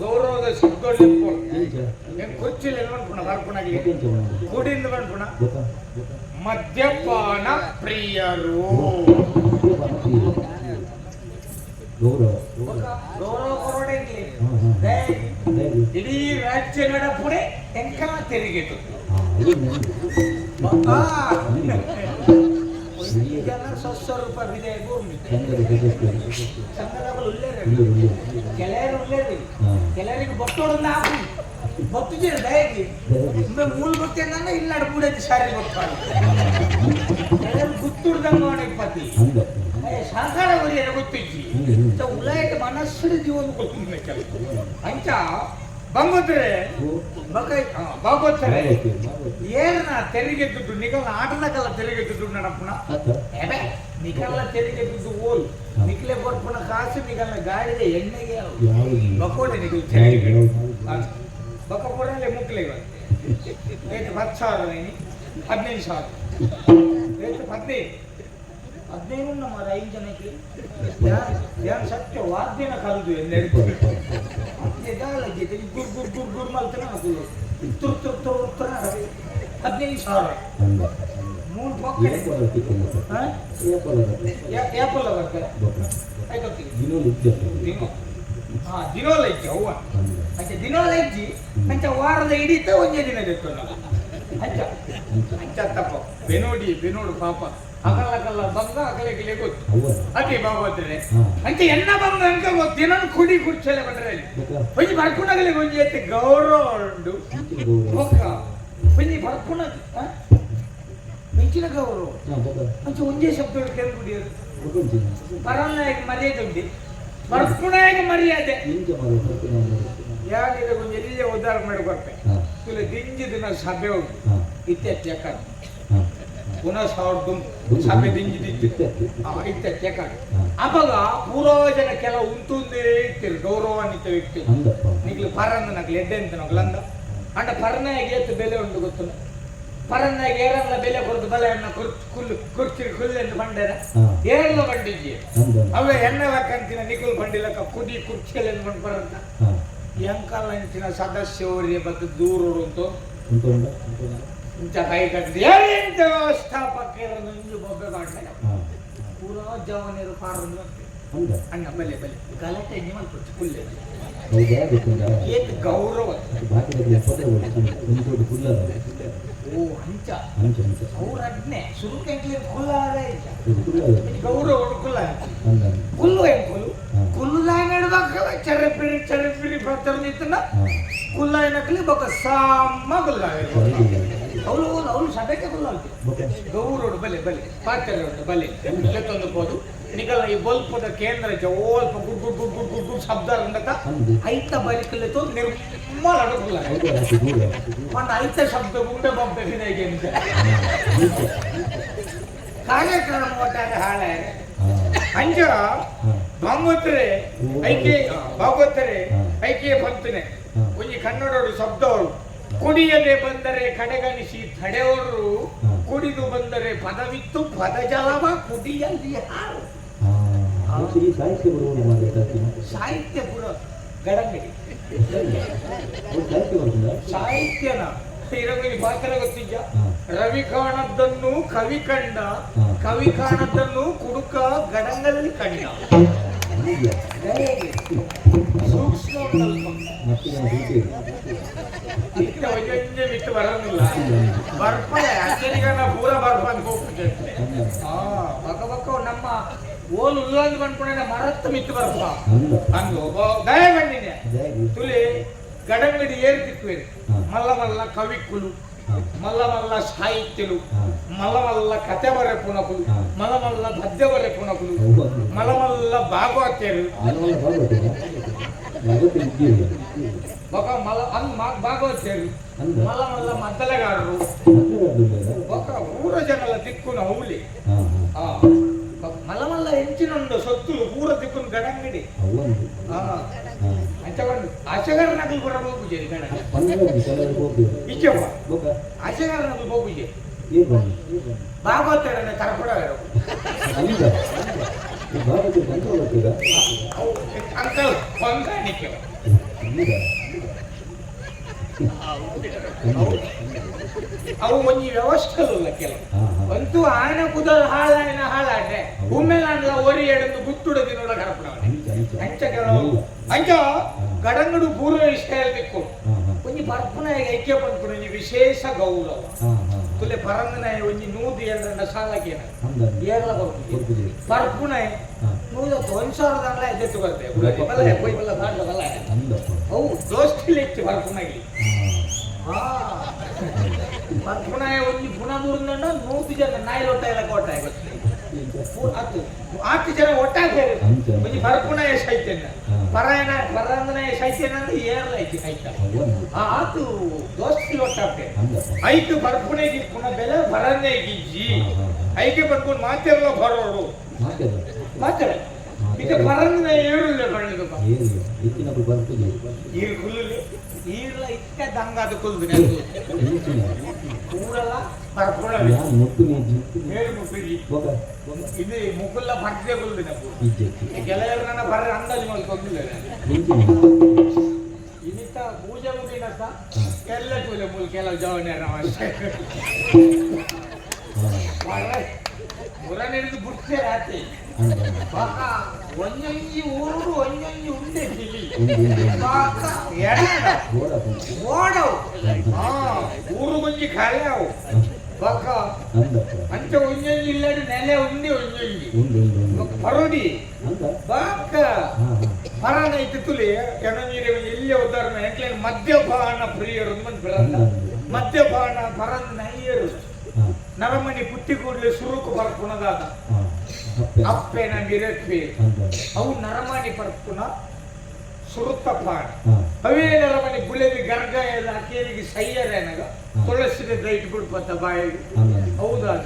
ಗೌರವದ ಶಬ್ದಗಳು ಕುರ್ಚಿಲೆ ಅನ್ಪುಣ ಬರ್ಪುಣಾಗಿ ಕುಡಿಯಿಂದ ಬರ್ಪುಣ ಮದ್ಯಪಾನ ಪ್ರಿಯರು ಗೌರವ ಕೊರಡೆಂಗ್ಲಿ ಇಡೀ ರಾಜ್ಯ ನಡಪುಡೆ ಎಂಕಲ ತೆರಿಗೆತು ಜನ 100 ರೂಪಾಯಿ ಬಿದೆ ಭೂಮಿ ಸಂಘದಗಳು ಉಳ್ಳೇರಿ ಕೆಲವರು ಉಳ್ಳೇರಿ ಕೆಲವರಿಗೆ ಬೊಟ್ಟೋಡು ನಾವು ಬೊಟ್ಟು ಜೇರು ದಯಗೆ ಮೂಲ ಬೊತ್ತೆ ಅಂದ್ರೆ ಇಲ್ಲ ಬೂಡೈತಿ ಸಾರಿ ಬೊಟ್ಟಾಳು ಕೆಲವರು ಗುತ್ತುಡ್ದಂಗ ಅವನಿಗೆ ಪತಿ ಸಾಕಾರ ವರಿಯರ ಗೊತ್ತಿಜ್ಜಿ ಉಲಾಯಿತ ಮನಸ್ಸು ಜೀವನ ಕೊಡ್ತೀನಿ ಕೆಲಸ ಅಂಚ ಬಂಗೋತ್ರೆ ಬಾಗೋತ್ರೆ ಏನ ತೆರಿಗೆ ದುಡ್ಡು ನಿಗಲ ಆಟದಕಲ್ಲ ತೆರಿಗೆ ದುಡ್ಡು ನಡಪುಣ ನಿಗಲ ತೆರಿಗೆ ದುಡ್ಡು ಓಲ್ ನಿಕ್ಲೆ ಬರ್ಪುಣ ಕಾಸು ನಿಗಲ ಗಾಡಿಗೆ ಎಣ್ಣೆಗೆ ಬಕೋಡೆ ನಿಗಲ್ ತೆರಿಗೆ ಬಕ ಕೊಡಲೆ ಮುಕ್ಲೆಗ ಏತು 10,000 ನೀನಿ 15,000 ಏತು 15 ನಮ್ಮ 5 ಜನಕ್ಕೆ ಧ್ಯಾನ ಸತ್ಯ ವಾದ್ಯನ ಕಲಿದು ಎಲ್ಲರಿಗೂ ಗುರ್ ಗುರ್ ಗುರ್ ಗುರ್ ಮಲ್ತನ ತುರ್ ತುರ್ ತುರ್ ತುರ್ 15,000 ಅಂದ 3 ಪೊಕ್ಕೆ ಏಪಲ ತಿಕ್ಕಲ್ಲ ಹಾ ಏಪಲ ಏಪಲ್ ಬರ್ತಾರೆ ಬೊಕ್ಕ ಆಯ್ತು ದಿನೋ ಲಿಕ್ಕೆ ದಿನೋ ಹಾ ದಿನೋಲ ಇಜ್ಜಿ ಅವ್ವ ಅಂದ ಅಂಚೆ ದಿನೋಲ ಇಜ್ಜಿ ಅಂಚ ವಾರದ ಹಿಡಿತ ಒಂದೇ ದಿನ ಇರ್ತಲ್ಲ ಅಂಚ ಅಂಚ ತಪ್ಪ ಬೆನೋಡು ಪಾಪ ಅಗಲಕಲ್ಲ ಬಂಗ ಅಗಲಗಿಲೆ ಗೊತ್ತು ಅವ್ವ ಅದೇ ಬಾಬೋದ್ರೆ ಹಾ ಅಂಚೆ ಎನ್ನ ಬಂಗ ಅಂಕ ಗೊತ್ತೇನೋ ಕುಡಿ ಕುರ್ಚಲೆ ಬಂದ್ರೆ ಬೊಕ್ಕ ಒಂಜಿ ಬರ್ಪುಣಗಲಿ ಒಂಜಿ ಎತ್ತೆ ಗೌರವ ಉಂಡು ಇಂಚಿನ ಗೌರವ ಬೊಕ್ಕ ಒಂಜಿ ಬರ್ಪುಣ ಮಿಂಚಿನ ಗೌರವ ಹಾ ಬೊಕ್ಕ ಅಂಚೆ ಒಂದೇ ಶಬ್ದ ಕೇಳಿ ಕುಡಿಯೋದು ಬೊಕ್ಕ ಪರನಾಯಕ ಮರ್ಯಾದೆ ಉಂಡಿ ಬರ್ಪುಣಾಯಕ ಮರ್ಯಾದೆ ಇಂಚ ಮಾರು ಬರ್ತೀನಿ ನಾನು ಯಾರಿಗ ಒಂಜಿ ಎಲ್ಲಿಯೇ ಉದ್ಧಾರ ಮಾಡಿ ಬರ್ತೆ ಹಾ ತುಲೆ ದಿಂಜಿ ದಿನ ಸಭೆ ಉಂಟು ಹಾ ಇತ್ತೆ ಹಾ ಪುನಃ ಸಾವಿರದ ಸಭೆ ದಿಂಜಿ ಇತ್ತೆ ಇತ್ತೆ ಹಾ ಅವಾಗ ಪೂರಾ ಜನ ಕೆಲ ಉಂಟುಂದೇ ಇರ್ತೀರಿ ಗೌರವಾನ್ವಿತ ವ್ಯಕ್ತಿ ಅಂದಪ್ಪ ನಿಗ್ಲು ಪರಂದ ನಕ್ಲು ಎಡ್ಡೆ ಅಂತ ನಗ್ಲಂದ ಅಂಡ ಪರನಾಗಿ ಎತ್ತು ಬೆಲೆ ಉಂಟು ಗೊತ್ತು ಪರನಾಗಿ ಏರಲ್ಲ ಬೆಲೆ ಕೊಡ್ದು ಬಲೆ ಅನ್ನ ಕುರ್ಚಿರಿ ಕುಲ್ಲೆಂದು ಬಂಡೇರ ಹಾ ಏರಲ್ಲ ಬಂಡಿಜ್ಜಿ ಅಂದ ಅವೇ ಎಣ್ಣೆ ಲೆಕ್ಕಂತಿನ ನಿಕುಲ್ ಬಂಡಿಲಕ್ಕ ಕುದಿ ಕುರ್ಚಿಯಲ್ಲಿ ಬಂದು ಬರಂತ ಹಾ ಎಂಕಲ್ ಅಂಚಿನ ಸದಸ್ಯವರಿಗೆ ಬದ್ದು ದೂರೋಡು ಅಂತ ಉಂಟುಂಡ ಇಂಚ ಕೈ ಕಟ್ಟಿದ್ದು ಏನೆಂತ ವ್ಯವಸ್ಥಾಪಕರನ್ನು ಇಂಜು ಬೊಬ್ಬೆ ಮಾಡ್ತಾರೆ ಹಾ ಪೂರಾ ಜವನರು ಪಾರನ್ನು ಅಂದ ಅಣ್ಣ ಬಲೆ ಗಲಾಟೆ ಮಲ್ಕೊಟ್ಟು ಕುಲ್ಲೆ ಹೌದಾ ಗೊತ್ತುಂಟಾ ಏತ್ ಗೌರವ ಬಾಕಿದಲ್ಲಿ 70 ವರ್ಷ ಒಂದು ಫುಲ್ಲ ಓ ಅಂಚ ಅಂಚ ಅಂಚ ಅವ್ರ ಅಡ್ನೆ ಸುರುಕೆಂಟ್ಲಿ ಕುಲ್ಲಾದ ಇದು ಫುಲ್ಲ ಗೌರವ ಕುಲ್ಲ ಅಂದ ಕುಲ್ಲು ಏನ್ ಕುಲ್ಲು ಹಾ ಕುಲ್ಲು ಲಾಯ್ ನಡ್ದಾಕಲ್ಲ ಚರಪಿರಿ ಪ್ರತರ್ನಿತನ ಹಾ ಕುಲ್ಲಾಯ್ ನಕಲಿ ಬೊಕ ಸಾಮ ಕುಲ್ಲಾಯ್ ಹೌದು ಅವಳು ಸಭೆಗೆ ಕುಲ್ಲಾಲ್ತಿ ಬೊಕ್ಕ ಗೌರೋಡು ಬಲೆ ಪಾತ್ರೆ ಉಂಟು ಬಲೆ ಎತ್ತೊಂದು ಹೋದು ನಿಗಲ ಈ ಬಲ್ಪದ ಕೇಂದ್ರ ಜೋಲ್ಪ good good good good good good ಶಬ್ದ ಉಂಡತ ಅಂದು ಐತ ಬರಿಕಲೆ ತೋ ನಿರ್ಮಲ ಅಡುಗುಲ್ಲ ಹೌದಾ ಅದು ದೂರ ಒಂದು ಐತ ಶಬ್ದ ಗುಂಡೆ ಬೊಬ್ಬೆ ವಿನಯಗೆ ಅಂತ ಅಂಚ ಕಾರ್ಯಕ್ರಮ ಒಟ್ಟಾರೆ ಹಾಳೆ ಹಾ ಅಂಜ ಹಾ ಭಾಗವತರೆ ಐಕೆ ಬಂತನೆ ಹಾ. ಒಂಜಿ ಕನ್ನಡೋಡು ಶಬ್ದವಳು ಕುಡಿಯದೆ ಬಂದರೆ ಕಡೆಗಣಿಸಿ ತಡೆಯವರು ಹಾ. ಕುಡಿದು ಬಂದರೆ ಪದವಿತ್ತು ಪದಜಲವ ಕುಡಿಯಲ್ಲಿ ಹಾರು ಹಾ ಈ ಸಾಹಿತ್ಯ ಬರುವುದು ಮಾತಾಡ್ತೀನಿ ಸಾಹಿತ್ಯ ಪುರ ಗಡಂಗಡಿ ಒಂದು ಸಾಹಿತ್ಯ ಬರುತ್ತಲ್ಲ ಸಾಹಿತ್ಯನ ಇರಗಲಿ ಪಾತ್ರ ಗೊತ್ತಿದ್ದ ಹಾ. ರವಿ ಕಾಣದ್ದನ್ನು ಕವಿ ಕಂಡ ಹಾ. ಕವಿ ಕಾಣದ್ದನ್ನು ಕುಡುಕ ಗಡಂಗಲ್ಲಿ ಕಂಡ ಹೀಗೆ ಸೂಕ್ಷ್ಮ ಮತ್ತೆ ನಾನು ಹೀಗೆ ಒಂದೇ ಬಿಟ್ಟು ಬರೋದಿಲ್ಲ ಬರ್ಪಳೆ ಅಚ್ಚರಿಗನ ಪೂರ ಬರ್ಬಂದು ಹೋಗ್ಬಿಟ್ಟೆ ಬಕ್ಕ ನಮ್ಮ ಓಲು ಉಲ್ಲಂದು ಬಂದ್ಕೊಂಡೆ ಮರತ್ತ ಮಿತ್ತು ಬರ್ಪ ಅಂದ ಅಂದು ದಯ ಬಂದಿದೆ ಅದಾಗಿ ತುಲಿ ಗಡಂಗಡಿ ಏರ್ತಿಕ್ವೇರಿ ಹಾ. ಮಲ್ಲ ಕವಿಕ್ಕುಲು ಹಾ. ಮಲ್ಲ ಸಾಹಿತ್ಯಲು ಹಾ ಮಲ್ಲ ಕತೆ ಬರೆ ಪುನಕುಲು ಹಾ. ಮಲ್ಲ ಪದ್ಯ ಬರೆ ಪುನಕುಲು ಹೌದು ಮಲ್ಲ ಭಾಗವತ್ಯರು ನಾನು ಭಾಗವತಿಲ್ಲ ಭಾಗವತ ಇದ್ದೀರಿ ಬಕ ಮಲ್ಲ ಅಂದ್ ಭಾಗವತ್ಯರು ಅಂದ ಮಲ್ಲ ಮದ್ದಲೆಗಾರರು ಮಕ್ಕಳಾಗಿಲ್ಲ ಬಕ ಊರ ಜನಲ ದಿಕ್ಕುನ ಹೌಲಿ ಹಾ ಹಾ ಮಲ್ಲ ಹೆಂಚಿನೊಂದು ಸೊತ್ತುಲು ಪೂರ ದಿಕ್ಕುನ ಗಡಂಗಡಿ ಅವೊಂದು ಹಾ ಹಾ ಅಂಚಕೊಂಡು ಆಚೆಗಾರ ನಗಲು ಬರಬೇಕು ಜರಿ ಗಡ ಪಂದ್ಯವಾಗಿ ಕೆಲವರು ಹೋಗ್ತೀವಿ ಇಚ್ಚಪ್ಪ ಬೋಕ ಆಚೆಗಾರ ನಗಲು ಬೋಪುಜೆ ಏನು ಬನ್ನಿ ಭಾಗವತರನ್ನ ಕರ್ಕೊಡ ಅಂದ ಈ ಭಾಗವತ ಕಂಟ್ರೋಲ್ ಆಗ್ತೀರಾ ಅಂಕಲ್ ಹೊಂದಾಣಿಕೆ ಈಗ ಅವು ಒಂಜಿ ವ್ಯವಸ್ಥೆ ಇಲ್ಲ ಕೆಲವು ಹಾ ಹಾ ಅಂತೂ ಆಯನ ಕುದಲ್ ಹಾಳಾಡ್ರೆ ಉಮ್ಮೆಲ್ಲ ಒರಿ ಎಡಂದು ಗುತ್ತುಡದಿನೊಳ ಕರ್ಪಡ ಅಂಚ ಅಂಚ ಅಂಚ ಕೆಲವು ಅಂಚ ಗಡಂಗಡು ಪೂರ್ವ ಇಷ್ಟ ಹೇಳ್ಬೇಕು ಹಾ ಹಾ ಒಂಜಿ ಬರ್ಪುನಾಯ ಐಕ್ಯ ಬಂದ್ಕೊಂಡು ಒಂಜಿ ವಿಶೇಷ ಗೌರವ ಹಾ ಹಾ ತುಲೆ ಪರಂಗನಾಯ ಒಂಜಿ ನೂದಿ ಎರಡ ಸಾಲಕೇನ ಅಂದ ಏರ್ಲ ಬರ್ಪುಜಿ ಕೊಡ್ತೀವಿ ಬರ್ಪುನಾಯ ಹಾ ನೂದ 1,000 ದಂಡ ಎದ್ದೆತ್ತು ಬರ್ತೆ ಬಲ್ಲ ಪೊಯ್ ಬಲ್ಲ ಬಾಂಡ ಬಲ್ಲ ಅಂದಪ್ಪ ಅವು ದೋಸ್ತಿಲಿ ಇತ್ತು ಬರ್ಪುನಾಗಿ ಹಾ ಬರ್ಪುನಾಯ ಒಂಜಿ ಪುನದೂರಿಂದ 100 ಜನ ನಾಯಿ ಲೊಟ್ಟ ಎಲ್ಲ ಕೋಟ ಆತು ಜನ ಒಟ್ಟಾಗಿ ಅಂಚ ಒಂಜಿ ಬರ್ಪುನಾಯ ಶೈತ್ಯನ ಹಾ. ಪರಂಗನಾಯ ಶೈತ್ಯನ ಅಂದ್ರೆ ಏರ್ಲ ಐತಿ ಆಯ್ತ ಅವೊಂದು ಆತು ದೋಸ್ತಿ ಒಟ್ಟಾಗ್ತೆ ಅಂದಪ್ಪ ಐದು ಬರ್ಪುಣೆಗೆ ಪುನಃ ಬೆಲೆ ಬರನ್ನೇ ಗಿಜ್ಜಿ ಹಾ ಹಾ ಹಾ ಐಕೆ ಬಂದ್ಕೊಂಡು ಮಾತಿರಲ್ಲ ಬರೋರು ಮಾತಾಡ ಮಾತಾಡ ಇದು ಪರಂಗನ ಏರುಲ್ಲ ಬಣ್ಣಿದಪ್ಪ ಏರಿಯ ಹೆಚ್ಚಿನప్పుడు ಬರ್ತದೆ ಈರು ಕುಲ್ಲು ಈರ್ಲ ಇಕ್ಕ ದಂಗಾದ ಕುಲ್ದಿನ ಹೆಚ್ಚಿನ ಕೂಡಲ್ಲ ಬರ್ಪುಣ ನಾನು ಮುಟ್ಟು ನೀಜಿ ಹೇಳಿ ಮುಟ್ಟಿರಿ ಬೋಕ ಇದು ಮುಕುಲ್ಲ ಭಕ್ತಿಯ ಕುಲ್ದಿನ ಇಜ್ಜೆಚ್ಚಿ ಗೆಳೆಯರನ್ನ ಬರ್ರೆ ಅಂದಾಜು ಮಾಡ್ಕೊಂಡಿಲ್ಲ ಹೆಚ್ಚಿನ ಇದಕ್ಕ ಪೂಜೆ ಮುಗಿನತ್ತ ಎಲ್ಲ ಕೂಲೆ ಮೂಲ ಕೆಲವು ಜವನೇರ ಅಷ್ಟೇ ಮುರನಿಡಿದು ಬಿಡ್ತೇ ರಾತ್ರಿ ಒಂದೊಂಜಿ ಊರು ಒಂದೊಂಜಿ ಉಂಡೆ ತಿಳಿ ಓಡವು ಊರು ಕೊಂಚಿ ಖಾಲಿ ಅವು ಬಾಕ ಅಂಚ ಒಂದೊಂಜಿ ಇಲ್ಲಡು ನೆಲೆ ಉಂಡೆ ಒಂದೊಂಜಿ ಪರೋಡಿ ಬಾಕ ಪರಾನ ಇತ್ತು ತುಲಿ ಎಣ್ಣೀರೆ ಇಲ್ಲೇ ಉದಾಹರಣೆ ಎಂಕ್ಲೇನು ಮದ್ಯಪಾನ ಪ್ರಿಯರು ಅಂತ ಬರಲ್ಲ ಮದ್ಯಪಾನ ಪರಂದ ನೈಯರು ನರಮನಿ ಪುಟ್ಟಿ ಕೂಡಲೇ ಸುರುಕು ಬರ್ಪುಣದಾದ ಅಪ್ಪೆನ ನಿರಪ್ಪೆ ಅವು ನರಮನಿ ಬರ್ಪುಣ ಸುರುತ್ತಪ್ಪಾಣ ಅವೇ ನರಮನಿ ಗುಳೆವಿ ಗರ್ಗಾಯದ ಅಕೇರಿಗೆ ಸೈಯರೇನಾಗ ತುಳಸಿದ ದೈಟ್ ಬಿಡ್ಪತ್ತ ಬಾಯಿಗೆ ಹೌದಾದ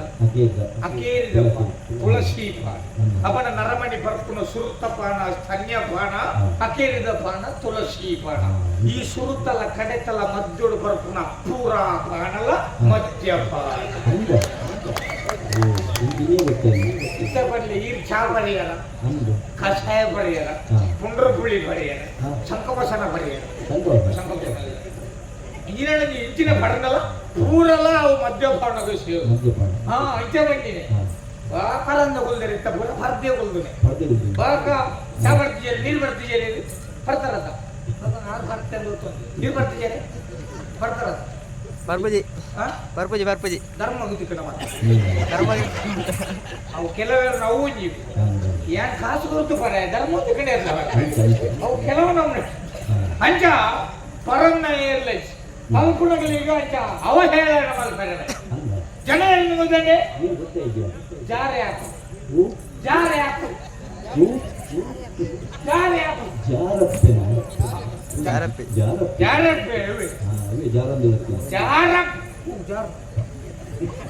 ಅಕೇರಿದಪ್ಪ ತುಳಸಿ ಪಾಣ ಅವನ ನರಮಣಿ ಬರ್ಪುಣ ಸುರುತ್ತ ಪಾಣ ಸ್ತನ್ಯ ಪಾಣ ಅಕೇರಿದ ಪಾಣ ತುಳಸಿ ಪಾಣ ಈ ಸುರುತ್ತಲ ಕಡೆತಲ ಮದ್ದೊಡು ಬರ್ಪುಣ ಪೂರ ಪಾಣಲ ಮದ್ಯಪಾನ ಇತ್ತ ಬರ್ಲಿ ಈ ಚಾ ಬರೆಯರ ಕಷಾಯ ಬರೆಯರ ಪುಂಡ್ರಪುಳಿ ಬರೆಯರ ಸಂಕವಸನ ಬರೆಯರ ಇಂಜಿನ ಇಂಚಿನ ಬಡನಲ್ಲ ಪೂರಲ್ಲ ಅವು ಮದ್ಯಪಾನದ ಸೇರು ಹಾ ಐತೆ ಬಂದಿನಿ ಕರಂದ ಕೊಲ್ದರೆ ಇತ್ತ ಪೂರ ಪರ್ದೆ ಕೊಲ್ದುನೆ ಬಾಕ ಚಾ ಬರ್ತಿದ್ದಾರೆ ನೀರು ಬರ್ತಿದ್ದಾರೆ ಬರ್ತಾರತ್ತ ನೀರು ಬರ್ತಿದ್ದಾರೆ ಬರ್ತಾರತ್ತ ಬರ್ಪೂಜಿ ಧರ್ಮ ಗುತ್ತಿಕನ ಧರ್ಮ ಅವು ಕೆಲವರು ನಾವು ಒಂಜೀವಿ ಯಾನ್ ಕಾಸು ಕೊಡ್ತು ಪರ ಧರ್ಮ ಕಡೆ ಇರ್ತಾವ ಅವು ಕೆಲವು ನಾವು ಅಂಚ ಪರನ್ನ ಏರ್ಲೈನ್ಸ್ ಮಲ್ಕುಣಗಳಿಗೆ ಅಂಚ ಅವಹೇಳನ ಮಲ್ಪರೆ ಜನ ಏನು ಗೊತ್ತಂಡೆ ಜಾರೆ ಹಾಕು ಜಾರೆ ಹಾಕು ಜಾರೆ ಹಾಕು ಜಾರಪ್ಪೆ ಜಾರಪ್ಪೆ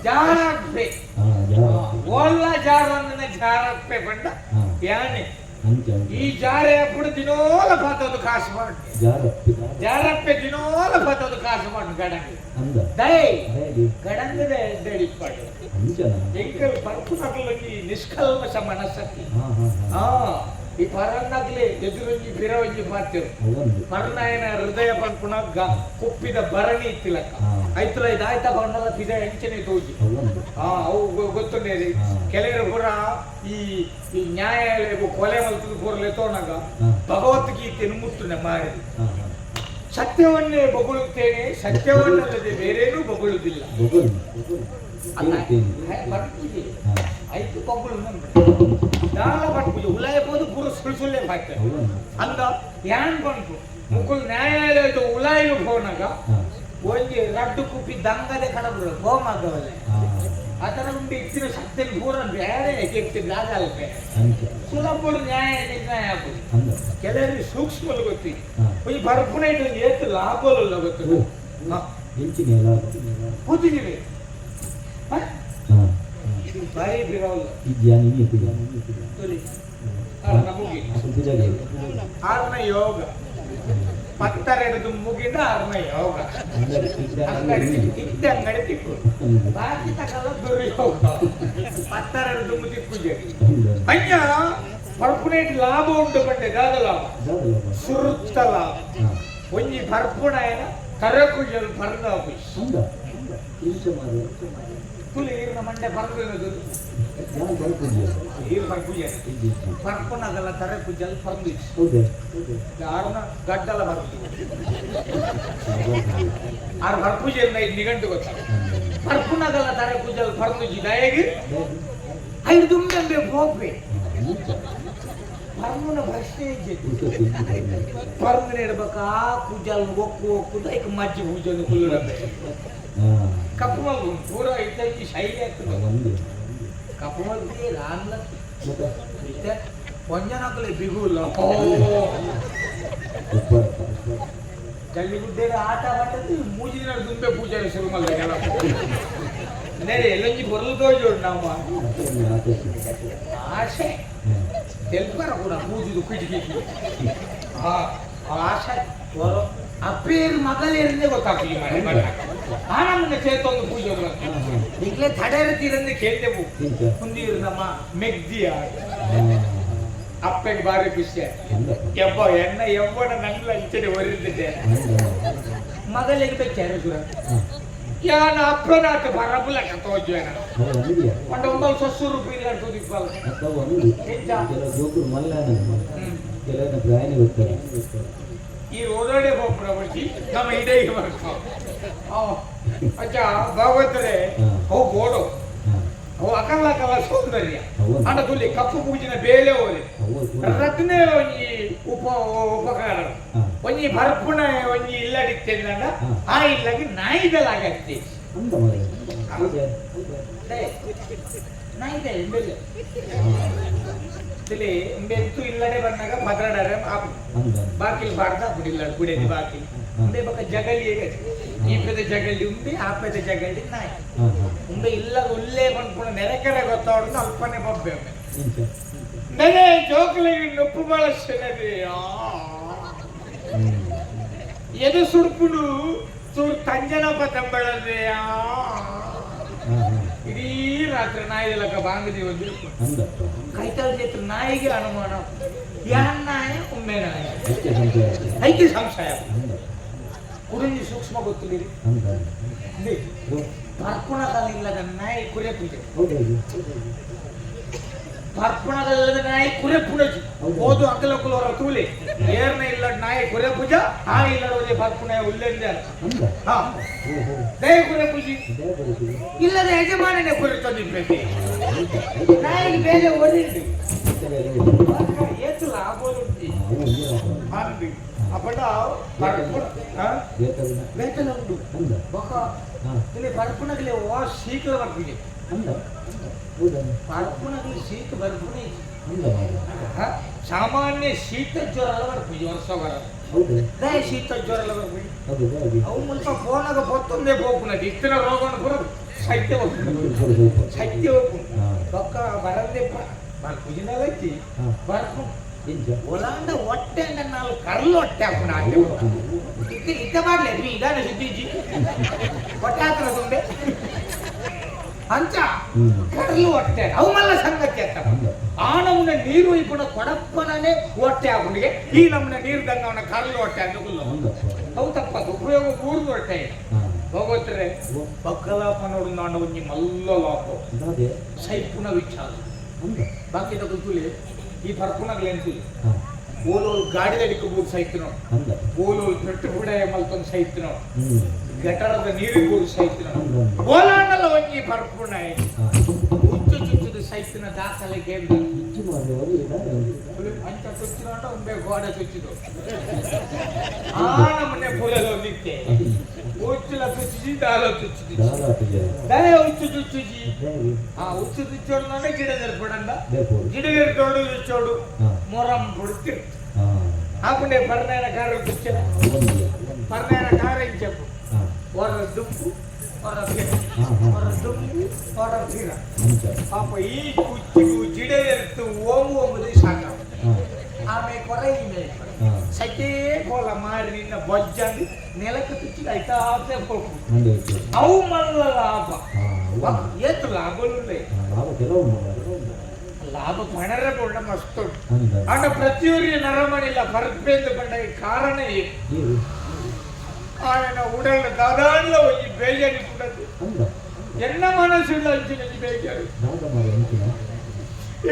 ಜಾರಪ್ಪೆ ಓಲ್ಲ ಜಾರೊಂದನೆ ಜಾರಪ್ಪೆ ಬಂಡ ಯಾನೆ ಈ ಜಾರೆ ಅప్పుడు ದಿನೋಲ ಪಾತೊಂದು ಕಾಸು ಮಾಡು ಜಾರಪ್ಪೆ ದಿನೋಲ ಪಾತೊಂದು ಕಾಸು ಮಾಡು ಗಡಂಗೆ ದೈ ಗಡಂಗದೆ ಎಡ್ಡಡಿಪ್ಪಾಡು ಎಂಕಲ್ ಪರ್ಪುನಕಲೊಂಜಿ ನಿಷ್ಕಲ್ಮಶ ಮನಸ್ಸಕ್ಕೆ ಈ ಪರನ್ನಾಗ್ಲಿ ಎದುರೊಂಜಿ ಬಿರವಂಜಿ ಪಾತ್ಯರು ಪರ್ನಾಯನ ಹೃದಯ ಪಂಪುಣ ಕುಪ್ಪಿದ ಭರಣಿ ಇತ್ತಿಲಕ್ಕ ಐತಲ ಇದಾಯ್ತ ಬಣ್ಣದ ಪಿದ ಎಂಚನೆ ತೋಜಿ ಅವು ಗೊತ್ತುಂಡೇರಿ ಕೆಲವರು ಪುರ ಈ ನ್ಯಾಯಾಲಯ ಕೊಲೆ ಮಲ್ತದ ಪೂರಲೆ ತೋಣಗ ಭಗವದ್ಗೀತೆಯನ್ನು ಮುಟ್ಟುನೆ ಮಾರಿ ಸತ್ಯವನ್ನೇ ಬೊಗಳುತ್ತೇನೆ ಸತ್ಯವನ್ನಲ್ಲದೆ ಬೇರೇನೂ ಬೊಗಳುವುದಿಲ್ಲ ಐದು ಬೊಗಳು ದಾಳ ಪಟ್ಪೂಜೆ ಉಲಾಯಬೋದು ಪೂರ ಸುಳ್ಸುಳ್ಳೆ ಬಾಯ್ತಾರೆ ಅಂದ ಯಾನ್ ಬಂತು ಮುಕುಲ್ ನ್ಯಾಯಾಲಯದ ಉಲಾಯಿಲು ಹೋನಾಗ ಒಂಜಿ ರಡ್ಡು ಕುಪ್ಪಿ ದಂಗದೆ ಕಡಬುಡ ಹೋಮಾಗವಲ್ಲೆ ಅದರ ಉಂಟು ಇತ್ತಿನ ಶಕ್ತಿ ಪೂರ ಬೇರೆ ಆಗಲ್ಪೆ ಸುಲಭ ನ್ಯಾಯ ನಿರ್ಣಯ ಆಗುದು ಕೆಲವರಿಗೆ ಸೂಕ್ಷ್ಮಲು ಗೊತ್ತಿ ಈ ಬರ್ಪುಣ ಇಟ್ಟು ಏತು ಲಾಭಲ್ಲ ಗೊತ್ತು ಕೂತಿದ್ದೀವಿ ಬಾರಿ ಬಿರವಲ್ಲ ಆರ್ನ ಯೋಗ ಪತ್ತರೆರಡು ಮುಗಿದ ಆರ್ನ ಯೋಗ ಅಂಗಡಿ ತಿಕ್ಕು ಬಾಕಿ ತಕಲ್ಲ ದುರ್ಯೋಗ ಪತ್ತರೆರಡು ತಿಕ್ಕುಜೆ ಅಯ್ಯ ಪರ್ಪುಣೇಟ್ ಲಾಭ ಉಂಟು ಬಂಡೆ ದಾದ ಲಾಭ ಸುರುತ್ತ ಲಾಭ ಒಂಜಿ ಪರ್ಪುಣ ಕರಕುಜಲ್ ಪರ್ದ ತುಲಿ ಈರ್ನ ಮಂಡೆ ಪರ್ದು ಈರ್ ಪರ್ಪುಜೆ ಪರ್ಪುನಗಲ ತರೆ ಪೂಜಲ್ ಪರ್ದು ಆರ್ನ ಗಡ್ಡಲ ಬರ್ದು ಆರ್ ಪರ್ಪುಜೆ ನಿಗಂಟು ಗೊತ್ತ ಪರ್ಪುನಗಲ ತರೆ ಪೂಜಲ್ ಪರ್ದುಜಿ ದಯಗಿ ಐದು ದುಂಬೆ ಹೋಗ್ಬೆ ಪರ್ಮುನ ಭ್ರಷ್ಟೇ ಪರ್ಮುನ ಇಡ್ಬೇಕಾ ಪೂಜಲ್ ಒಕ್ಕುದ ಈಗ ಮಜ್ಜಿ ಪೂಜೆ ಕುಲ್ಲ ಕಪ್ಪುಮಲ್ ಪೂರ ಇದ್ದಕ್ಕೆ ಶೈಲಿ ಆಗ್ತದೆ ಕಪ್ಪುಮಲ್ ರಾಮ್ಲ ಒಂಜನಕಲೆ ಬಿಗುಲ್ಲ ಜಲ್ಲಿಗುಡ್ಡೆರ ಆಟ ಬಟ್ಟದ್ದು ಮೂಜಿನ ದುಂಬೆ ಪೂಜೆ ಶುರು ಮಲ್ಲ ನೆರೆ ಎಲ್ಲೊಂಜಿ ಬರಲು ತೋಜೋಡು ನಾವು ಆಸೆ ತೆಲ್ಪರ ಕೂಡ ಮೂಜಿದು ಕಿಟಕಿ ಆಸೆ ಅಪ್ಪೇರು ಮಗಲೇರಿಂದೇ ಗೊತ್ತಾಗ್ಲಿ ಆನಂದ ಚೇತೊಂದು ಪೂಜೆ ಈಗಲೇ ತಡೆರ ತೀರಂದೆ ಕೇಳ್ತೇವು ಮುಂದಿರು ನಮ್ಮ ಮೆಗ್ದಿಯ ಅಪ್ಪಗೆ ಬಾರಿ ಖುಷಿ ಅಂದಪ್ಪ ಯಬ್ಬ ಎಣ್ಣ ಯವ್ವನ ನಂಗ್ಲ ಇಂಚನೆ ಒರಿದ್ದಿದ್ದೆ ಮಗಲಿಗೆ ಬೆಚ್ಚಾರ ಸುರ ಯಾನ ಅಪ್ಪನಾಟ ಬರಬಲ ಕತ್ತೋಜ್ಜೇನ ಅಂಗಡಿಯ ಒಂದು 900 ರೂಪಾಯಿ ಕಟ್ಟೋದು ಇಪ್ಪಲ್ಲ ಅಥವಾ ಅಂಗಡಿ ಕೆಲವು ಜೋಕರು ಮಲ್ಲಾನ ಕೆಲವನ್ನ ಪ್ರಾಣಿ ಬರ್ತಾರೆ ಈ ರೋಡೇ ಹೋಗ್ಬಿಡ ಬಡ್ಡಿ ನಮ್ಮ ಇಡೇ ಬರ್ತಾವ ಅಜ್ಜ ಭಾಗವತರೆ ಅವು ಗೋಡು ಅವು ಅಕಲ್ಲ ಅಕಲ್ಲ ಸೌಂದರ್ಯ ಅಂಡ ತುಲಿ ಕಪ್ಪು ಪೂಜಿನ ಬೇಲೆ ಹೋರಿ ರತ್ನೆ ಒಂಜಿ ಉಪಕಾರ ಒಂಜಿ ಬರ್ಪುಣ ಒಂಜಿ ಇಲ್ಲಡಿತ್ತೇಂದ ಆ ಇಲ್ಲಗೆ ನಾಯಿದಲಾಗತ್ತೆ ಅಂದ ಮರೆ ನಾಯಿದೆ ಬೆಲೆ ತಿಳಿ ಬೆತ್ತು ಇಲ್ಲಡೆ ಬಂದಾಗ ಭದ್ರಡರೆ ಅಂದ ಬಾಕಿಲ್ ಬಾಡ್ದ ಬಿಡಿಲ್ಲ ಗುಡೇದಿ ಬಾಕಿಲ್ ಉಂಬೆ ಬಕ ಜಗಲಿ ಈ ಪೆದ ಜಗಲಿ ಉಂಬೆ ಆ ಪೆದ ಜಗಲಿ ನಾಯಿ ಉಂಬೆ ಇಲ್ಲ ಉಲ್ಲೇ ಬಂದ್ಕೊಂಡು ನೆರೆಕೆರೆ ಗೊತ್ತಾವಡ್ದು ಅಲ್ಪನೆ ಬಬ್ಬೆ ಇಂಚ ನೆನೆ ಜೋಕಲಿಗೆ ನೊಪ್ಪು ಬಳಸ್ತೇನೆ ಎದು ಸುಡ್ಪುಡು ಸುಡ್ ತಂಜನ ಪತಂಬಳದೆ ಇಡೀ ರಾತ್ರಿ ನಾಯಿದೆಲ್ಲ ಬಾಂಗದಿ ಒಂದು ಅಂದಪ್ಪ ಕೈತಲ್ ಜತ್ರ ನಾಯಿಗೆ ಅನುಮಾನ ಯಾನ್ ನಾಯಿ ಒಮ್ಮೆ ನಾಯಿ ಹೆಚ್ಚು ಸಂಖ್ಯೆ ಐಕೆ ಸಂಶಯ ಅಂದ ಕುಡಿಂಜಿ ಸೂಕ್ಷ್ಮ ಗೊತ್ತಿಲ್ಲ ಅಂದ ಪರ್ಪುಣದಲ್ಲಿಲ್ಲದ ನಾಯಿ ಕುರೆ ಪೂಜೆ ಹೌದು ಪರ್ಪುಣದಲ್ಲದ ನಾಯಿ ಕುರೆ ಪೂಜೆ ಓದು ಅಂಕಲಕುಲವರ ತೂಲಿ ಏರ್ನ ಇಲ್ಲ ನಾಯಿ ಕುರೆ ಪೂಜ ಆ ಇಲ್ಲದ ಪರ್ಪುಣ ಉಲ್ಲೇಂದ ಅಂದ ಹಾ ಓಹೋ ದಯ ಕುರೆ ಪೂಜೆ ಇದೇ ಬರುತ್ತಿದೆ ಇಲ್ಲದ ಯಜಮಾನನೇ ಕುರೆ ತಂದಿರ್ಬೇಕು ನಾಯಿಗೆ ಬೇರೆ ಓದಿರ್ಲಿ ಏತಲ್ಲ ಆಗೋದುಂಟಿ ಹಾಂದಿ ಅಪಡ ಪರ್ಪುಣ ಬೇಕಲ್ಲ ಬೇತಲ ಉಂಟು ಅಂದ ಬಕ ಹಾ ಇಲ್ಲಿ ಪರ್ಪುಣಗಲಿ ವಾ ಶೀಘ್ರ ಬರ್ತಿದೆ ಅಂದ ಹೌದಾ ಪರ್ಪುಣಗಲಿ ಶೀತ ಬರ್ಪುಣೆ ಅಂದ ಮಾರೆ ಸಾಮಾನ್ಯ ಶೀತ ಜ್ವರ ಎಲ್ಲ ಬರ್ತೀವಿ ವರ್ಷ ಬರ ಹೌದು ದಯ ಶೀತ ಜ್ವರ ಎಲ್ಲ ಬರ್ತೀವಿ ಹೌದು ಹಾಗೆ ಅವು ಮುಲ್ಪ ಫೋನಾಗ ಪೊತ್ತೊಂದೇ ಹೋಗ್ಬಿಡದು ಇತ್ತಿನ ರೋಗವನ್ನು ಪುರ ಸತ್ಯ ಹೋಗ್ಬಿಡ ಸ್ವಲ್ಪ ಸತ್ಯ ಹೋಗ್ಬಿಡು ಹಾ ಪಕ್ಕ ಬರದೇ ಪೂಜಿನಾಗ ಐತಿ ಹಾ ಬರ್ಪು ಇಂಚ ಒಲಾಂಡ ಹೊಟ್ಟೆ ಅಂಡ ನಾವು ಕರ್ಲು ಹೊಟ್ಟೆ ಹಾಕೋಣ ಆಟೆ ಇತ್ತ ಮಾಡ್ಲೆ ನೀ ಇದಾನೆ ಸಿದ್ದಿಜಿ ಹೊಟ್ಟೆ ಹಾತ್ರ ಸುಂಡೆ ಅಂಚ ಕರ್ಲು ಹೊಟ್ಟೆ ಅವು ಮಲ್ಲ ಸಂಗತಿ ಅಂತ ಆ ನಮ್ಮನೆ ನೀರು ಕೂಡ ಕೊಡಪ್ಪನೇ ಹೊಟ್ಟೆ ಹಾಕೊಂಡಿಗೆ ಈ ನಮ್ಮನೆ ನೀರು ದಂಗ ಅವನ ಕರ್ಲು ಹೊಟ್ಟೆ ಅಂತ ಅವು ತಪ್ಪದು ಉಪಯೋಗ ಕೂರ್ದು ಹೊಟ್ಟೆ ಹೋಗೋತ್ರೆ ಬಕ್ಕಲಾಪ ನೋಡು ನಾನು ಒಂಜಿ ಮಲ್ಲ ಲಾಪ ಅದೇ ಸೈಪುನ ವಿಚಾರ ಅಂದ ಬಾಕಿ ತಗೊಳ್ಳಿ ಈ ಪರ್ಪುಣಗ್ಲೆಂತು ಹಾ ಓಲೋಲ್ ಗಾಡಿ ಅಡಿಕಬಹುದು ಸಹಿತ ನೋಡು ಅಂದ ಓಲೋಲ್ ಪೆಟ್ಟು ಕೂಡ ಮಲ್ತೊಂದು ಸಹಿತ ನೋಡು ಗಟರದ ನೀರಿಗೆ ಬೋದು ಸಹಿತ ನೋಡು ಅಂದ ಓಲಾಂಡಲ್ಲ ಒಂಜಿ ಪರ್ಪುಣ ಹಾ ಹುಚ್ಚು ಚುಚ್ಚುದು ಸಹಿತನ ದಾಖಲೆ ಕೇಂದ್ರ ಹೆಚ್ಚು ಮಾಡುವವರು ಇದ್ದಾರೆ ಅಂಚ ಚುಚ್ಚಿನೋಟ ಒಂಬೆ ಗೋಡೆ ಚುಚ್ಚಿದು ಆ ನಮ್ಮನೆ ಪುಲಲು ನಿಕ್ಕೆ ಹುಚ್ಚುಲ ಚುಚ್ಚಿಸಿ ದಾಲ ಚುಚ್ಚಿದು ದಾರಾಟಿಗೆ ದಯ ಹುಚ್ಚು ಚುಚ್ಚುಜಿ ಹೇಗೆ ಆ ಹುಚ್ಚು ಚುಚ್ಚೋಡು ನೋಡ ಗಿಡ ನೆರ್ಪಡಂಡ ಬೇಕು ಗಿಡ ನೆರ್ಪೋಡು ಚುಚ್ಚೋಡು ಹಾ ಮೊರಂ ಪುಡ್ತಿ ಹಾ ಆಪುಂಡೆ ಪರ್ನಾಯನ ಕಾರ ಚುಚ್ಚ ಅವನಿಗೆ ಪರ್ನಾಯನ ಕಾರ ಇಂಚಪ್ಪು ಹಾ ಹೊರ ದುಪ್ಪು ಹೊರ ಗಿಡ ಹಾ ಹಾ ಹೊರ ದುಪ್ಪು ಹೊರ ಗಿಡ ಅಂಚ ಪಾಪ ಈ ಕುಚ್ಚಿಗೂ ಜಿಡ ಎತ್ತು ಓಮು ಎಂಬುದು ಸಾಕ ಹಾ ಆಮೇಲೆ ಕೊರ ಈ ಮೇಲೆ ಹಾ ಸೈತೇ ಕೋಲ ಮಾರಿ ನಿನ್ನ ಬೊಜ್ಜಂದು ನೆಲಕ್ಕೆ ತುಚ್ಚಿ ಆಯ್ತಾ ಹೋಗು ಮಂಡಳಿಕೆ ಅವು ಮಲ್ಲ ಲಾಭ ಹಾ ಏತು ಲಾಭಲೇ ಲಾಭ ಕೆಲವು ಲಾಭ ಪಣರ ಕೊಂಡ ಮಸ್ತ್ ಅಂದ ಆಂಡ ಪ್ರತಿಯೊಬ್ಬರಿಗೆ ನರಮಣಿಲ್ಲ ಬರ್ಬೇಂದು ಬಂಡ ಕಾರಣ ಏನು ಏನು ఆయన ఉడల దాదాల్లో ఈ బేజారి ఉండదు ಅಂದ ఎన్న మనసులో అంచినది బేజారు ದಾದ ಮಾಡಿ ಅಂಚಿನ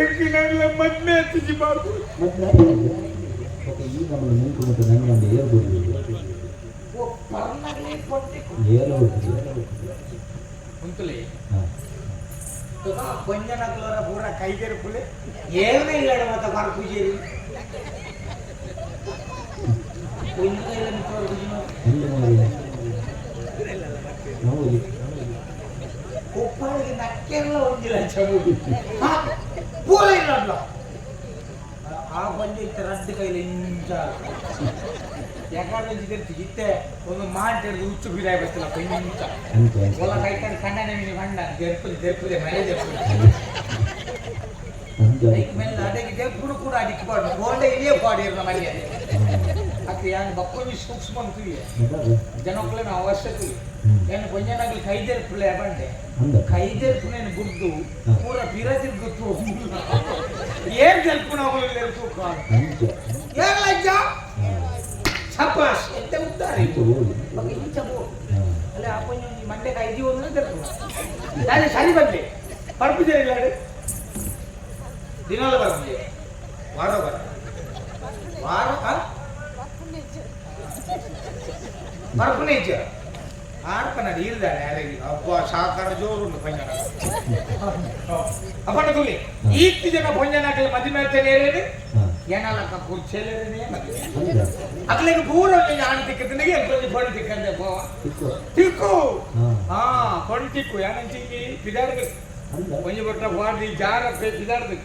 ఎక్కిన మన్నే ఎత్తిచి బాబు ಮತ್ತೆ ಓಕೆ ಈಗ ನಮ್ಮನ್ನು ಮುಂಕು ಮತ್ತು ನನ್ನ ಏರ್ಬೋದು ఓ పర్నగలే పొట్టి ಏರ್ಬೋದು ఉంతులే ಹಾಂ తుగా కొంజనకులర పూర కైగెరుపులే ఏనే ఇల్లడ మత మార్పుజేరి కొంజనల మిత్ర గుజిన ಅಲ್ಲಿ ಮಾಡಿ ನೋಡಿ కుప్పాడికి నక్కెర్ల ఉందిల చెవుడు పూల ఇల్లడ్ల ఆ ಬಂದಿ ರದ್ದು ಕೈಲಿ ಇಂಚ ಯಾಕಂದ್ರೆ నుంచి ಇತ್ತೆ ಒಂದು ಮಾಂಟೆದು ಹುಚ್ಚು ಬಿಡಾಯ ಬರ್ತಿಲ್ಲ ಕೊಂಚ ಅಂತೆ ಒಳ ಕೈಕೊಂಡು ಕಣ್ಣನೆ ನಿಮಗೆ ಕಂಡ ದೆರ್ಪುದೆ ಮನೆ ದೆರ್ಪುದೆ ಅಂತೆ ಮೇಲೆ ಅಡಿಗೆ ದೆರ್ಪುಡು ಕೂಡ ಅಡಿಕ್ಬಾರ್ದು ಗೋಲ್ಡೆ ಇಲ್ಲಿಯೇ ಪಾಡಿರ್ನ ಮನೆಯಲ್ಲಿ ಅಕ್ಕ ಯಾನು ಬಪ್ಪವಿ ಸೂಕ್ಷ್ಮ ಅಂತೀವಿ ಅದಾದ ಜನಕ್ಕಳನ್ನ ಅವಶ್ಯಕ ಏನು ಕೊಂಜನಾಗಲಿ ಕೈದೇರ್ಪುಳೆ ಬಂಡೆ ಅಂದ ಕೈದೇರ್ಪುನೇನು ಗುಡ್ದು ಪೂರ ಪಿರಜಿದ್ ಗೊತ್ತು ಏನ್ ಜಲ್ಪುಣ ಹೋಗ್ಲಿಲ್ಲ ಅಂಚ ಏಗಳಜ್ಜ ಸಪಾಸ್ ಎಂತ ಉತ್ತಾರೆ ಹೋಗಿ ಬಗ್ಗೆ ಇಂಚ ಬೋ ಹಾ ಅಲ್ಲ ಅಪ್ಪನ ಈ ಮಂಡೆ ಕೈದಿ ಒಂದು ಜಲ್ಪುಣ ನಾನು ಸರಿ ಬಂದೆ ಪರ್ಪಿದೆ ಇಲ್ಲ ದಿನಾಲ ಬರ್ತೀನಿ ವಾರ ಮರಪುನೇಜ ಆಡ್ಪನಡಿ ಇಲ್ದಾನೆ ಯಾರಿಗೆ ಅಬ್ಬ ಸಾಕಾರ ಜೋರು ಉಂಟು ಪಂಜನ ಅಪ್ಪನ ತುಲಿ ಈತ್ತು ಜನ ಪಂಜನಾಕಲ್ಲಿ ಮದುವೆ ಮಾಡ್ತೇನೆ ಹಾ ಏನಲ್ಲಕ್ಕ ಕುರ್ಚೇಲೇನೆ ಅಂದ ಅಕ್ಲಿಗೆ ಪೂರ ನಾನು ತಿಕ್ಕದನಿಗೆ ಎಂಟೊಂದು ಕೊಂಡು ತಿಕ್ಕಂದೆ ಪೋ ತಿಕ್ಕೋ ತಿಕ್ಕು ಹಾ ಹಾ ಕೊಂಡು ತಿಕ್ಕು ಏನಂತೀವಿ ಬಿದಾಡ್ದು ಅಂದ கொஞ்சம் பட்ட பாடி ஜார பிதாடுது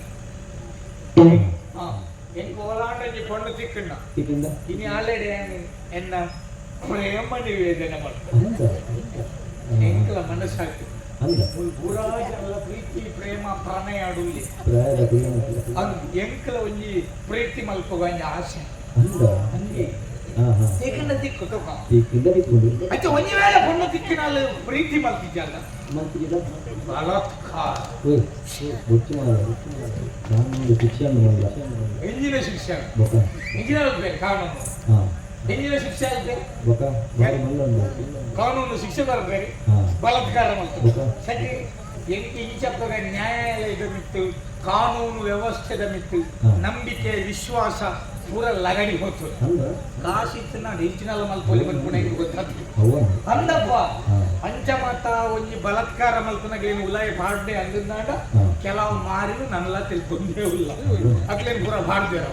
எனக்கு ஓலாண்டி கொண்டு திக்கணும் ತಿಕ್ಕಿಂದ இனி ஆல்ரெடி என்ன ಪ್ರೇಮ ನಿವೇದನೆ ಮಾಡ್ತಾರೆ ಅಂದ ಎಂಕಲ ಮನಸ್ಸಾಗ್ತದೆ ಅಂದ ಪೂರಾಜಲ್ಲ ಪ್ರೀತಿ ಪ್ರೇಮ ಪ್ರಣಯ ಅಡುಲಿ ಪ್ರಾಯದ ಪ್ರಿಯ ಅದು ಎಂಕಲ ಒಂಜಿ ಪ್ರೀತಿ ಮಲ್ಪಗ ಒಂಜಿ ಆಸೆ ಅಂದ ಹಂಗೆ ಹಾ ಹಾ ಏಕಂದ ದಿಕ್ಕು ತಗ ತಿಕ್ಕಿಂದ ತಿಕ್ಕೊಂಡು ಅಚ್ಚ ಒಂಜಿ ವೇಳೆ ಪೊಣ್ಣು ತಿಕ್ಕಿನಲ್ಲಿ ಪ್ರೀತಿ ಮಲ್ತಿದ್ದಲ್ಲ ಮಂತ್ರಿದ ಬಲಾತ್ಕಾರ ಓಯ್ ಬೊಚ್ಚು ಮಾಡ ನಾನು ಶಿಕ್ಷಣ ಮಾಡಲ್ಲ ಎಂಜಿನ ಶಿಕ್ಷಣ ಬೊಕ ಇಂಜಿನಿಯರ್ ಬೇಕು ಕಾನೂನು ಹಾ ಎಂಜಿನ ಶಿಕ್ಷೆ ಆಯ್ತು ಬೊಕ ಬಾರಿ ಮಲ್ಲ ಕಾನೂನು ಶಿಕ್ಷೆ ಬರಬೇಡಿ ಹಾ ಬಲಾತ್ಕಾರ ಮಾಡ್ತಾರೆ ಬೊಕ ಸರಿ ಎಂಟು ಇಂಚಪ್ಪ ನ್ಯಾಯಾಲಯದ ಮಿತ್ತು ಕಾನೂನು ವ್ಯವಸ್ಥೆದ ಮಿತ್ತು ಹಾ. ನಂಬಿಕೆ ವಿಶ್ವಾಸ ಪೂರ ಲಗಡಿ ಹೋಗ್ತದೆ ಅಂದ ಕಾಸಿತ್ತು ನಾನು ಹೆಚ್ಚಿನಲ್ಲ ಮಲ್ಪೊಲಿ ಬಂದ್ಕೊಂಡು ಹೆಂಗೆ ಗೊತ್ತಾಗ್ತದೆ ಅವ್ವ ಅಂದಪ್ಪ ಹಾ ಪಂಚಮತ ಒಂಜಿ ಬಲಾತ್ಕಾರ ಮಲ್ಪನಾಗ ಏನು ಉಲಾಯ ಬಾಡ್ಡೆ ಅಂದಿದ್ದಾಗ ಹಾ. ಕೆಲವು ಮಾರಿಲು ನನ್ನೆಲ್ಲ ತಿಳ್ಕೊಂಡೇ ಇಲ್ಲ ಅಕ್ಲೇನು ಪೂರ ಬಾಡ್ದೇರ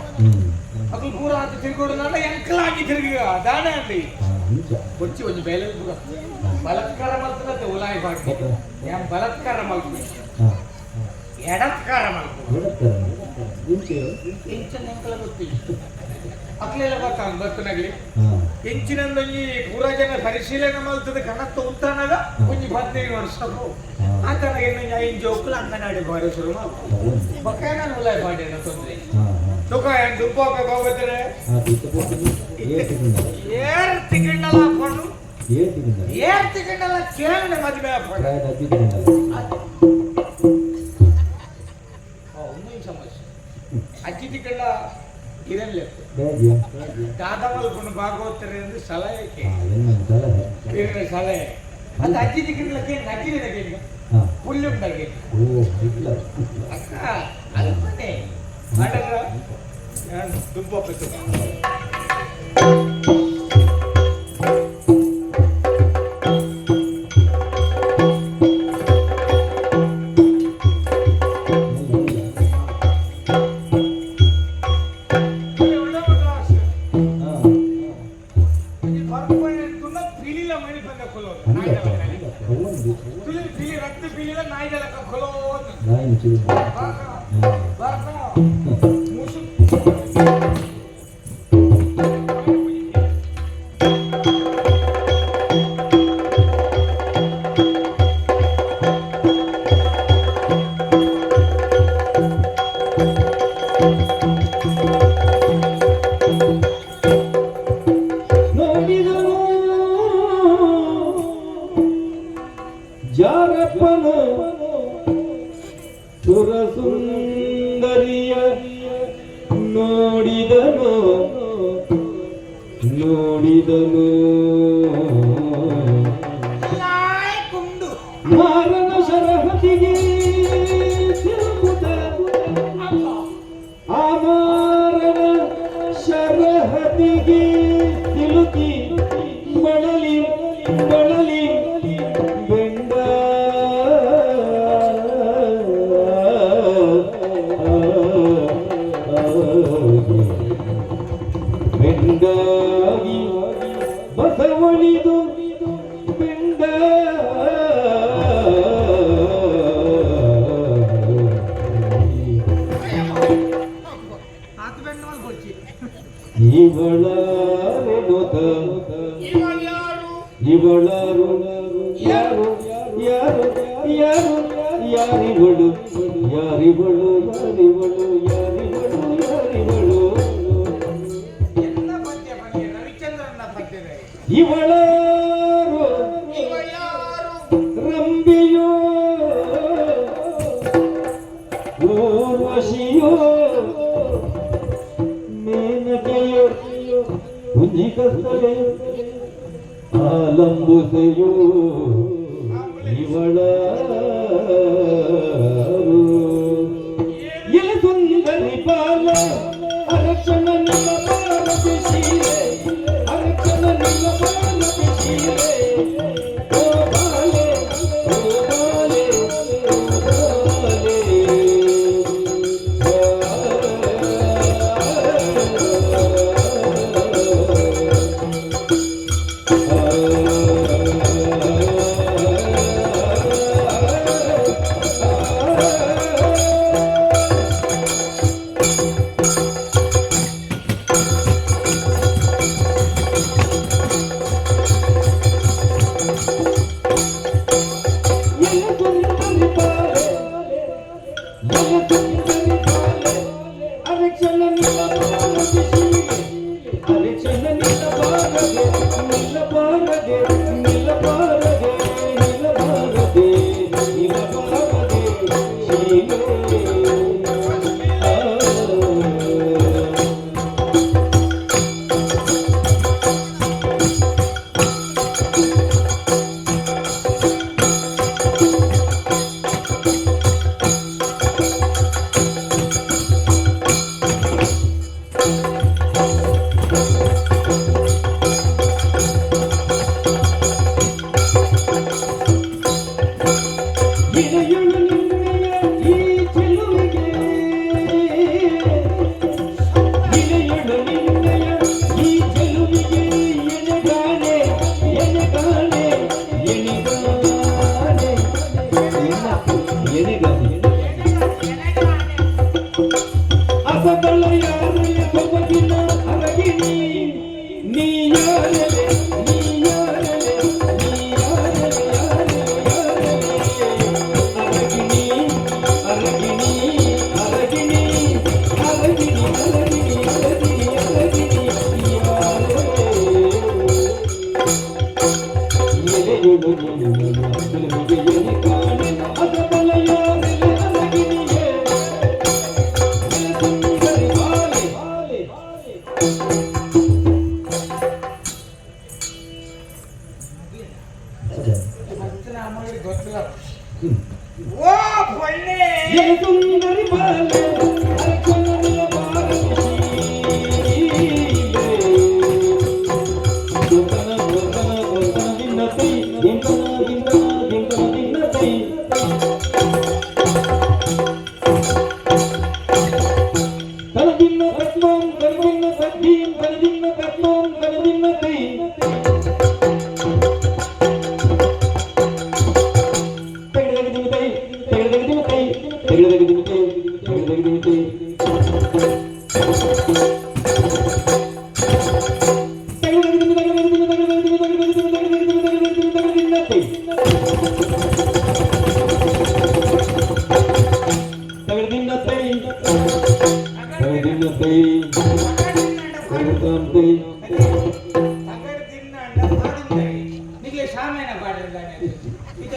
ಅದು ಪೂರ ಅದು ತಿರ್ಗೋಡ್ದಾಗ ಎಂಕಲಾಗಿ ತಿರುಗಿ ದಾಣ ಅಂಡಿ ಹಾ ಅಂಚ వచ్చి కొంచెం బయలుదేరి కూడా బలత్కారం అవుతున్నది ఉలాయి బాటి ఏం బలత్కారం అవుతుంది ಹಾ ఎడత్కారం అవుతుంది ಹೇಳತ್ತಾರೆ ಇಂಚೆ ಎಂಚಿನ ಎಂಕಲ ಗೊತ್ತಿ ಅಕ್ಲೆಲ್ಲ ಗೊತ್ತಾಗ ಬರ್ತನಾಗ್ಲಿ ಹಾ ಎಂಚಿನೊಂದು ಪೂರ ಜನ ಪರಿಶೀಲನೆ ಮಾಡ್ತದೆ ಕಣತ್ತ ಉಂತಾನಾಗ ಒಂಜಿ 15 ವರ್ಷಕ್ಕೂ ಆತನ ಏನು ಐದು ಜೋಕುಲು ಅಂಗನವಾಡಿ ಬಾರಿ ಶುರು ಮಾಡ್ತಾರೆ ಬಕಾನ ಉಲಾಯಿ ಬಾಡಿ ಅನ್ನೋ ತೊಂದರೆ ಹಾ ಹಾ ತುಕ ಏನು ದುಬ್ಬ ಹೋಗ್ತಾರೆ ಹಾ ತಿಕ್ಕಬಹುದು ಏಟಿಗಿಂದ ಏರ್ ತಿಗಣ್ಣಲ್ಲ ಹಾಕೊಂಡು ಏಟಿಗಿಂದ ಏರ್ ತಿಗಣ್ಣಲ್ಲ ಕೇಳನೆ ಮದುವೆ ಹಾಕೊಂಡು ಪ್ರಾಯದ ಅತಿಥಿಗಿಂದ ಸಮಸ್ಯೆ ಅಜ್ಜಿ ಕಂಡ ಇರಲ್ಲ ಬೇಜಿಯ ದಾದ ಮಲ್ಕೊಂಡು ಭಾಗವತರೆ ಎಂದು ಸಲಹೆಗೆ ಹಾ ಎನ್ನ ಸಲಹೆ ಸಲಹೆ ಅದು ಅಜ್ಜಿ ಕಂಡ್ಲಕ್ಕೆ ನಕ್ಕಿನಗೆ ಹಾ ಪುಲ್ಯುಂಡಗೆ ಓ ಹಿಟ್ಲರ್ ಅಕ್ಕ ಅದು ಮನೆ ಮಾಡಲ್ಲ ನಾನು ತುಂಬ ಪೆಟ್ಟು ನಾಯಿ ಚಿರು ನೋಡಿದನು ಜಾರಪ್ಪನು ಸುರಸುಂದರಿಯ ನೋಡಿದನು ನೋಡಿದನು ಕುಂಡು ಮಾರನ ಶರಹತಿಗೆ ತಿರುಗುತ್ತ ಆ ಮಾರನ ಶರಹತಿಗೆ ತಿಳುಕಿ ಬಳಲಿ ಬಳಲಿ ಬೆಂಡ ಬೆಂಡಾಗಿ ಬಸವಳಿದು ಬೆಂಡ ಆತ ಬೆಂಡ ಮಾಡ್ಕೊಡ್ತಿ ಇವಳಾರೆನುತ ಇವಳಾರು ಯಾರು ಯಾರು ಯಾರು ಯಾರಿವಳು ಯಾರಿವಳು ಯಾರಿವಳು ಯಾರಿವಳು ಯಾರಿವಳು ಎಲ್ಲ ಪದ್ಯ ಬನ್ನಿ ಇವಳಾರು ರಂಬಿಯೋ ಊರ್ವಶಿಯೋ ಮೇನಕೆಯೋ ಕುಂಜಿಕಸ್ತಳೆ ಆಲಂಬುಸೆಯೋ ಇವಳಾರು ಎಲ ಸುಂದರಿ ಬಾಲ ಅರಕ್ಷಣ ನಿಮ್ಮ ಬಾಲಕ್ಕೆ ಶೀಲೆ ಅರಕ್ಷಣ ನಿಮ್ಮ ಬಾಲಕ್ಕೆ ಶೀಲೆ ಓ ಬಾಲೆ ಓ ಬಾಲೆ ಓ ಬಾಲೆ ಓ ಬಳ್ಳಿ ಸುಂದರಿ ಬಾಲೆ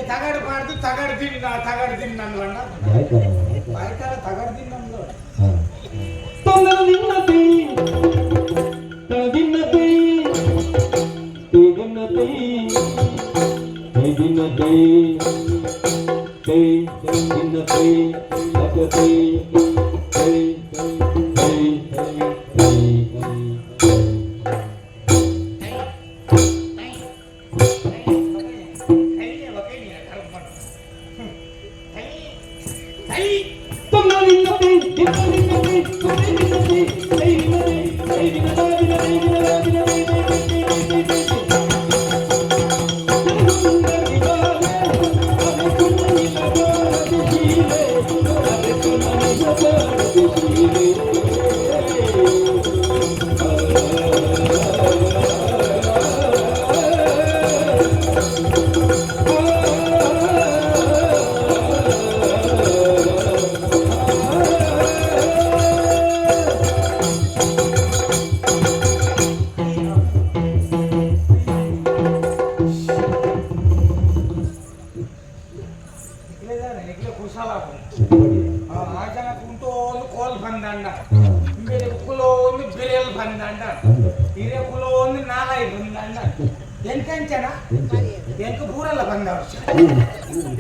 ತಗಡು ಬಾರ್ದು ತಗಡು ದಿನ ಅಂದ್ವಣ್ಣ ಬಾಯ್ಕಾಲ ತಗಡು ದಿನ ಅಂದ್ಲು ಕುಶಲ ಉಪ್ಪಡಿ ಆಜನ ಕುಂಟೋನು ಕೋಲ್ ಬಂದಂಡ ಹಾ ಬೇರೆ ಕುಲೋನು ಬಿರೇಲ್ ಬಂದಂಡ ಅಂದಪ್ಪ ಹಿರೇ ಕುಲೋನು ನಾಲೈ ಬಂದಂಡ ಎಂತೆಂಚನ ಎಂಕ ಪೂರಲ್ಲ ಬಂದ ವರ್ಷ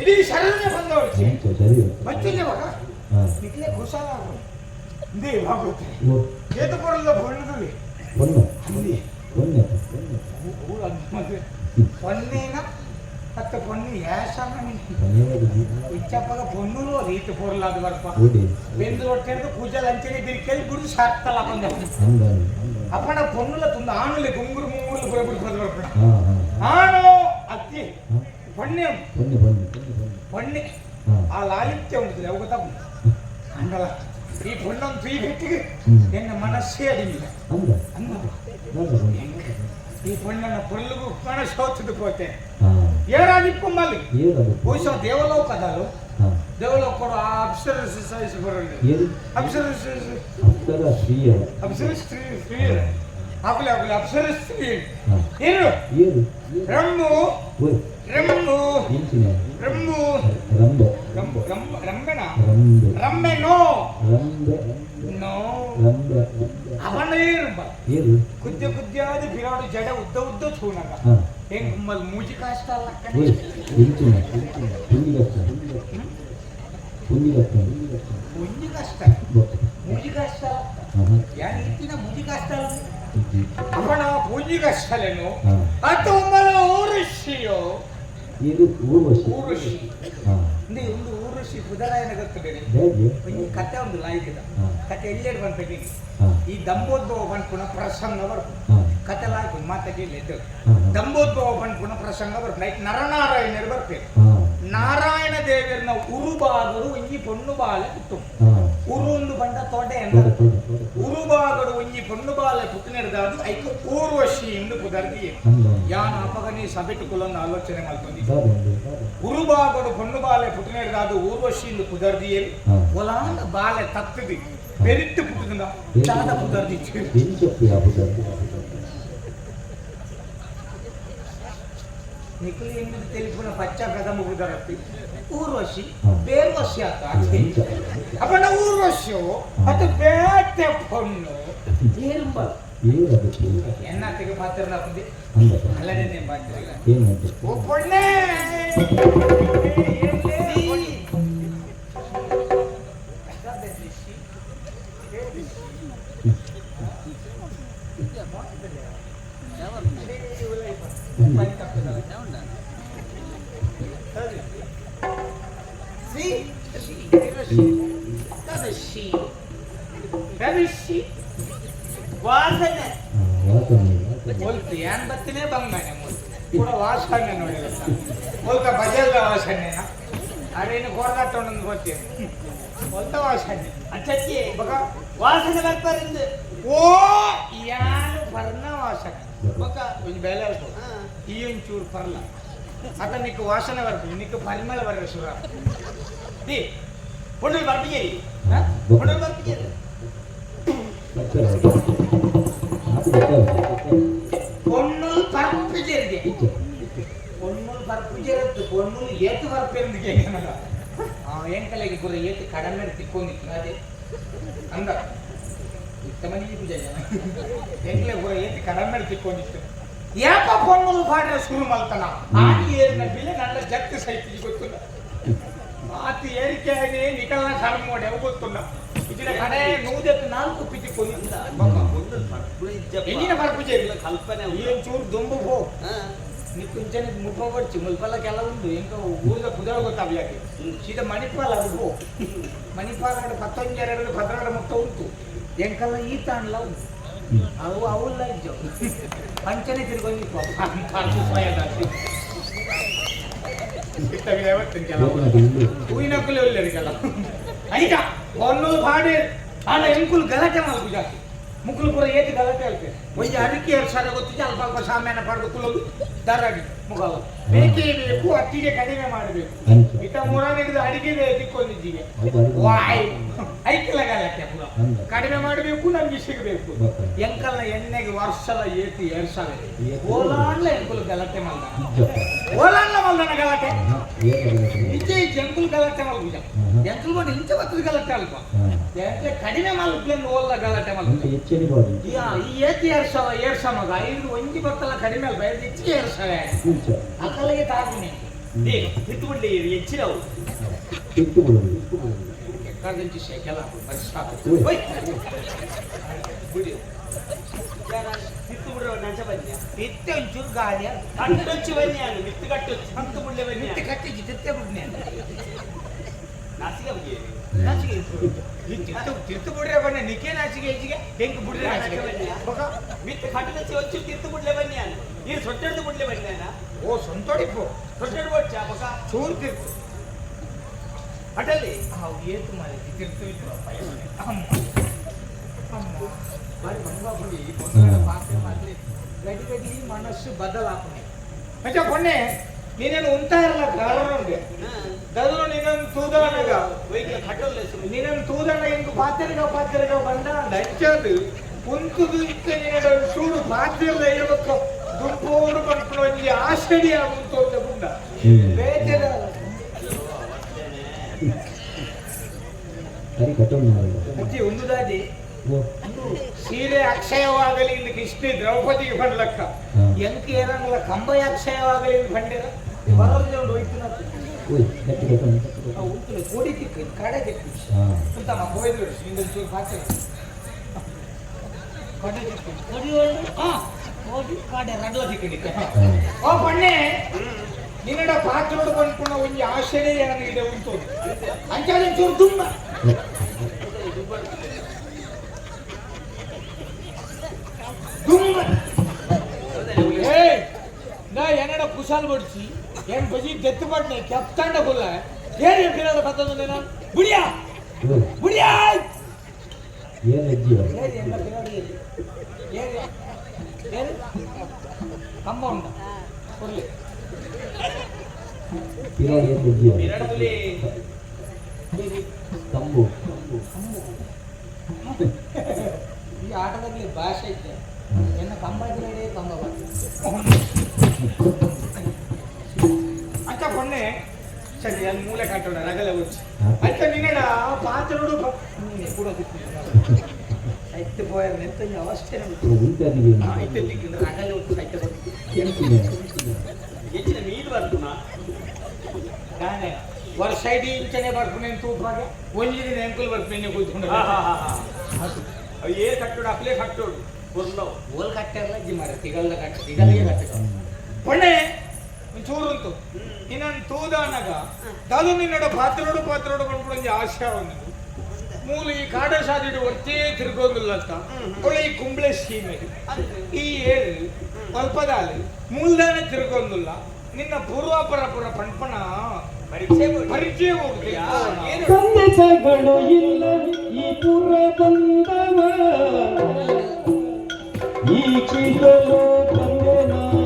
ಇಡೀ ಶರಣೆ ಬಂದ ವರ್ಷ ಸರಿ ಬಚ್ಚಿಲ್ಲ ಮಗ ಹಾ ನಿಕ್ಲೆ ಕುಶಲ ದೇ ಬಾಗುತ್ತೆ ಓ ಏತ ಕೊರಲ್ಲ ಬಣ್ಣದಲ್ಲಿ ಒನ್ನ ಅಂದಿ ಒನ್ನ పొన్నేనా అత్త పొన్ని యాసమని ಮನೆಯೊಳಗೆ ಇಚ್ಚಪ್ಪಗ పొన్నులో ರೀತಿ ಪೊರ್ಲಾದ ಬರ್ಪ ಓಡಿ ಬೆಂದು ರೊಟ್ಟೆಂದು ಪೂಜಲ್ ಅಂಚನೆ ಬಿರಿಕೆಲ್ ಗುಡಿ ಸಾಕ್ತಲ್ಲ ಬಂದ ಅಂದಾನೆ ಅಪ್ಪನ పొన్నుల తుంద ఆనులే గుంగురు ముంగురు పురపుడు పదవరపడ ಹಾ ಹಾ ఆను అత్తి పొన్నే ಬನ್ನಿ ಬನ್ನಿ ಬನ್ನಿ పొన్ని ಹಾ ఆ లాలిత్య ఉంటుంది ఒక తప్పు అండల ఈ పొన్నం పీ పెట్టి ఎన్న మనస్సే అడిగి ಅಂದ అంద ನಾನು ఈ పొన్నన పొల్లుగు మనసు అవుతుంది పోతే ಹಾ ఏడాదిప్పు మళ్ళీ ಏನದು ಬಹುಶಃ ದೇವಲೋಕದಲ್ಲೂ ಹಾ ದೇವಲೋಕ ಅಪ್ಸರಸ್ ಬರಲಿ ಏನು ಅಪ್ಸರಸ್ ಅಪ್ಸರ ಶ್ರೀಯ ಅಪ್ಸರಸ್ ಸ್ತ್ರೀ ಆಗಲಿ ಆಗಲಿ ಅಪ್ಸರಸ್ ಸ್ತ್ರೀ ಹಾ ಏನು ಏನು ರಮ್ಮು ಓಯ್ ರಮ್ಮು ಇಂಚಿನ ರಮ್ಮು ರಂಬ ರಮ್ಮೆನ ರಂಬೆ ರಮ್ಮೆ ನೋ ರಂಬೆ ನೋ ರಂಬ ಅವನೇ ರಂಬ ಏನು ಕುದ್ಯಾದ ಬಿರಾಡು ಜಡ ಉದ್ದ ಉದ್ದ ಚೂನಗ ಹಾ ಹೆಂಗ್ ಮಲ್ ಮೂಜಿ ಕಾಷ್ಟ ಅಲ್ಲ ಓಯ್ ಇಂಚಿನ ಪುಂಡಿಗಷ್ಟ ಪುಂಡಿಗಷ್ಟ ಮೂಜಿ ಕಷ್ಟ ಗೊತ್ತು ಮೂಜಿ ಕಾಷ್ಟ ಹಾ ಹಾ ಯಾರು ಇತ್ತಿನ ಮೂಜಿ ಕಾಷ್ಟ ಅಲ್ಲ ಇಜ್ಜಿ ಅವನ ಮೂಜಿ ಕಷ್ಟಲೇನು ಹಾ ಅದು ಒಮ್ಮಲ ಊರುಷಿಯೋ ಇದು ಊರ್ವಶಿ ಊರುಷಿ ಹಾ ಇಂದು ಒಂದು ಊರುಷಿ ಬುಧರಾಯನ ಗೊತ್ತದೆ ಹೇಗೆ ಒಂದು ಕತೆ ಒಂದು ಲಾಯ್ಕಿದ ಹಾ ಕತೆ ಎಲ್ಲೇಡು ಬಂದ್ಬಿಟ್ಟು ಹಾ ಈ ದಂಬೋದ್ಭವ ಬಂದ್ಪುಣ ಪ್ರಸಂಗ ಬರ್ತು ಹಾ ಕತೆ ಲಾಯ್ಕು ಮಾತಾಗಿ ಎದ್ದು ಹಾ ದಂಬೋದ್ಭವ ಬಂದ್ಪುಣ ಪ್ರಸಂಗ ಬರ್ತು ಲೈಕ್ ನರನಾರಾಯಣರು ಬರ್ತಾರೆ ಹಾ ನಾರಾಯಣ ದೇವರನ್ನ ಉರುಬಾಗರು ಒಂಜಿ ಪೊಣ್ಣು ಬಾಲೆ ಪುಟ್ಟು ಹಾ ಉರು ಒಂದು ಬಂಡ ತೊಡೆ ತೋಡ ತೋಡ ತೋಡ ಉರುಬಾಗಡು ಒಂಜಿ ಪೊಣ್ಣು ಬಾಲೆ ಪುಟ್ಟಿನದಾದು ಐಕು ಊರ್ವಶಿ ಎಂದು ಪುದರ್ದಿ ಅಂದ ಯಾನ ಅಪಗನಿ ಸಭೆಟುಕುಲನ್ನು ಆಲೋಚನೆ ಮಾಡ್ಕೊಂಡು ದಾದಂದು ಉರುಬಾಗಡು ಪೊಣ್ಣು ಬಾಲೆ ಪುಟ್ಟಿನದಾದು ಊರ್ವಶಿ ಎಂದು ಪುದರ್ದಿಯರು ಹಾ ಒಲಾಂಡ ಬಾಲೆ ತತ್ತದಿ ಬೆರಿತ್ತು ಪುಟ್ಟದ ಚಾದ ಪುದರ್ದಿ ಬೆಂಚಪ್ಪಿ ಆಗುತ್ತದೆ ನಿಖಿಲ್ ಎನ್ನುವುದು ತಿಳಿಪುನ ಪಚ್ಚ ಪ್ರಥಮ ಪುದರತ್ತಿ ಊರ್ವಶಿ ಹಾ. ಬೇರ್ವಶಿ ಆತ ಬೆಂಚ ಅಪ್ಪನ ಊರ್ವಶಿಯು ಅದು ಬೇಟೆ ಪೊಣ್ಣು ಏರುಂಬ ಏನದಕ್ಕೆ ಎನ್ನತ್ತಿಗೆ ಪಾತ್ರ ಹಾಕಿದೆ ಅಂದಪ್ಪ ಅಲ್ಲದೇನೆ ಪಾತ್ರ ಏನಂತ ಓ ಪೊಣ್ಣೆ ವಾಸನೆ ಹೋಲ್ತು ಏನ್ ಬತ್ತಿನೇ ಬಂಗಾನೆ ಕೂಡ ವಾಸನೆ ನೋಡಿದ ಹೋಲ್ತ ಬಜಲ್ದ ವಾಸನೆನ ಅದೇನು ಕೋರ್ದಾಟೊಂದು ಗೊತ್ತೇನು ಹೊಲ್ತ ವಾಸನೆ ಅಚ್ಚಿ ಬಗ ವಾಸನೆ ಬರ್ಬಾರಿಂದ ಓ ಯಾನು ಬರ್ನ ವಾಸನೆ ಬಕ ಒಂದು ಬೆಲೆ ಇರ್ಬೋದು ಈ ಒಂಚೂರು ಪರ್ಲ ಅದ ನಿಕ್ಕ ವಾಸನೆ ಬರ್ಬೋದು ನಿಕ್ಕ ಪರಿಮಳ ಬರ ಸುರ ದಿ ಹೊಂಡಲ್ ಬರ್ಬಿಗೆ ಹೊಂಡಲ್ ಬರ್ಬಿಗೆ பொண்ணுள் பரப்பு ஜெருது பொண்ணுள் பரப்பு ஜெருது பொண்ணுள் ஏத்து பரப்பு இருந்து கேட்கணும் எங்கலைக்கு கூட ஏத்து கடமை எடுத்துக்கொண்டு அது அந்த இத்தமணி பூஜை எங்களை கூட ஏத்து கடமை எடுத்துக்கொண்டு ஏப்ப பொண்ணுள் பாடுற சுரு மல்ತನ ஆடி ஏறின பிள்ளை நல்ல ஜக்கு சைக்கிள் ಗೊತ್ತುಲ್ಲ ಮಾತು ಏರಿಕೆಯಾಗಿ ನಿಕಲ್ನ ಕರ್ಮ ಮಾಡಿ ಅವು ಗೊತ್ತುಲ್ಲ ಇದಿನ ಕಡೆ ನೂದಕ್ಕೆ ನಾಲ್ಕು ಪಿಟಿ ಕೊಲ್ಲಿಂದ ಎಂಜಿನ ಪರಪೂಜೆ ಕಲ್ಪನೆ ಏನ್ ಚೂರು ದುಂಬು ಹೋ ನಿಕ್ಕುಂಚನೆ ಮುಖ ಕೊಡ್ಚಿ ಮುಲ್ಪಲ್ಲಕ್ಕೆಲ್ಲ ಉಂಟು ಎಂಕ ಊರ್ದ ಕುದರ ಗೊತ್ತಾಗ ಯಾಕೆ ಸೀದಾ ಮಣಿಪಾಲ ಅದು ಹೋ ಮಣಿಪಾಲ 12 ಭದ್ರಾಡ ಮೊತ್ತ ಉಂಟು ಎಂಕಲ್ಲ ಈತ ಅನ್ಲ ಉಂಟು ಅವು ಅವಲ್ಲ ಇದ್ದವು ಪಂಚನೆ ತಿರ್ಗೊಂಡು ಹೂವಿನಕ್ಕೂ ಒಳ್ಳೆಯದಕ್ಕೆಲ್ಲ ಆಯ್ತಾ ಒನ್ನೊಂದು ಪಾಡೆ ಆನ ಎಂಕುಲು ಗಲಾಟೆ ಮಾಡ್ಕು ಜಾಸ್ತಿ ಮುಕ್ಕಲು ಪೂರ ಏತಿ ಗಲಾಟೆ ಹೇಳ್ತೆ ಒಂದು ಅಡಿಕೆ 2 ಸಾವಿರ ಗೊತ್ತಿದೆ ಅಲ್ಪ ಅಲ್ಪ ಸಾಮಾನ್ಯ ಪಡೆದು ಕುಲೋದು ದಾರಾಡಿ ಮುಖಾಲ ಬೇಕೇ ಬೇಕು ಅಟ್ಟಿಗೆ ಕಡಿಮೆ ಮಾಡಬೇಕು ಇಟ್ಟ ಮೂರನೇ ಅಡಿಗೆ ತಿಕ್ಕೊಂಡಿದ್ದೀವಿ ವಾಯ್ ಐಕಲ ಗಲಾಟೆ ಪೂರ ಕಡಿಮೆ ಮಾಡಬೇಕು ನಮ್ಗೆ ಸಿಗಬೇಕು ಎಂಕಲ್ನ ಎಣ್ಣೆಗೆ ವರ್ಷಲ ಏತಿ 2 ಸಾವಿರ ಓಲಾನ್ಲ ಎಂಕುಲು ಗಲಾಟೆ ಮಾಡ್ದ ಓಲಾನ್ಲ ಮಲ್ದನ ಗಲಾಟೆ ಈಚೆ ಜಂಕುಲ್ ಗಲಾಟೆ ಮಲ್ಪುಜ ಜಂಕುಲ್ ಬಂದು ಇಂಚೆ ಬತ್ತದ ಗಲಾಟೆ ಅಲ್ಪ ಎಂಟ್ಲೆ ಕಡಿಮೆ ಮಲ್ಪುಲೆಂದು ಓಲ್ಲ ಗಲಾಟೆ ಮಲ್ಪುಜ ಈ ಏತಿ ಏರ್ಸ ಮಗ ಐದು ಒಂಜಿ ಬತ್ತಲ್ಲ ಕಡಿಮೆ ಅಲ್ಪ ಹೆಚ್ಚಿಗೆ ಏರ್ಸವೆ ಅಕ್ಕಲಿಗೆ ತಾಗುನೆ ಬಿಟ್ಟುಬಿಡ್ಲಿ ಹೆಚ್ಚಿನವು ಕರ್ದಂಚಿ ಶೇಖಲ ಬಿತ್ತೆ ಒಂಚೂರು ಗಾಳಿ ಕಟ್ಟೊಚ್ಚಿ ಬನ್ನಿ ಅದು ಮಿತ್ತು ಕಟ್ಟೊಚ್ಚಿ ಹಂತು ಬಿಡ್ಲೆ ಬನ್ನಿ ಮಿತ್ತು ಕಟ್ಟಿಚ್ಚಿ ತಿತ್ತೆ ಬಿಡ್ನಿ ನಾಸಿಗೆ ನಾಚಿಗೆ ತಿರ್ತು ಬಿಡ್ರೆ ಬನ್ನಿ ನಿಕ್ಕೆ ನಾಚಿಗೆ ಹೆಚ್ಚಿಗೆ ಹೆಂಗ್ ಬಿಡ್ರೆ ಮಿತ್ತು ಕಟ್ಟೊಚ್ಚಿ ಒಂಚೂರು ತಿರ್ತು ಬಿಡ್ಲೆ ಬನ್ನಿ ಅನ್ನ ಇದು ಸೊಟ್ಟೆಡ್ದು ಬಿಡ್ಲೆ ಬನ್ನಿ ಅನ್ನ ಓ ಸೊಂತೊಡಿಪ್ಪು ಸೊಟ್ಟೆಡ್ ಬಚ್ಚ ಬಕ ಚೂರು ತಿರ್ತು ಅಟಲ್ಲಿ ಹೌದು ಏತು ಮಾಡಿ ತಿರ್ತು ಬಾರಿ ಬಂಗಾಪುಡಿ ಬಂಗಾರ ಪಾತ್ರೆ ಮಾಡ್ಲಿ ಗಡಿ ಗಡಿ ಮನಸ್ಸು ಬದಲಾಪಣೆ ಅಚ್ಚ ಪೊನ್ನೆ ನೀನೇನು ಉಂಟಾ ಇರಲ್ಲ ಕಾರಣಂಗೆ ದದರು ನೀನೊಂದು ತೂದಣಗ ನೀನೊಂದು ತೂದಣ ಹೆಂಗು ಪಾತ್ರೆಗ ಬಂದ ಹಚ್ಚದು ಕುಂತುದು ಇತ್ತ ನೀನು ಚೂಡು ಪಾತ್ರೆಲ್ಲ ಇರಬೇಕು ದುಂಪೋಡು ಬಂದು ಒಂಜಿ ಆಷಡಿ ಆಗುಂಟು ಅಂತ ಗುಂಡ ಬೇಜಾರ ಅಜ್ಜಿ ಒಂದು ದಾದಿ ಸೀರೆ ಅಕ್ಷಯವಾಗಲಿ ಇಲ್ಲಿ ಕೃಷ್ಣಿ ದ್ರೌಪದಿಗೆ ಬಂಡ್ಲಕ್ಕ ಎಂಕ ಏರಂಗಲ್ಲ ಕಂಬಯ ಅಕ್ಷಯವಾಗಲಿ ಇಲ್ಲಿ ಬಂಡಿರ ಬರೋದು ಹೋಯ್ತು ಉಂಟು ಕೋಡಿ ತಿಕ್ಕು ಕಡೆ ತಿಕ್ಕು ಅಂತ ಹೋಯ್ದು ಚೂರು ಪಾತ್ರೆ ಕಡೆ ತಿಕ್ಕು ಕೋಡಿ ಕಾಡೆ ರಡ್ಲ ತಿಕ್ಕಿಡಿಕ ಓ ಬಣ್ಣೆ ನಿನ್ನಡ ಪಾತ್ರೋಡು ಬಂದ್ಕೊಂಡ ಒಂಜಿ ಆಶ್ಚರ್ಯ ಏನಾಗಿದೆ ಉಂಟು ಅಂಚಾದ ಚೂರು ತುಂಬ ಏನಡ ಕುಶಾಲ್ ಬಡಿಸಿ ಏನ್ ಬಜಿ ದೆತ್ತು ಬಡ್ನೆ ಕೆಪ್ತಾಂಡ ಕೊಲ್ಲ ಏನ್ ಹೇಳ್ತಿರೋದು ಬರ್ತದ ನಾನು ಬುಡಿಯಾ ಬುಡಿಯಾ ಕಂಬ ಉಂಟ ಕೊಡ್ಲಿ ಈ ಆಟದಲ್ಲಿ ಭಾಷೆ ಐತೆ ಎನ್ನ ಕಂಬ ಕಂಬ ಅಕ್ಕ ಪೊನ್ನೆ ಸರಿ ಅಲ್ಲಿ ಮೂಲೆ ಕಟ್ಟೋಣ ರಗಲೆ వచ్చి ಅಕ್ಕ ನಿನ್ನಡ ಪಾತ್ರೋಡು ಕೂಡ ಐತೆ ಪೋಯರ್ ನೆತ್ತ ಅವಸ್ಥೆ ಐತೆ ತಿಕ್ಕಿನ ರಗಲೆ వచ్చి ಐತೆ ಹೆಚ್ಚಿನ ನೀರು ಬರ್ತುನಾ ಗಾನೆ ವರ್ ಸೈಡ್ ಇಂಚನೆ ಬರ್ತೀನಿ ತೂಪಾಗೆ ಒಂಜಿ ದಿನ ಎಂಕಲ್ ಬರ್ತೀನಿ ಕೂತ್ಕೊಂಡು ಅವು ಏ ಕಟ್ಟೋಡು ಅಪ್ಲೇ ಕಟ್ಟೋಡು ಕೊರ್ಲವು ಓಲ್ ಕಟ್ಟೆಲ್ಲ ಜಿ ಮಾರ ತಿಗಲ್ದ ಕಟ್ಟ ತಿಗಲಿಗೆ ಕಟ್ಟ ಪೊಣ್ಣೆ ಒಂಚೂರು ಉಂಟು ಇನ್ನೊಂದು ತೂದಾನಾಗ ದಾದು ನಿನ್ನಡ ಪಾತ್ರೋಡು ಬಂದ್ಬಿಡೊಂದು ಆಶಾ ಒಂದು ಮೂಲ ಈ ಕಾಡ ಸಾದಿಡು ಒತ್ತೇ ತಿರ್ಗೋದಿಲ್ಲ ಅಂತ ಒಳ್ಳೆ ಈ ಕುಂಬ್ಳೆ ಸೀಮೆ ಈ ಏರು ಅಲ್ಪದಾಲಿ ಮೂಲದಾನೆ ತಿರ್ಗೋದಿಲ್ಲ ನಿನ್ನ ಪೂರ್ವಾಪರ ಪಂಪಣ ಪರಿಚಯ ಖಂಡಿತಗಳು ಇಲ್ಲ ಈ ಪುರ ಬಂದವ ಈ ಚಿಗಲು ತಂದೆ ನಾನು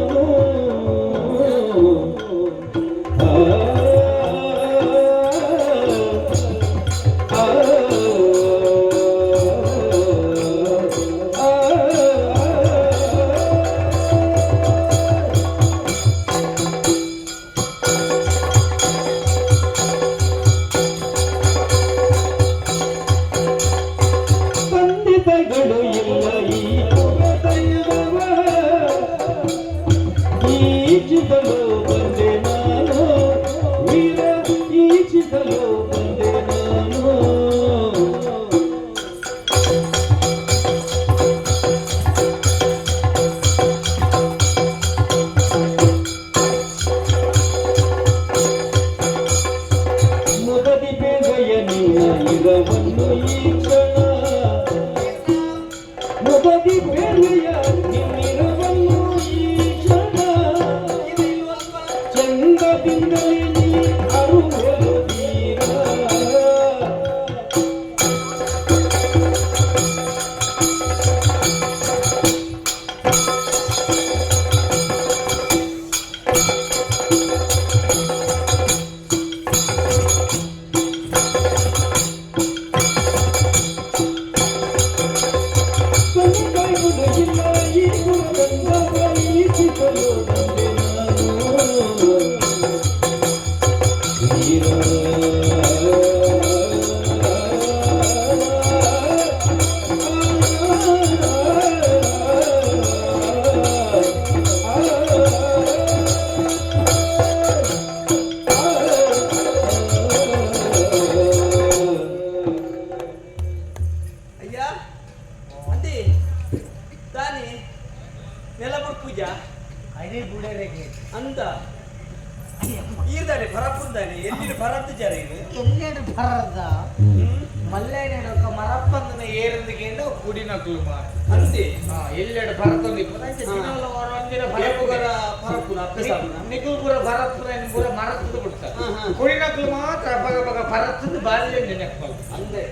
అయ్యా అంటే దాని నెలపడు పూజ ಅದೇ ಬುಡರೆಗೆ ಅಂತ ಈರ್ದಾನೆ ಬರಪ್ಪುಂದಾನೆ ಎಲ್ಲಿ ಬರದ್ದು ಜರಿಗೆ ಎಲ್ಲೆಡು ಬರದ ಮಲ್ಲೇನೆಡು ఒక మరప్పందున ఏరుందికేందో కుడినకులు మా అంతే ఎల్లెడు భరతుంది దినాల వారందిన భరపుగర భరపున అప్పసామున నికుల్ పూర భరత్తుని పూర మరత్తుడు పుడతా కుడినకులు మాత్ర బగ బగ భరత్తుని బాల్యం నెనక్కలు అంతే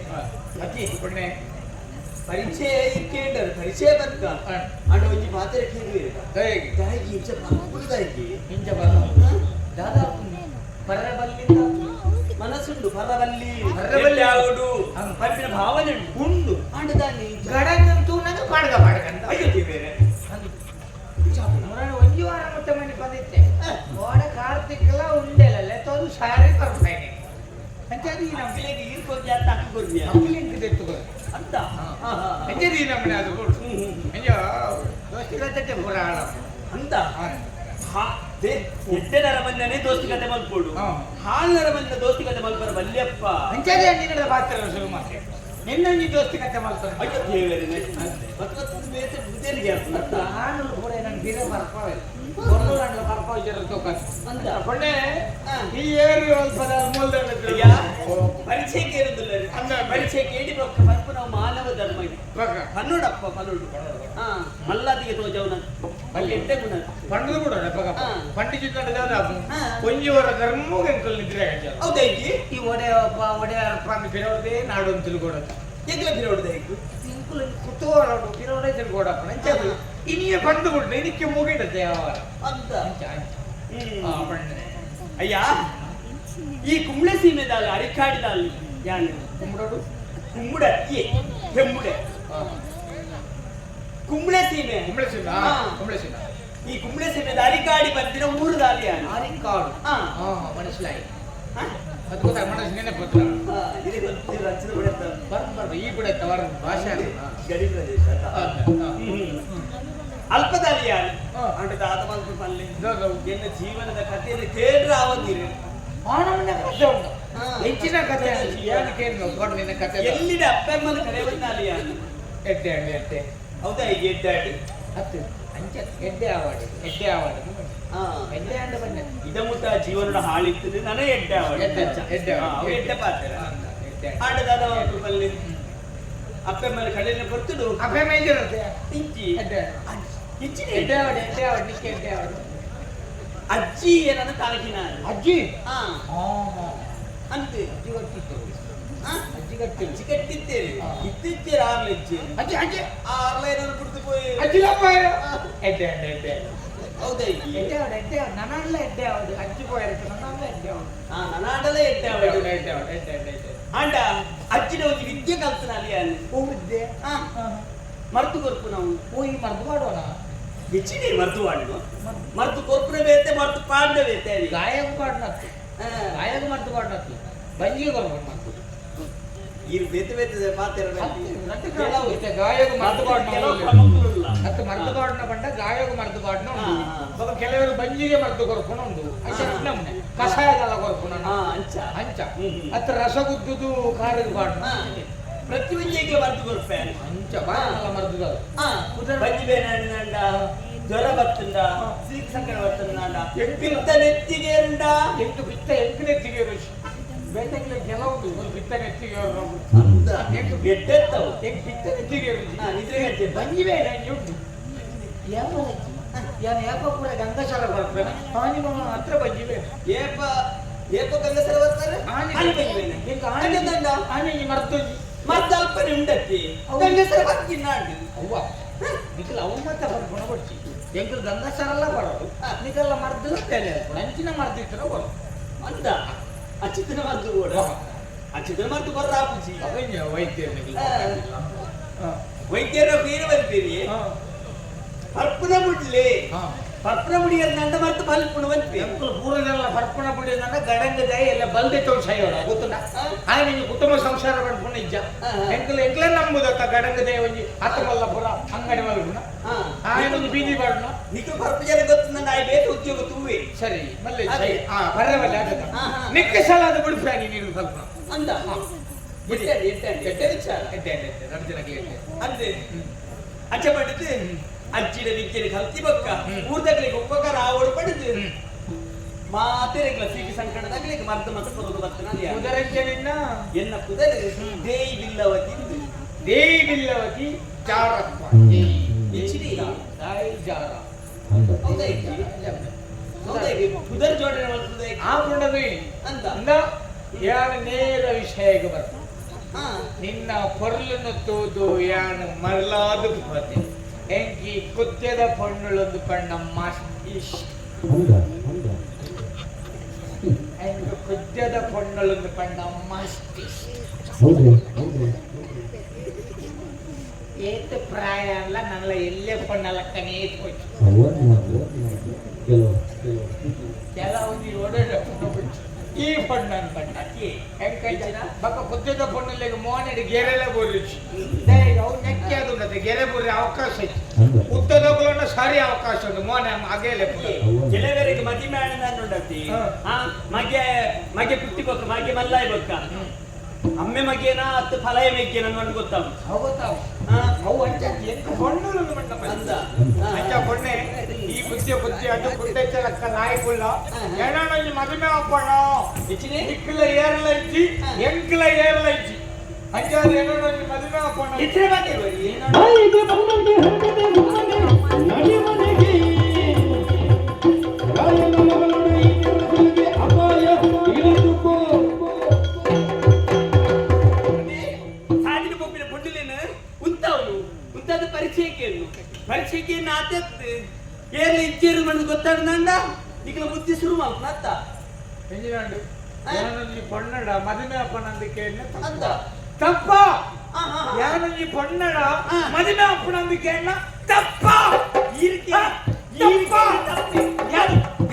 అతి ఇప్పుడే ಪರಿಚಯ ಇಕ್ಕೇಂಡರು ಪರಿಚಯ ಬಂತ ಅಂಡ ಒಂಜಿ ಮಾತೆರೆ ಕೇಳಿರಿ ಹೇಗೆ ದಾಗಿ ಇಂಚ ಬರಪುದಾಗಿ ಇಂಚ ಬರ ದಾದಾಪು ಬರಬಲ್ಲಿಂದ ಮನಸ್ಸುಂಡು ಬರಬಲ್ಲಿ ಆಗುಡು ಪಂಪಿನ ಭಾವನೆ ಉಂಡು ಅಂಡ ದಾನಿ ಗಡಂಗಂತೂ ನಂಗೆ ಪಾಡ್ಗ ಪಾಡ್ಗಂತ ಅಯ್ಯೋ ಬೇರೆ ಒಂಜಿ ವಾರ ಮುಟ್ಟ ಮನೆ ಬಂದಿತ್ತೆ ಓಡ ಕಾರ್ತಿಕ್ಲ ಉಂಡೆಲ್ಲ ತೋದು ಸಾರಿ ಬರ್ತಾನೆ ಅಂಚದಿ ನಮ್ಗೆ ಈರ್ಕೊಂಡು ಜಾತ ಹಾಕಿಕೊಡ್ರಿ ಅಕ್ಕಲಿಂಕ್ ತೆತ್ತುಕೋ ಅಂತ ಅಂಚದಿ ನಮ್ಮನೆ ಅದು ಅಂಜ ದೋಸ್ತಿಗತ್ತೆ ಪುರಾಣ ಅಂತ ಎಡ್ಡೆನರ ಬಂದನೆ ದೋಸ್ತಿ ಕತೆ ಮಲ್ಪೋಡು ಹಾಲ್ನರ ಬಂದ ದೋಸ್ತಿ ಕತೆ ಮಲ್ಪರ ಬಲ್ಯಪ್ಪ ಅಂಚದಿ ಅಂದಿನದ ಪಾತ್ರ ಶುರು ಮಾಡಿ ನಿನ್ನೊಂಜಿ ದೋಸ್ತಿ ಕತೆ ಮಲ್ಪರ ಅಯ್ಯೋ ದೇವರೇ ಮತ್ತೆ ಬೇರೆ ಬುದ್ಧಿಗೆ ಅಂತ ನಾನು ಕೂಡ ನನ್ನ ಬೀರ ಬರ್ಪಾವೆ ಒಂದು ಗಂಟೆ ಬರ್ಪಾವೆ ಜರತೋಕ ಅಂತ ಪೊಣ್ಣೆ ಈ ಏರು ಅಲ್ಪದ ಮೂಲ್ದಂಡ ಪರಿಚಯ ಕೇಳುದಿಲ್ಲ ಅಂದ ಪರಿಚಯ ಕೇಳಿ ಬರ್ಪು ನಾವು ಮಾನವ ಧರ್ಮ ಇದೆ ಪನ್ನೋಡಪ್ಪ ಪನ್ನೋಡು ಮಲ್ಲಾದಿಗೆ ತೋಜವನ ಅಲ್ಲಿ ಎಡ್ಡೆ ಗುಣ ಪಂಡದು ಕೂಡ ಪಂಡಿತ ಕೊಂಜಿವರ ಧರ್ಮ ಎಂಕಲ್ ನಿದ್ರೆ ಹೌದೈತಿ ಈ ಒಡೆ ಒಡೆಯಪ್ಪ ಬಿರೋದೇ ನಾಡು ಅಂತ ತಿಳ್ಕೊಡೋದು ಎಗ್ಲ ಬಿರೋಡ್ದೆ ಹೇಗೆ ಕುತೂಹಲೋಡು ಬಿರೋಡೆ ತಿಳ್ಕೊಡಪ್ಪ ನಂಚದು ಇನಿಯ ಬಂದು ಬಿಡ್ರೆ ಇದಕ್ಕೆ ಮುಗಿಡತ್ತೆ ಯಾವಾಗ ಅಂತ ಅಯ್ಯ ಈ ಕುಂಬಳೆ ಸೀಮೆದಾಲ ಅರಿಕಾಡಿದಾಲ ಯಾನು ಕುಂಬಳೋಡು ಕುಂಬುಡ ಹೆಮ್ಮುಡೆ ಕುಂಬಳೆ ಸೀಮೆ ಈ ಕುಂಬಳೆ ಸೀಮೆದ ಅರಿಕಾಡಿ ಬಂದಿನ ಊರು ದಾಲಿ ಯಾನು ಅರಿಕಾಡು ಮನಸ್ಲಾಯಿ ಅದು ಗೊತ್ತಾಗ ಮನಸ್ಸು ನೆನಪತ್ರ ಇಲ್ಲಿ ಗೊತ್ತಿಲ್ಲ ರಚನೆ ಬಿಡುತ್ತೆ ಬರ್ಬಾರ್ದು ಈ ಬಿಡುತ್ತೆ ಅವರ ಭಾಷೆ ಗಡಿ ಪ್ರದೇಶ ಅಲ್ಪದಾಲಿ ಯಾನು ಅಂದ್ರೆ ದಾದ ಮಲ್ಪು ಪಲ್ಲೆ ಎನ್ನ ಜೀವನದ ಕಥೆಯನ್ನು ಕೇಳ್ರೆ ಆವತ್ತಿರಿ ಆನಮನ ಕಥೆ ಉಂಟು ಹೆಚ್ಚಿನ ಕಥೆ ಏನಕ್ಕೆ ನಿನ್ನ ಕಥೆ ಎಲ್ಲಿದೆ ಅಪ್ಪಮ್ಮನ ಕಡೆ ಬಂದಾಲಿ ಯಾನು ಎಡ್ಡೆ ಹಣ್ಣು ಎಡ್ಡೆ ಹೌದಾ ಈಗ ಎಡ್ಡಾಡಿ ಹತ್ತು ಅಂಚೆ ಎಡ್ಡೆ ಆವಾಡಿ ಎಡ್ಡೆ ಹಣ್ಣು ಬಂದೆ ಇದ ಮುಟ್ಟ ಜೀವನದ ಹಾಳಿತ್ತು ನನಗೆ ಎಡ್ಡೆ ಆವಾಡಿ ಎಡ್ಡೆ ಪಾತ್ರ ಆಡದಾದ ಪಲ್ಲೆ ಅಪ್ಪಮ್ಮನ ಕಡೆಯಲ್ಲಿ ಬರ್ತಡು ಅಪ್ಪೆ ಮೇಜಿರುತ್ತೆ ಇಂಚಿ ಇಂಚಿನ ಎಡ್ಡೆ ಆವಾಡಿ ನಿಕ್ಕೆ ಎಡ್ಡೆ ಆವಾಡಿ ಅಜ್ಜಿ ಏನನ್ನ ತಾಲೂಕಿನ ಅಜ್ಜಿ ಅಂತೆ ಅಜ್ಜಿ ಗೊತ್ತಿತ್ತು ಅಜ್ಜಿ ಕಟ್ಟಿದ್ದೇವೆ ಇತ್ತಿದ್ದೇವೆ ಆರ್ಲೆಜ್ಜಿ ಅಜ್ಜಿ ಅಜ್ಜಿ ಆರ್ಲೈನನ್ನು ಬಿಡ್ತು ಪೋಯಿ ಅಜ್ಜಿಲಪ್ಪ ಎಡ್ಡೆ ಹೌದಾ ಎಡ್ಡೆ ನನ್ನಲ್ಲ ಎಡ್ಡೆ ಆವಾಡಿ ಅಜ್ಜಿ ಪೋಯಿರುತ್ತೆ ನನ್ನಲ್ಲ ಎಡ್ಡೆ ಆವಾಡಿ ನನಾಡಲೇ ಎಡ್ಡೆ ಆವಾಡಿ ಆಂಡ ಅಜ್ಜಿನ ಒಂದು ವಿದ್ಯೆ ಕಲ್ತನ ಅಲ್ಲಿ ಹೋಗಿದ್ದೆ ಮರ್ತು ಕೊರ್ಪು ನಾವು ಹೋಗಿ ಮರ್ದು ಮಾಡೋಣ ಹೆಚ್ಚಿಗೆ ಮರ್ತು ಮಾಡುವ ಮರ್ತು ಕೊರ್ಪುನ ಬೇತೆ ಮರ್ತು ಪಾಂಡ ಬೇತೆ ಗಾಯಗ ಪಾಡ್ನತ್ತು ಗಾಯಗ ಮರ್ದು ಪಾಡ್ನತ್ತು ಬಂಜಿಗೆ ಕೊರ್ಕೊಂಡು ಮಾಡ್ತು ಈ ಬೇತೆ ಬೇತೆ ಪಾತ್ರ ಗಾಯಗ ಮರ್ದು ಕ್ರಮಗಳಿಲ್ಲ ಮತ್ತೆ ಮರ್ದು ಪಾಡ್ನ ಬಂಡ ಗಾಯಗ ಮರ್ದು ಪಾಡ್ನ ಉಂಟು ಕೆಲವರು ಬಂಜಿಗೆ ಮರ್ದು ಕೊರ್ಕೊಂಡು ಉಂಟು ನಮ್ಮನೆ ಕಷಾಯದಲ್ಲ ಕೊರ್ಕೊಂಡು ಅಂಚ ಹತ್ರ ರಸಗುದ್ದುದು ಕಾರದ ಪಾಡ್ನ ಪ್ರತಿಯೊಂದು ಈಗ ಮರ್ದು ಕೊರ್ಪೆ ಅಂಚ ಬಾಯಲ್ಲ ಮರ್ದುದು ಬಂಜಿ ಬೇನಂಡ ಜ್ವರ ಬರ್ತಂಡ ಸೀಕ್ ಸಂಕಟ ಬರ್ತಂಡ ಪಿತ್ತ ನೆತ್ತಿಗೆ ಉಂಡ ಎಂಟು ಬಿತ್ತ ಎಂಟು ನೆತ್ತಿಗೆ ರುಚಿ ಬೇಟೆಗೆ ಕೆಲವು ಒಂದು ಬಿತ್ತ ನೆತ್ತಿಗೆ ಗೆಡ್ಡೆತ್ತವು ಎಂಟು ಬಿತ್ತ ನೆತ್ತಿಗೆ ರುಚಿ ನಿದ್ರೆ ಗಂಟೆ ಬಂಜಿ ಬೇಡ ಉಂಟು ಯಾನು ಯಾಕ ಕೂಡ ಗಂಗಾಶಾಲ ಬರ್ತೇನೆ ಆನಿ ಮಮ್ಮ ಹತ್ರ ಬಂಜಿ ಬೇಡ ಏಪ ಗಂಗಸರ ಬರ್ತಾರೆ ಆನೆ ಬಂಜಿ ಬೇನೆ ಆನೆ ದಂಡ ಆನೆ ಮರ್ತು ಮರ್ದಲ್ಪನೆ ಉಂಡಕ್ಕೆ ಗಂಗಸರ ಬರ್ತೀನಿ ನಾಡು ಅವ್ವ ನಿಖಲ್ ಅವು ಮತ್ತೆ ಬರ್ಕೊಂಡು ಕೊಡ್ತಿ ಎಂಕಲ್ ಗಂಗಾಶಾಲೆಲ್ಲ ಬರೋದು ನಿಖಲ್ಲ ಮರ್ದು ಅಂಚಿನ ಮರ್ದಿತ್ರ ಬರೋದು ಅಂತ ಅಚ್ಚಿತನ ಮರ್ದು ಕೂಡ ಅಚ್ಚಿತನ ಮರ್ದು ಬರ್ರ ಆಪುಜಿ ವೈದ್ಯ ವೈದ್ಯರ ಬೇರೆ ಬರ್ತೀರಿ ಅರ್ಪಣ ಬಿಡ್ಲಿ ಪರ್ಪಣ ಬುಡಿಯರ್ ನಂದ ಮರ್ತು ಬಲ್ಪುಣ ಬಂತ್ರಿ ಎಂಕುಲು ಪೂರದೆಲ್ಲ ಪರ್ಪಣ ಪುಡಿ ನನ್ನ ಗಡಂಗ ದಯ ಎಲ್ಲ ಬಲ್ದೆ ತೋರ್ಸಾಯೋಡ ಗೊತ್ತುಂಡ ಆಗ ನಿಂಗೆ ಕುಟುಂಬ ಸಂಸಾರ ಪಡ್ಪುಣ ಇಜ್ಜ ಎಂಕುಲು ಎಂಕ್ಲೆ ನಂಬುದತ್ತ ಗಡಂಗ ದಯ ಒಂಜಿ ಅತ್ತಮಲ್ಲ ಪುರ ಅಂಗಡಿ ಮಲ್ಪುಣ ಆಯನೊಂದು ಬೀದಿ ಬಾಡ್ನ ನಿಕ್ಕು ಪರ್ಪ ಜನ ಗೊತ್ತು ನನ್ನ ಆಯ್ ಬೇತು ಉದ್ಯೋಗ ತೂವೆ ಸರಿ ಮಲ್ಲೆ ಬರವಲ್ಲ ಆಗದ ನಿಕ್ಕ ಸಲ ಅದು ಬಿಡ್ಫಾನಿ ನೀನು ಸ್ವಲ್ಪ ಅಂದ ಎಡ್ಡೆ ವಿಚಾರ ರಂಜನಕ್ಕೆ ಅಂದ್ರೆ ಅಚ್ಚ ಪಡಿತು ಅಜ್ಜಿನ ವಿದ್ಯೆಗೆ ಕಲ್ತಿ ಬಕ್ಕ ಊರ್ದಾಗ್ಲಿಗೆ ಉಪಕಾರ ಆವಡು ಪಡೆದು ಮಾತೆರೆಗ್ಲ ಸೀಟಿ ಸಂಕಟದಾಗ್ಲಿಗೆ ಮರ್ದ ಮತ ಬರೋದು ಬರ್ತನ ಉದರಂಜನಿನ್ನ ಎನ್ನ ಕುದರೆ ದೇಯಿ ಬಿಲ್ಲವತಿ ದೇವಿಲ್ಲವತಿ ಚಾರತ್ವ ಇಚ್ಚಿಡಿ ದಾಯಿ ಜಾರ ಹೌದಾ ಇಚ್ಚಿ ಹೌದಾ ಕುದರ್ ಜೋಡಣೆ ಮಾಡ್ತದೆ ಆ ಪುಂಡದು ಅಂತ ಅಂದ ಯಾನ ನೇರ ವಿಷಯಕ್ಕೆ ಬರ್ತ ಹಾ ನಿನ್ನ ಪೊರ್ಲನ್ನು ತೋದು ಯಾನ ಮರಲಾದು ಬರ್ತೇನೆ ಎಂಕಿ ಕುತ್ಯದ ಪಣ್ಣುಳೊಂದು ಪಣ್ಣ ಮಾಸ್ಟಿಶ್ ಎಂಕ ಕುತ್ಯದ ಪಣ್ಣುಳೊಂದು ಪಣ್ಣ ಮಾಸ್ಟಿಶ್ ಏತ್ ಪ್ರಾಯ ಅಲ್ಲ ನನ್ನ ಎಲ್ಲೇ ಪಣ್ಣಲ್ಲ ಕನೇ ಹೋಯ್ತು ಕೆಲವು ಓಡಾಡ ಈ ಪಣ್ಣ ಅನ್ಪಣ್ಣ ಹೆಂಗ್ ಬಕ್ಕ ಕುತ್ಯದ ಪಣ್ಣಲ್ಲಿಗೆ ಮೋನಡಿ ಗೆರೆಲ್ಲ ಬೋರಿச்சு ಅವು ನೆಕ್ಕಿ ಅದು ಗೆರೆ ಬೋರಿ ಅವಕಾಶ ಐತಿ ಉತ್ತದಗಳನ್ನ ಸಾರಿ ಅವಕಾಶ ಉಂಟು ಮೋನೆ ಅಗೇಲೆ ಕೆಲವರಿಗೆ ಮದಿ ಮೇಣ ಉಂಡತಿ ಮಗೆ ಮಗೆ ಪುಟ್ಟಿ ಬೊಕ್ಕ ಮಗೆ ಮಲ್ಲಾಯಿ ಬೊಕ್ಕ ಅಮ್ಮೆ ಮಗೇನ ಅತ್ತು ಫಲಯ ಮೆಗ್ಗೆ ನನ್ಗೆ ಗೊತ್ತಾವ ಅವು ಅಂಚ ಎಂತ ಪಣ್ಣುಳು ಅಂದ ಅಂಚ ಪೊಣ್ಣೆ ಈ ಬುದ್ಧಿ ಅದು ಕುಟ್ಟೆಚ್ಚಲಕ್ಕ ನಾಯಿಕುಳ್ಳ ಏನಾಣಿ ಮದುವೆ ಅಪ್ಪಣ ಇಚ್ಚಿನೇ ಇಕ್ಕಲ ಏರಲ ಇಜ್ಜಿ ಎಂಕಲ ಏರಲ ಇಜ್ಜಿ ಅಂಚಾದ ಏನಾಣಿ ಮದುವೆ ಅಪ್ಪಣ ಇಚ್ಚಿನ ಬಗ್ಗೆ ಬರಿ ಪರೀಕ್ಷೆಗೆ ನಾತೆತ್ತು ಏರ್ಲಿ ಇಚ್ಚೇರು ಮಣ್ಣು ಗೊತ್ತಾಡ್ದಂಡ ಈಗ ಬುದ್ಧಿ ಶುರು ಮಾಡ್ತ ಎಂಜಿನಾಂಡು ಯಾನಲ್ಲಿ ಪೊನ್ನಡ ಮದುವೆ ಅಪ್ಪನಂದಿಕೆ ಅಂತ ತಪ್ಪ ಯಾನಲ್ಲಿ ಪೊನ್ನಡ ಮದುವೆ ಅಪ್ಪನಂದಿಕೆ ತಪ್ಪ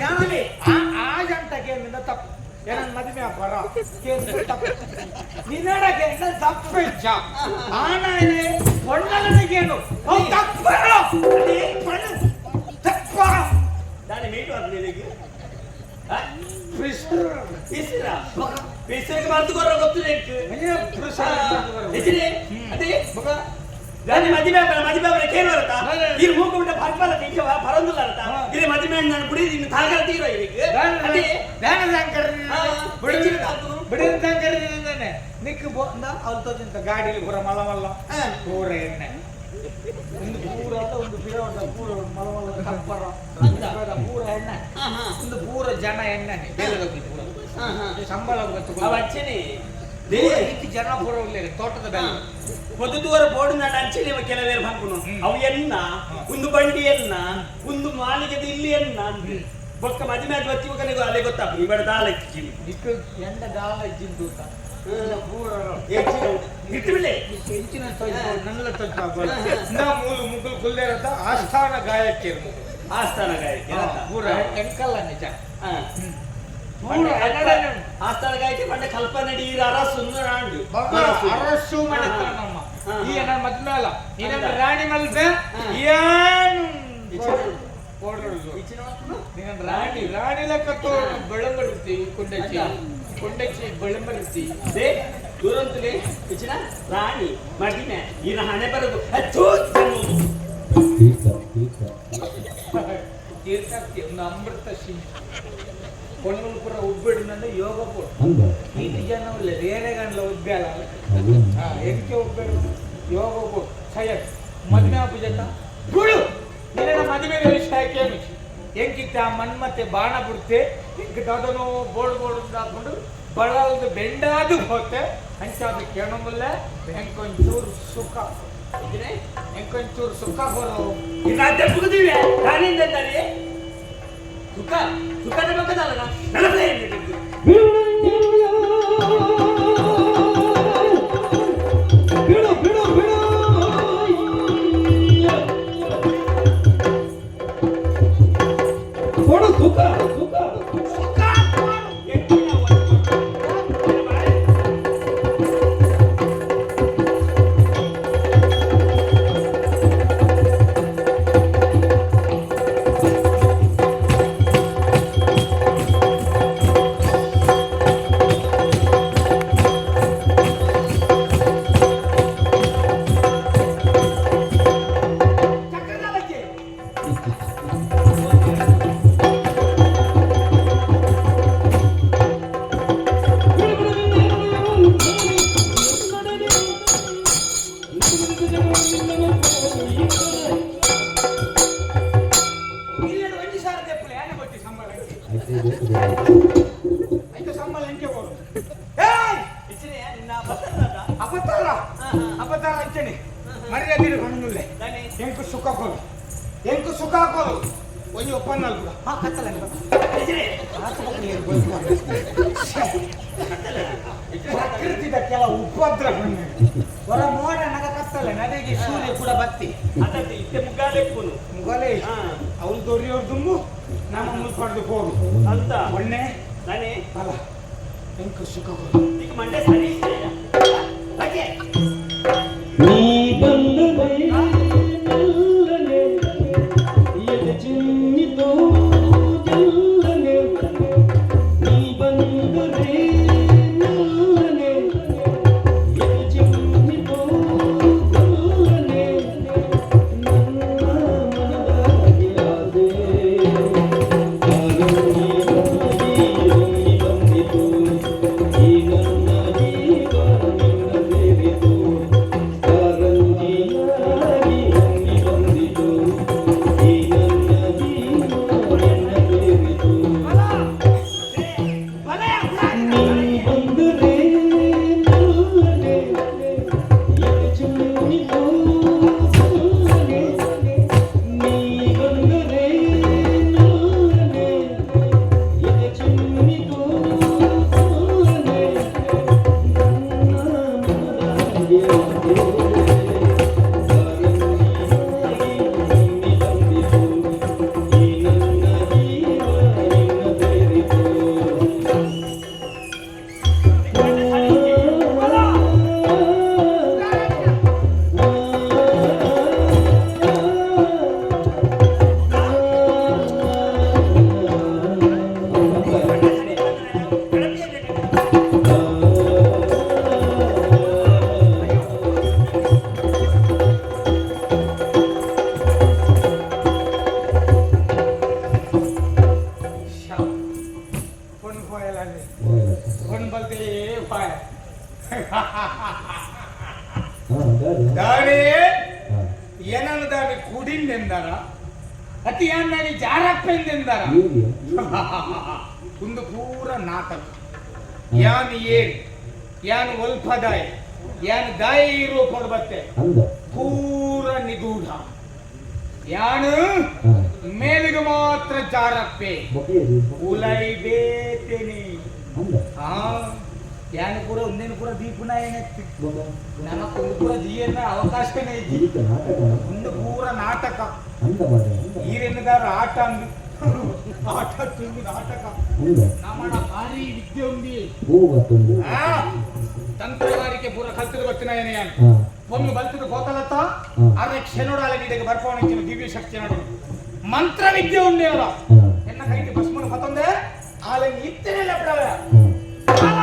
ಯಾನಲ್ಲಿ ಆ ಜಂಟಕ್ಕೆ ತಪ್ಪು ಏನನ್ ಮದುವೆ ಅಪ್ಪರ ನಿನ್ನಡಗೆ ತಪ್ಪಿಚ್ಚ ಆನಾಯನೆ ಪೊನ್ನಡನಿಗೇನು ತಪ್ಪ ತಪ್ಪ ನಾನು ಮೀಟು ಆಗ್ಲಿಕ್ಕೆ ಪೇಸರಿಗೆ ಮಾಡ್ತುಕೊರ ಗೊತ್ತಿಲ್ಲ ಅದೇ దాని మధ్య కేవలత ఈ మూకుంట పర్పల తీక పరందులత ఇది మధ్య నేను పుడి దీన్ని తాగల తీరో ఇది అంటే ದಾನ ಸಂಕರ ಬಿಡಿನ ಸಂಕರ ನಿಕ್ಕು ಬಂದ ಅಲ್ತೋದಿಂತ ಗಾಡಿಲಿ ಪೂರ ಮಲ ಮಲ್ಲ ಪೂರ ಎಣ್ಣೆ ಒಂದು ಪೂರ ಒಂದು ಬಿಡ ಪೂರ ಮಲ ಮಲ್ಲ ಕಪ್ಪರ ಪೂರ ಎಣ್ಣೆ ಒಂದು ಪೂರ ಜನ ಎಣ್ಣೆ ಬೇರೆ ಪೂರ ಸಂಬಳ ಗೊತ್ತು ಅವಚ್ಚನೆ ರೀತಿ ಜನ ಪೂರ ಉಳ್ಳೇರಿ ತೋಟದ ಬೆಲೆ పొద్దుతూర పోడు నాడు అంచెని ಕೆಲವೇರು ಬಂದ್ನು ಅವು ಎನ್ನ ಒಂದು ಬಂಡಿ ಎನ್ನ ಒಂದು ಮಾಲಿಗೆ ಇಲ್ಲಿ ಎನ್ನ ಬೊಕ್ಕ ಮದಿ ಮ್ಯಾಚ್ ಬತ್ತಿ ಕನೆಗೂ ಅಲೆ ಗೊತ್ತಾಗ ಇವಡ ದಾಲ ಇಕ್ಕಿ ಇಕ್ಕು ಎಂಡ ದಾಲ ಇಜ್ಜಿದ್ದು ಪೂರ ಇಟ್ಟುಬಿಳೆ ಹೆಚ್ಚಿನ ನನ್ನಲ ನಾ ಮೂಲು ಮುಗುಲು ಕುಲ್ಲೇರಂತ ಆಸ್ಥಾನ ಗಾಯಕ್ಕೆ ಆಸ್ಥಾನ ಗಾಯಕ್ಕೆ ಪೂರ ಎಂಕಲ್ಲ ನಿಜ ಆಸ್ಥಾನ ಗಾಯಕ್ಕೆ ಪಂಡ ಕಲ್ಪನೆ ನೀರು ಅರಸು ನಾಂಡು ಅರಸು ಮಾಡಿರ್ತಾರ ನಮ್ಮ ಈ ನನ್ನ ಮದ್ವೆ ಅಲ್ಲ ನೀನಂದ್ರೆ ರಾಣಿ ಮಲ್ಪೆ ಏನು ನೀನಂದ್ರೆ ರಾಣಿ ರಾಣಿ ಲೆಕ್ಕ ತೋರು ಬೆಳಂಬರಿರ್ತಿ ಕೊಂಡಚ್ಚಿ ಬೆಳಂಬರಿರ್ತಿ ದೂರಂತಲೇ ಇಚ್ಚಿನ ರಾಣಿ ಮಡಿಮೆ ಈನ ಹಣೆ ಬರೋದು ತೀರ್ಥಕ್ಕೆ ಒಂದು ಅಮೃತ ಶಿಂಗ್ ಕೊನೆಗಳು ಪುರ ಉಬ್ಬಿಡಿನಂದ್ರೆ ಯೋಗ ಪುರ ಈ ನಿಜನ ಬೇರೆ ಗಂಡ್ಲ ಉಬ್ಬ್ಯಾಲ ಎಂಕೆ ಉಬ್ಬೇಡು ಯೋಗ ಪುರ ಸಯತ್ ಮದುವೆ ಪೂಜೆತ ಗುಳು ನಿನ್ನ ಮದುವೆ ವಿಷಯಕ್ಕೆ ಎಂಕಿತ್ತ ಮನ್ಮತ್ತೆ ಬಾಣ ಬಿಡುತ್ತೆ ಎಂಕಿತ್ತ ಅದನ್ನು ಬೋರ್ಡ್ ಹಾಕೊಂಡು ಬಳಲ್ದು ಬೆಂಡಾದು ಹೋತೆ ಅಂಚಾದ ಕೇಳಂಬಲ್ಲ ಎಂಕೊಂಚೂರು ಸುಖ ಇದ್ರೆ ಎಂಕೊಂಚೂರು ಸುಖ ಬರೋ ಇದಾದ ಕುದಿವೆ ರಾಣಿಂದ ಅಂತಾರೆ ಸುಖ ಸುಖದ ಪಕ್ಕದಲ್ಲ ನನಗೆ ಮರ್ಯಾದೆ ಕಣ್ಣುಳ್ಳೆ ಎಂಕು ಸುಖ ಕೊಡು ಎಂಕು ಸುಖ ಕೊಡು ಒಂದು ಒಪ್ಪನ್ನ ಕೂಡ ಹಾ ಕತ್ತಲ ಪ್ರಕೃತಿದ ಕೆಲ ಉಪದ್ರ ಹೊರ ಮೋಡ ನಗ ಕತ್ತಲ್ಲ ನದಿಗೆ ಸೂರ್ಯ ಕೂಡ ಬತ್ತಿ ಮುಗಲೇ ಅವ್ರು ದೊರೆಯೋರು ದುಮ್ಮು ನಾನು ಮುಲ್ಪಡ್ದು ಹೋಗು ಅಂತ ಒಣ್ಣೆ ನಾನೇ ಅಲ್ಲ ಎಂಕು ಸುಖ ಕೊಡು ಈಗ ಮಂಡ್ಯ ಸರಿ ಹಾಗೆ ನೀ ಬಂದರೆ ನಲ್ಲನೆ ಎದೆ ಚಿನ್ನಿತು ನಲ್ಲನೆ ನೀ ಬಂದರೆ ನಲ್ಲನೆ ಎದೆ ಚಿನ್ನಿತು ನಲ್ಲನೆ ನನ್ನ ಮನದಾಗೆ ಆದೆ ಬಂದಿತು ಈ ನನ್ನ ಜೀವ ನಿನ್ನ ಸೇರಿತು ಕಾರಂಜಿಯಾಗಿ ಬಂದಿತು ಈ ನನ್ನ ಜೀವ ನಿನ್ನ ಸೇರಿತು ನೀ ಬಂದರೆ ನಲ್ಲನೆ ಎದೆ ಚಿನ್ನಿತು ನಲ್ಲನೆ ನೀ ಬಂದರೆ ನಲ್ಲನೆ ಎದೆ ಚಿನ್ನಿತು ನಲ್ಲನೆ ನನ್ನ ಮನದಾಗೆ ಆದೆ ಕಾರಂಜಿಯಾಗಿ ಬಂದಿತು ಈ ನನ್ನ ಜೀವ ನಿನ್ನ ಸೇರಿತು ಫೋನ್ ಹೋಯಲಾಗೆ ಫೋನ್ ಬಲ್ತೆ ಹೋಯ ದಾಡಿ ಏನನ್ನು ದಾಡಿ ಕುಡಿಂದೆಂದಾರ ಅತಿ ಏನಾಗಿ ಜಾರಪ್ಪೆಂದೆಂದಾರ ಒಂದು ಪೂರ ನಾಟಕ ಯಾನ್ ಯಾನ್ ಒಲ್ಪದಾಯ ಯಾನ್ ದಾಯ ರೂಪ ಬತ್ತೆ ಅಂದ ಪೂರ ನಿಗೂಢ ಯಾನು ಮೇಲಿಗೆ ಮಾತ್ರ ಜಾರಪ್ಪೆ ಬಕೆಯರಿ ಉಲೈ ಬೇತೇನೆ ಅಂದ ಹಾ ಯಾನು ಕೂಡ ಒಂದೇನು ಕೂಡ ದೀಪನ ಏನೆತ್ತಿ ಬಕ ನಮಗೊಂದು ಕೂಡ ದೀಯನ್ನ ಅವಕಾಶನೇ ಇದ್ದಿ ಇದಕ್ಕೆ ನಾಟಕ ಒಂದು ಪೂರ ನಾಟಕ ಅಂದ ಮಾರೆ ಅಂದ ಈರೆನ್ನದಾರ ಆಟ ಅಂದು ಆಟ ತುಂಬಿ ನಾಟಕ ಅಂದ ನಮ್ಮನ ಭಾರಿ ವಿದ್ಯೆ ಉಂದಿ ಹೋಗತ್ತೊಂದು ಆ, ತಂತ್ರಗಾರಿಕೆ ಪೂರ ಕಲ್ತಿದ ಗೊತ್ತಿನ ಏನೇ ಹಾ ಒಂದು ಬಲ್ತಿದ ಹೋತಲತ್ತ ಆದ್ರೆ ಕ್ಷಣೋಡಾಲ ನೀಡಿಗೆ ಬರ್ಪವಣಿಂಚಿನ ದಿವ್ಯ ಶಕ್ತಿ ನೋಡು ಮಂತ್ರ ವಿದ್ಯೆ ಉಂಡಿ ಅವರ ಹಾ ಎನ್ನ ಕೈಗೆ ಭಸ್ಮನ ಹೊತ್ತಂದೆ ಆಲೆ ಇತ್ತೇನೆಲ್ಲ ಬಿಡವ ಹಾ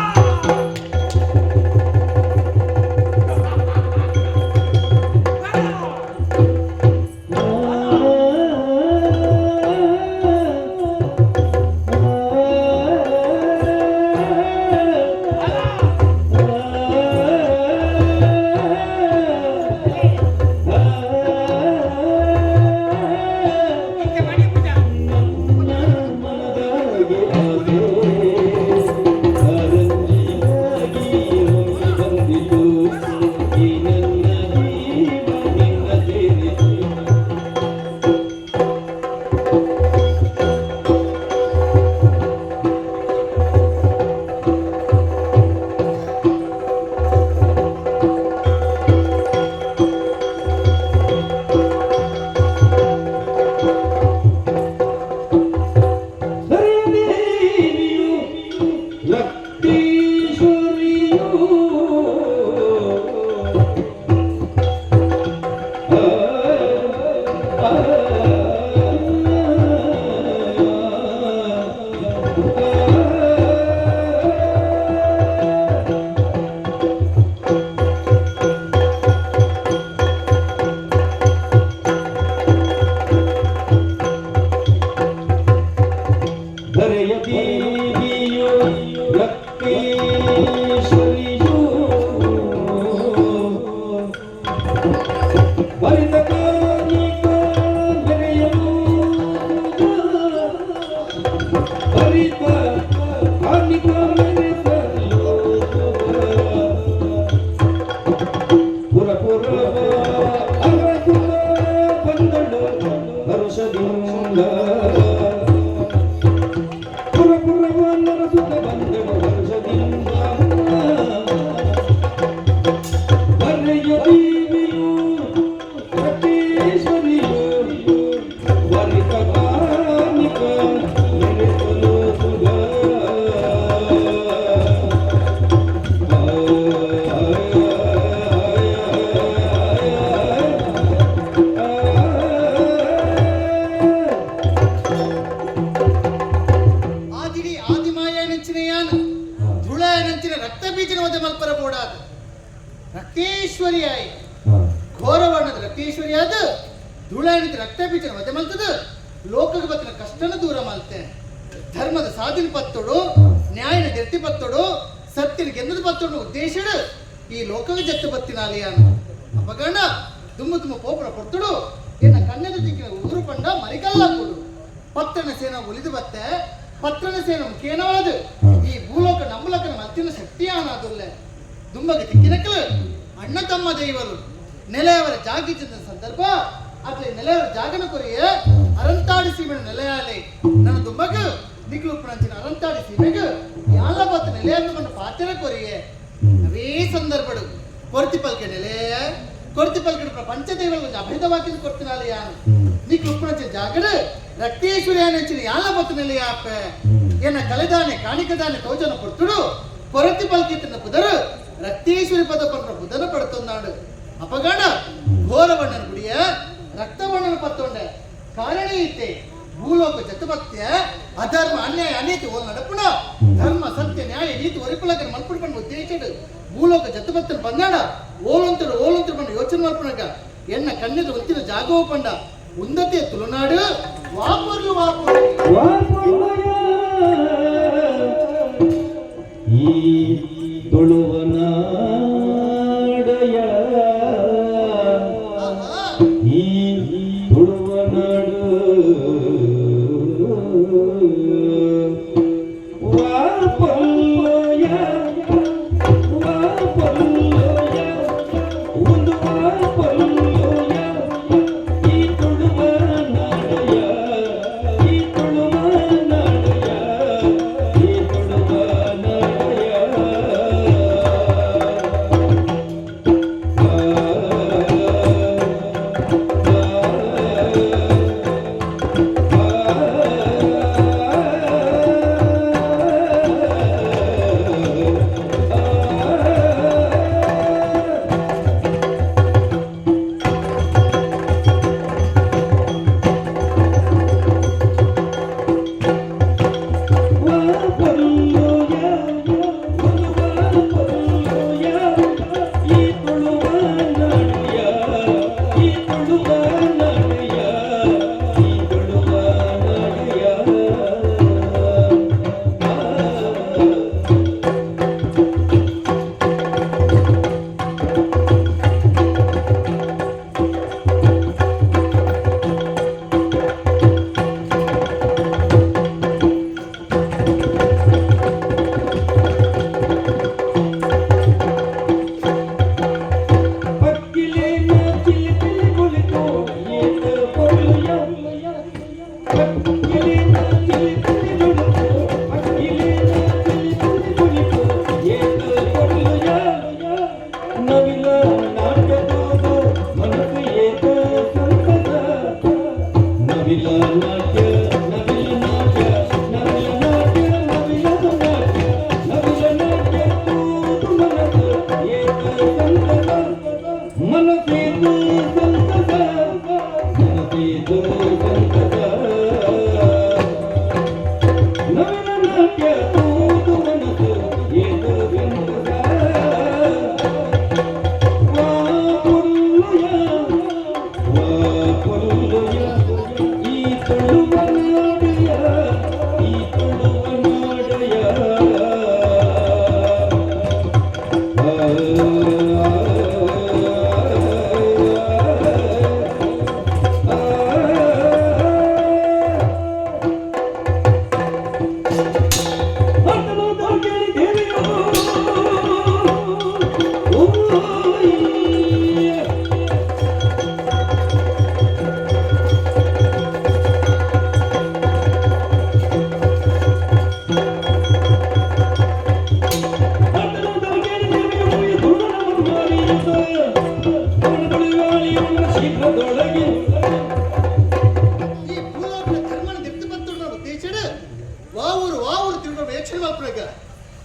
ಪುರ ಯಾನ ಧುಳ ನಂಚಿನ ರಕ್ತ ಬೀಜನ ವಧೆ ಮಲ್ಪರ ಬೋಡಾದ ರಕ್ತೇಶ್ವರಿಯಾಯಿ ಘೋರವರ್ಣದ ರಕ್ತೇಶ್ವರಿಯಾದ ಧೂಳ ಎಣಿತ ರಕ್ತ ಬೀಜನ ವಧೆ ಮಲ್ತದ ಲೋಕಕ್ಕೆ ಬತ್ತಿನ ಕಷ್ಟನ ದೂರ ಮಲ್ತೆ ಧರ್ಮದ ಸಾಧಿನ ಪತ್ತೋಡು ನ್ಯಾಯನ ಗೆರ್ತಿ ಪತ್ತೋಡು ಸತ್ಯನ ಗೆಂದದ ಪತ್ತೋಡು ಉದ್ದೇಶಡ ಈ ಲೋಕಕ್ಕೆ ಜತ್ತು ಬತ್ತಿನ ಅಲಿಯಾನ ಅಪಗಣ ದುಮ್ಮು ದುಮ್ಮ ಪೋಪನ ಕೊಡ್ತಡು ಏನ ಕಣ್ಣದ ದಿಕ್ಕಿನ ಉಗುರು ಪಂಡ ಮರಿಕಲ್ಲ ಕೊಡು ಪತ್ರನ ಸೇನ ಉಳಿದು ಬತ್ತೆ ಪತ್ರನ ಸೇನ ಮುಖೇನವಾದ ಈ ಭೂಲೋಕ ನಂಬಲಕನ ಮತ್ತಿನ ಶಕ್ತಿಯಾನದುಲ್ಲೆ ದುಂಬಗೆ ತಿಕ್ಕಿನಕ್ಕಲು ಅಣ್ಣ ತಮ್ಮ ದೈವಲು ನೆಲೆಯವರ ಜಾಗಿಚಿದ ಸಂದರ್ಭ ಅಟ್ಲೆ ನೆಲೆಯವರ ಜಾಗನ ಕೊರಿಯ ಅರಂತಾಡಿ ಸೀಮೆನ ನೆಲೆಯಾಲೆ ನನ್ನ ದುಂಬಗ ನಿಗ್ಲುಪ್ಪನಂಚಿನ ಅರಂತಾಡಿ ಸೀಮೆಗೆ ಯಾಲ ಬತ್ತ ನೆಲೆಯನ್ನು ಪಾತ್ರ ಕೊರಿಯೆ ಅವೇ ಸಂದರ್ಭಡು ಕೊರ್ತಿ ಪಲ್ಕೆ ನೆಲೆಯ ಕೊರ್ತಿ ಪಲ್ಕೆ ಪ್ರಪಂಚ ದೈವಗಳು ಅಭೇದವಾಗಿ ಕೊಡ್ತಿನಾಲೆ ಯಾನು ನಿಗ್ಲುಪ್ಪನಂಚಿನ ಜಾಗಡ ರಕ್ತೇಶ್ವರಿ ನೆಚ್ಚಿನ ಯಾಲ ಬತ್ತ ನೆಲೆಯಾಪ ಏನ ಕಲೆದಾನೆ ಕಾಣಿಕದಾನೆ ತೋಜನ ಕೊಡ್ತುಡು ಕೊರತಿ ಪಲ್ಕೆ ತಿನ್ನ ಪುದರು ರಕ್ತೇಶ್ವರಿ ಪದ ಪತ್ರ ಬುಧನ ಪಡುತ್ತೊಂದಾಡು ಅಪಗಣ ಘೋರವಣ್ಣನ ಗುಡಿಯ ರಕ್ತವಣ್ಣನ ಪತ್ತೊಂಡೆ ಕಾರಣ ಇತ್ತೆ ಭೂಲೋಕ ಜತಭಕ್ತ್ಯ ಅಧರ್ಮ ಅನ್ಯಾಯ ಅನೀತಿ ಓಲ್ ನಡಪುಣ ಧರ್ಮ ಸತ್ಯ ನ್ಯಾಯ ನೀತಿ ಒರಿಪುಲಕನ ಮಲ್ಪುಡ್ಕೊಂಡು ಉದ್ದೇಶಿಡು ಭೂಲೋಕ ಜತಭಕ್ತನ ಬಂದಾಡ ಓಲಂತರು ಬಂದು ಯೋಚನೆ ಮಲ್ಪುಣಗ ಎಣ್ಣ ಕಣ್ಣಿದ ಒಂತಿನ ಜಾಗವ ಪಂಡ ಉನ್ನತಿಯ ತುಳುನಾಡು ವಾಪರ್ಲು ಈ ತುಳುವನಾಡಯ ಈ ತುಳುವನಾಡು ವಾಪಲ್ಲಯ ವಾಪಲ್ಲಯ ಒಂದು ವಾಪಲ್ಲಯ ಈ ತುಳುವನಾಡಯ ಈ ತುಳುವನಾಡಯ ಈ ತುಳುವನಾಡಯ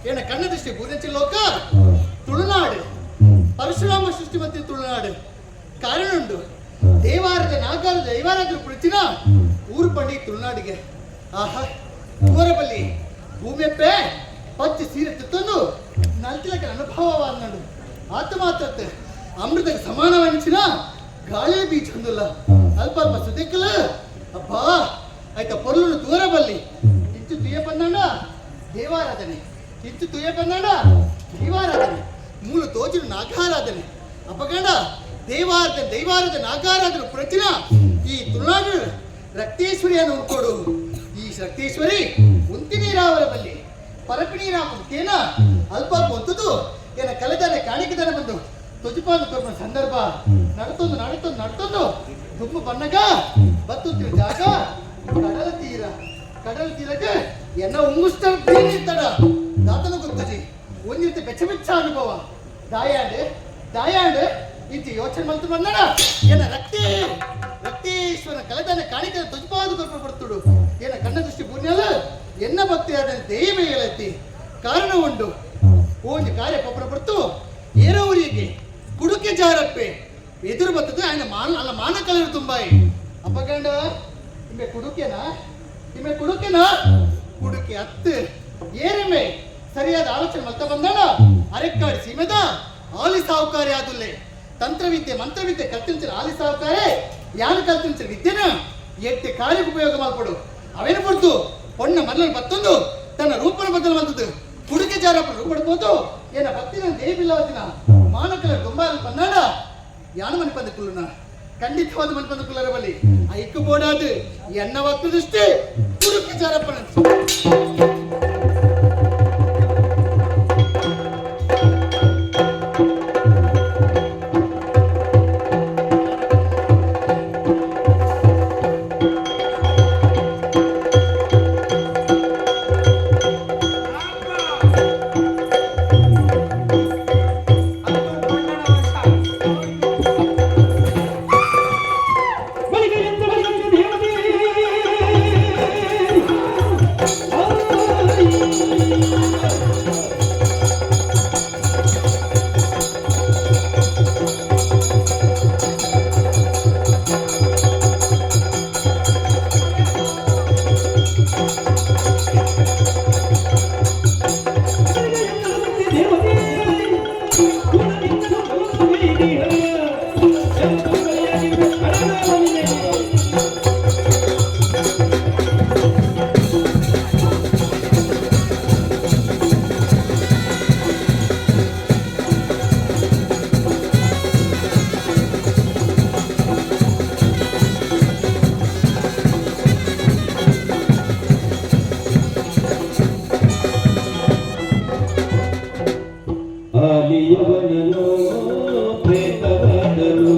ಏನ ಕಣ್ಣ ದೃಷ್ಟಿ ಬೂದೆಚ್ಚಿ ಲೋಕ ತುಳುನಾಡು ಪರಶುರಾಮ ಸೃಷ್ಟಿ ಮತ್ತೆ ತುಳುನಾಡು ಕಾರಣುಂಡು ದೇವಾರದ ನಾಗಾರದ ದೈವಾರಾದ್ರು ಕುಳಿತಿನ ಊರು ಪಂಡಿ ತುಳುನಾಡಿಗೆ ಆಹಾ ಊರಬಲ್ಲಿ ಭೂಮಿಯಪ್ಪೆ ಪಚ್ಚ ಸೀರೆ ತಿತ್ತೊಂದು ನಲ್ತಿಲಕ್ಕೆ ಅನುಭವವಾದ ಆತ ಮಾತ್ರ ಅಮೃತಕ್ಕೆ ಸಮಾನವೆನಿಸಿನ ಗಾಳಿ ಬೀಚ್ ಹೊಂದಲ್ಲ ಅಲ್ಪ ಅಲ್ಪ ಸುದಿಕ್ಕಲ್ಲ ಅಬ್ಬಾ ಆಯ್ತಾ ಪೊರ್ಲು ದೂರ ಬಲ್ಲಿ ಇಂಚು ತುಯ್ಯ ಪಂದಾಂಡ ದೇವಾರಾಧನೆ ಇಂಚು ತುಯ್ಯ ಪಂದಾಂಡ ದೈವಾರಾಧನೆ ಮೂಲ ತೋಚಿನ ನಾಗಾರಾಧನೆ ಅಪ್ಪಗಂಡ ದೈವಾರಾಧನೆ ನಾಗಾರಾಧನೆ ಪ್ರತಿನ ಈ ತುಳುನಾಡು ರಕ್ತೇಶ್ವರಿಯನ್ನು ಉಂಟೋಡು ಈ ರಕ್ತೇಶ್ವರಿ ಉಂತಿ ನೀರಾವರ ಬಲ್ಲಿ ಪರಪಿ ನೀರಾಕೇನ ಅಲ್ಪ ಅಲ್ಪ ಹೊಂತದ್ದು ಏನ ಕಲೆದಾನೆ ಕಾಣಿಕೆದಾನೆ ಬಂದು ತುಜುಪಾದ ಕೊರ್ಮ ಸಂದರ್ಭ ನಡ್ತೊಂದು ದುಮ್ಮ ಬಣ್ಣಗ ಬತ್ತುತ್ತಿರೋ ಜಾಗ ಕಡಲ ತೀರಕ್ಕೆ ಎನ್ನ ಉಂಗುಸ್ತಾರ ತೀರಿರ್ತಾಡ ದಾತನ ಗೊತ್ತಜಿ ಒಂದಿರ್ತೆ ಬೆಚ್ಚ ಅನುಭವ ದಾಯಾಂಡ್ ಇಂತಿ ಯೋಚನೆ ಮಲ್ತು ಬಂದಣ ಏನ ರಕ್ತೇಶ್ವರ ಕಲೆದಾನೆ ಕಾಣಿಕೆ ತುಜುಪಾದ ಕೊರ್ಮ ಬರ್ತುಡು ಏನ ಕಣ್ಣ ದೃಷ್ಟಿ ಪುಣ್ಯಲ್ಲ ಎನ್ನ ಭಕ್ತಿ ಆದ ದೈವ ಹೇಳತ್ತಿ ಕಾರಣ ಉಂಡು ಓಂಜಿ ಕಾರ್ಯ ಪೊಪ್ಪರ ಬರ್ತು ಏರೋವರಿಗೆ ಕುಡುಕೆ ಜಾರಪ್ಪೆ ಎದುರು ಬರ್ತದೆ ఆయన ಮಾನ ಕಲರು ತುಂಬಾಯಿ ಅಪ್ಪಗಂಡ ಇಮೆ ಕುಡುಕೆನಾ ಕುಡುಕೆ ಹತ್ತು ಏರಿಮೆ ಸರಿಯಾದ ಆಲೋಚನೆ ಮಲ್ತ ಬಂದಾಣ ಅರೆಕ್ಕಾಡಿ ಸೀಮೆದ ಆಲಿ ಸಾಹುಕಾರಿ ಆದುಲ್ಲೆ ತಂತ್ರವಿದ್ಯೆ ಮಂತ್ರವಿದ್ಯೆ ಕಲ್ತಿಂಚರ ಆಲಿ ಸಾಹುಕಾರೆ ಯಾರು ಕಲ್ತಿಂಚರ ವಿದ್ಯೆನ ಎಟ್ಟೆ ಕಾರ್ಯಕ್ಕೆ ಉಪಯೋಗ ಮಾಡ್ಕೊಡು ಅವೇನು ಕೊಡ್ತು ಪೊಣ್ಣ ಮೊದಲು ಬತ್ತೊಂದು ತನ್ನ ರೂಪನ ಬದಲು ಬಂದದ್ದು ಕುಡುಕೆ ಜಾರಪ್ಪ ರೂಪಡ್ಬೋದು ಏನ ಭಕ್ತಿನ ದೇವಿಲ್ಲವತ್ತಿನ ಮಾನಕಲ ಗೊಂಬಾಲ ಪನ್ನಾಡ ಯಾನ ಮನೆ ಪಂದ ಕುಲ್ಲುನ ಖಂಡಿತವಾದ ಮನೆ ಪಂದ ಕುಲ್ಲರ ಬಲ್ಲಿ ಆ ಇಕ್ಕು ಬೋಡಾದು ಎನ್ನ ವಕ್ತು ದೃಷ್ಟಿ ಕುಡುಕೆ ಜಾರಪ್ಪ ಆಲಿಯವನೋ ಪ್ರೇತವಾದನು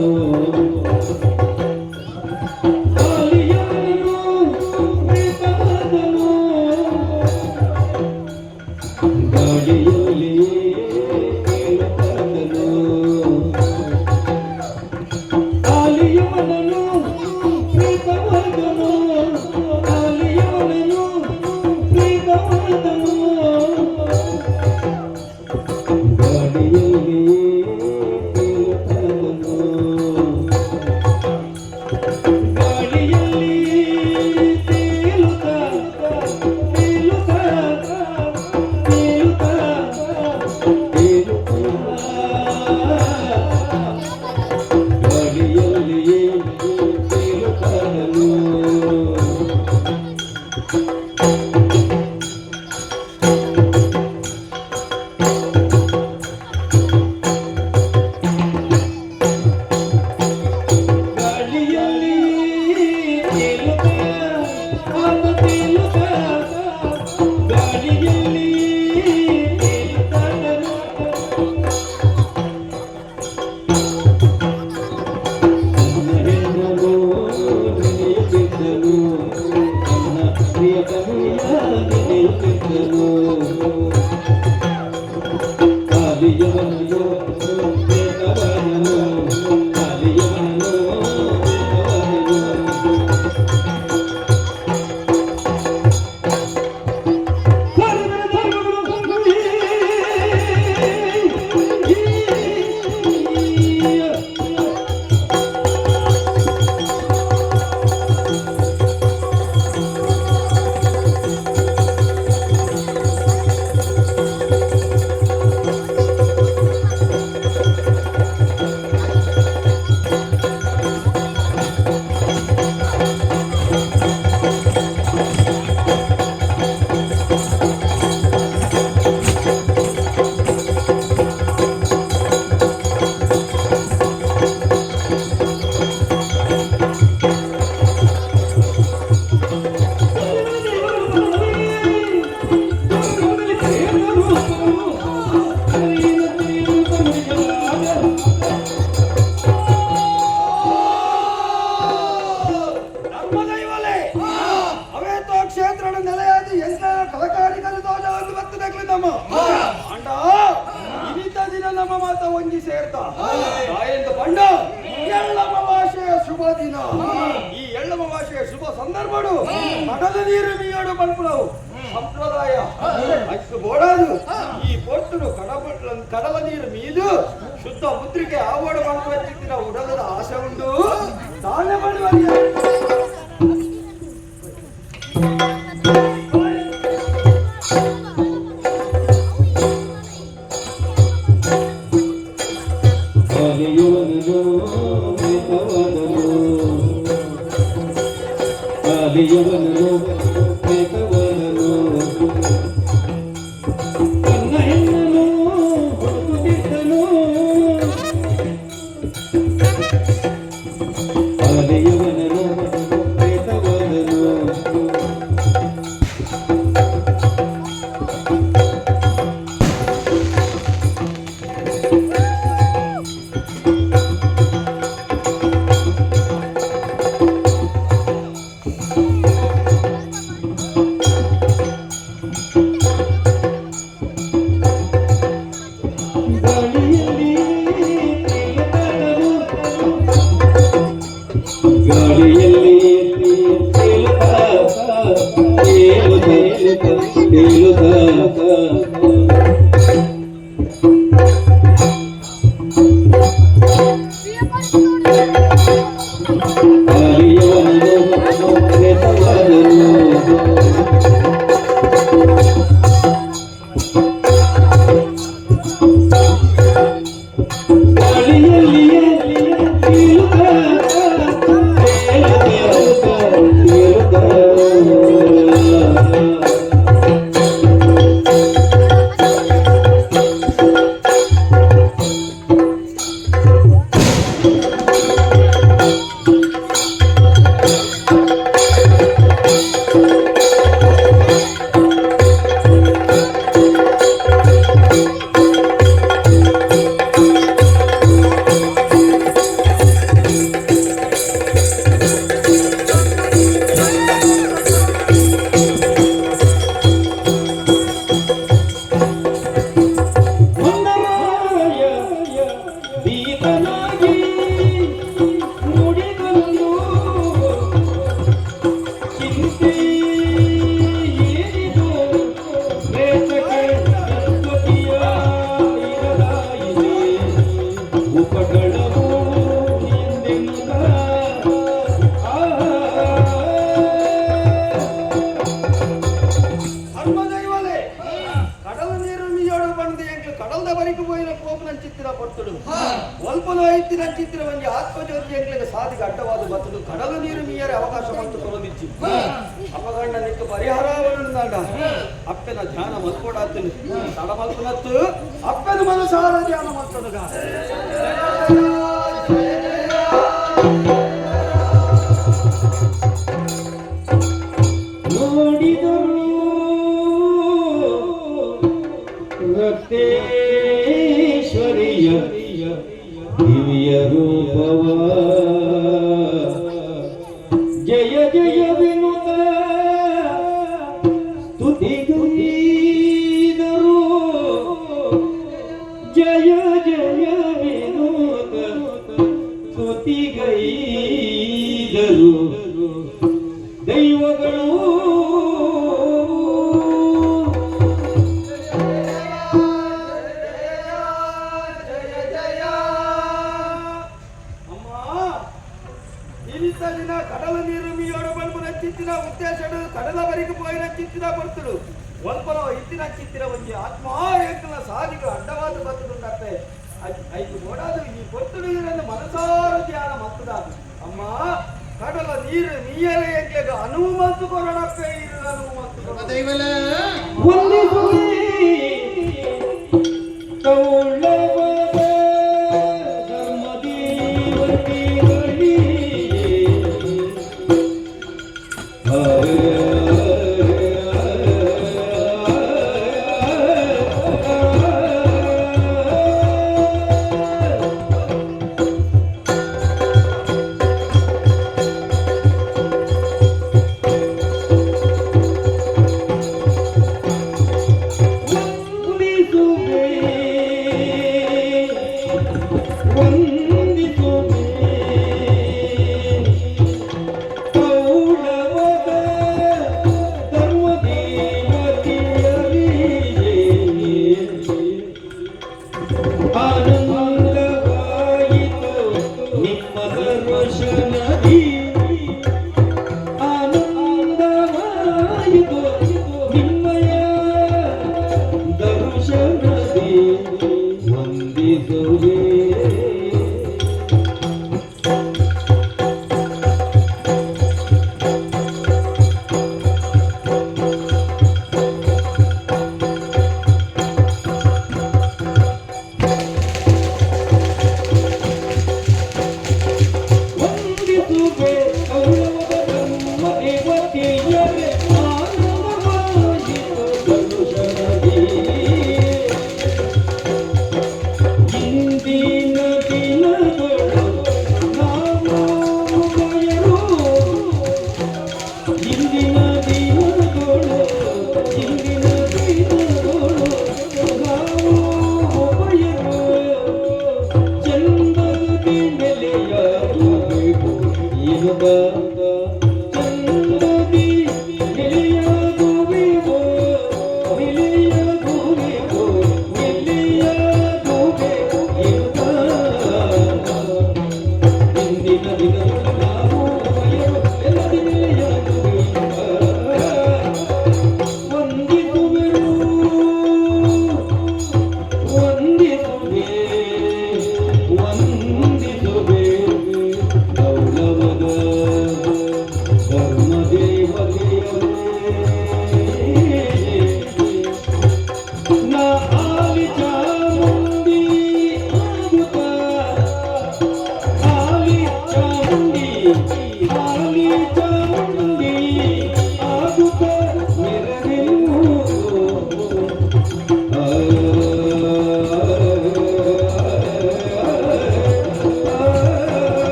ಆಲಿಯವನೋ ಪ್ರೇತವಾದನು ಗಾಳಿಯಲ್ಲಿ ಕೇಳುತ್ತಾದನು ಆಲಿಯವನೋ ಪ್ರೇತವಾದನು ಆಲಿಯವನೋ ಪ್ರೇತವಾದನು ಸೇರ್ತಾ ತಾಯಿಂದ ಬಂಡ ಎಳ್ಳಮವಾಸೆಯ ಶುಭ ದಿನ. ಈ ಎಳ್ಳಮವಾಸೆಯ ಶುಭ ಸಂದರ್ಭಡು ಕಡಲ ನೀರು ಮೀಯಾಡು ಬಲ್ಪುಳವು ಸಂಪ್ರದಾಯ ಅಷ್ಟು ಬೋಡಾದು ಈ ಪೊಟ್ಟರು ಕಡಲ ನೀರು ಮೀದು ಶುದ್ಧ ಮುದ್ರಿಕೆ ಆವೋಡು ಬಲ್ಪುತ್ತಿನ ಉಡಲದ ಆಸೆ ಉಂಟು ತಾನೇ ಮಾಡುವ ಕಡಲ ನೀರು ಮೀಯರೆ ಅವಕಾಶ ಬಂತು ಕೊರದಿಚ್ಚಿ ಅಪಗಂಡ ನಿಕ್ಕ ಪರಿಹಾರವನ್ನುಂದಾಂಡ ಅಪ್ಪನ ಧ್ಯಾನ ಮಲ್ಕೊಡಾತೀನಿ ತಡ ಮಲ್ಕೊನತ್ತು ಅಪ್ಪನ ಮನಸಾರ ಧ್ಯಾನ ಮಲ್ಕೊಡಗ ನೋಡಿದರು ರಕ್ತೇಶ್ವರಿಯ ದಿವ್ಯ ರೂಪವ ಜಯ ಜಯ ವಿನುತ ಸ್ತುತಿಗೈದರು ಜಯ ಜಯ ವಿನುತ ಸ್ತುತಿಗೈದರು ದೈವಗಳು ಕಡಲ ನೀರು ಮೀಯೋಡು ಬಲ್ಪು ನಚ್ಚಿತ್ತಿನ ಉದ್ದೇಶ ಕಡಲವರೆಗೂ ಪೋಯಿ ನಚ್ಚಿತ್ತಿನ ಬರ್ತಡು ಒಲ್ಪನ ಇತ್ತಿನ ಚಿತ್ತಿರ ಒಂಜಿ ಆತ್ಮ ಏಕಲ ಸಾಧಿಗೆ ಅಡ್ಡವಾದ ಬರ್ತುಂಡತ್ತೆ ಐದು ನೋಡಾದು ಈ ಬೊತ್ತು ನೀರನ್ನು ಮನಸಾರ ಧ್ಯಾನ ಮತ್ತದಾದು ಅಮ್ಮ ಕಡಲ ನೀರು ನೀಯಲೇ ಏಕೆ ಅನುಮಂತು ಕೊರಡಕ್ಕೆ ಇರು ಅನುಮಂತು ದೈವಲ ವಂದಿಸುವೆ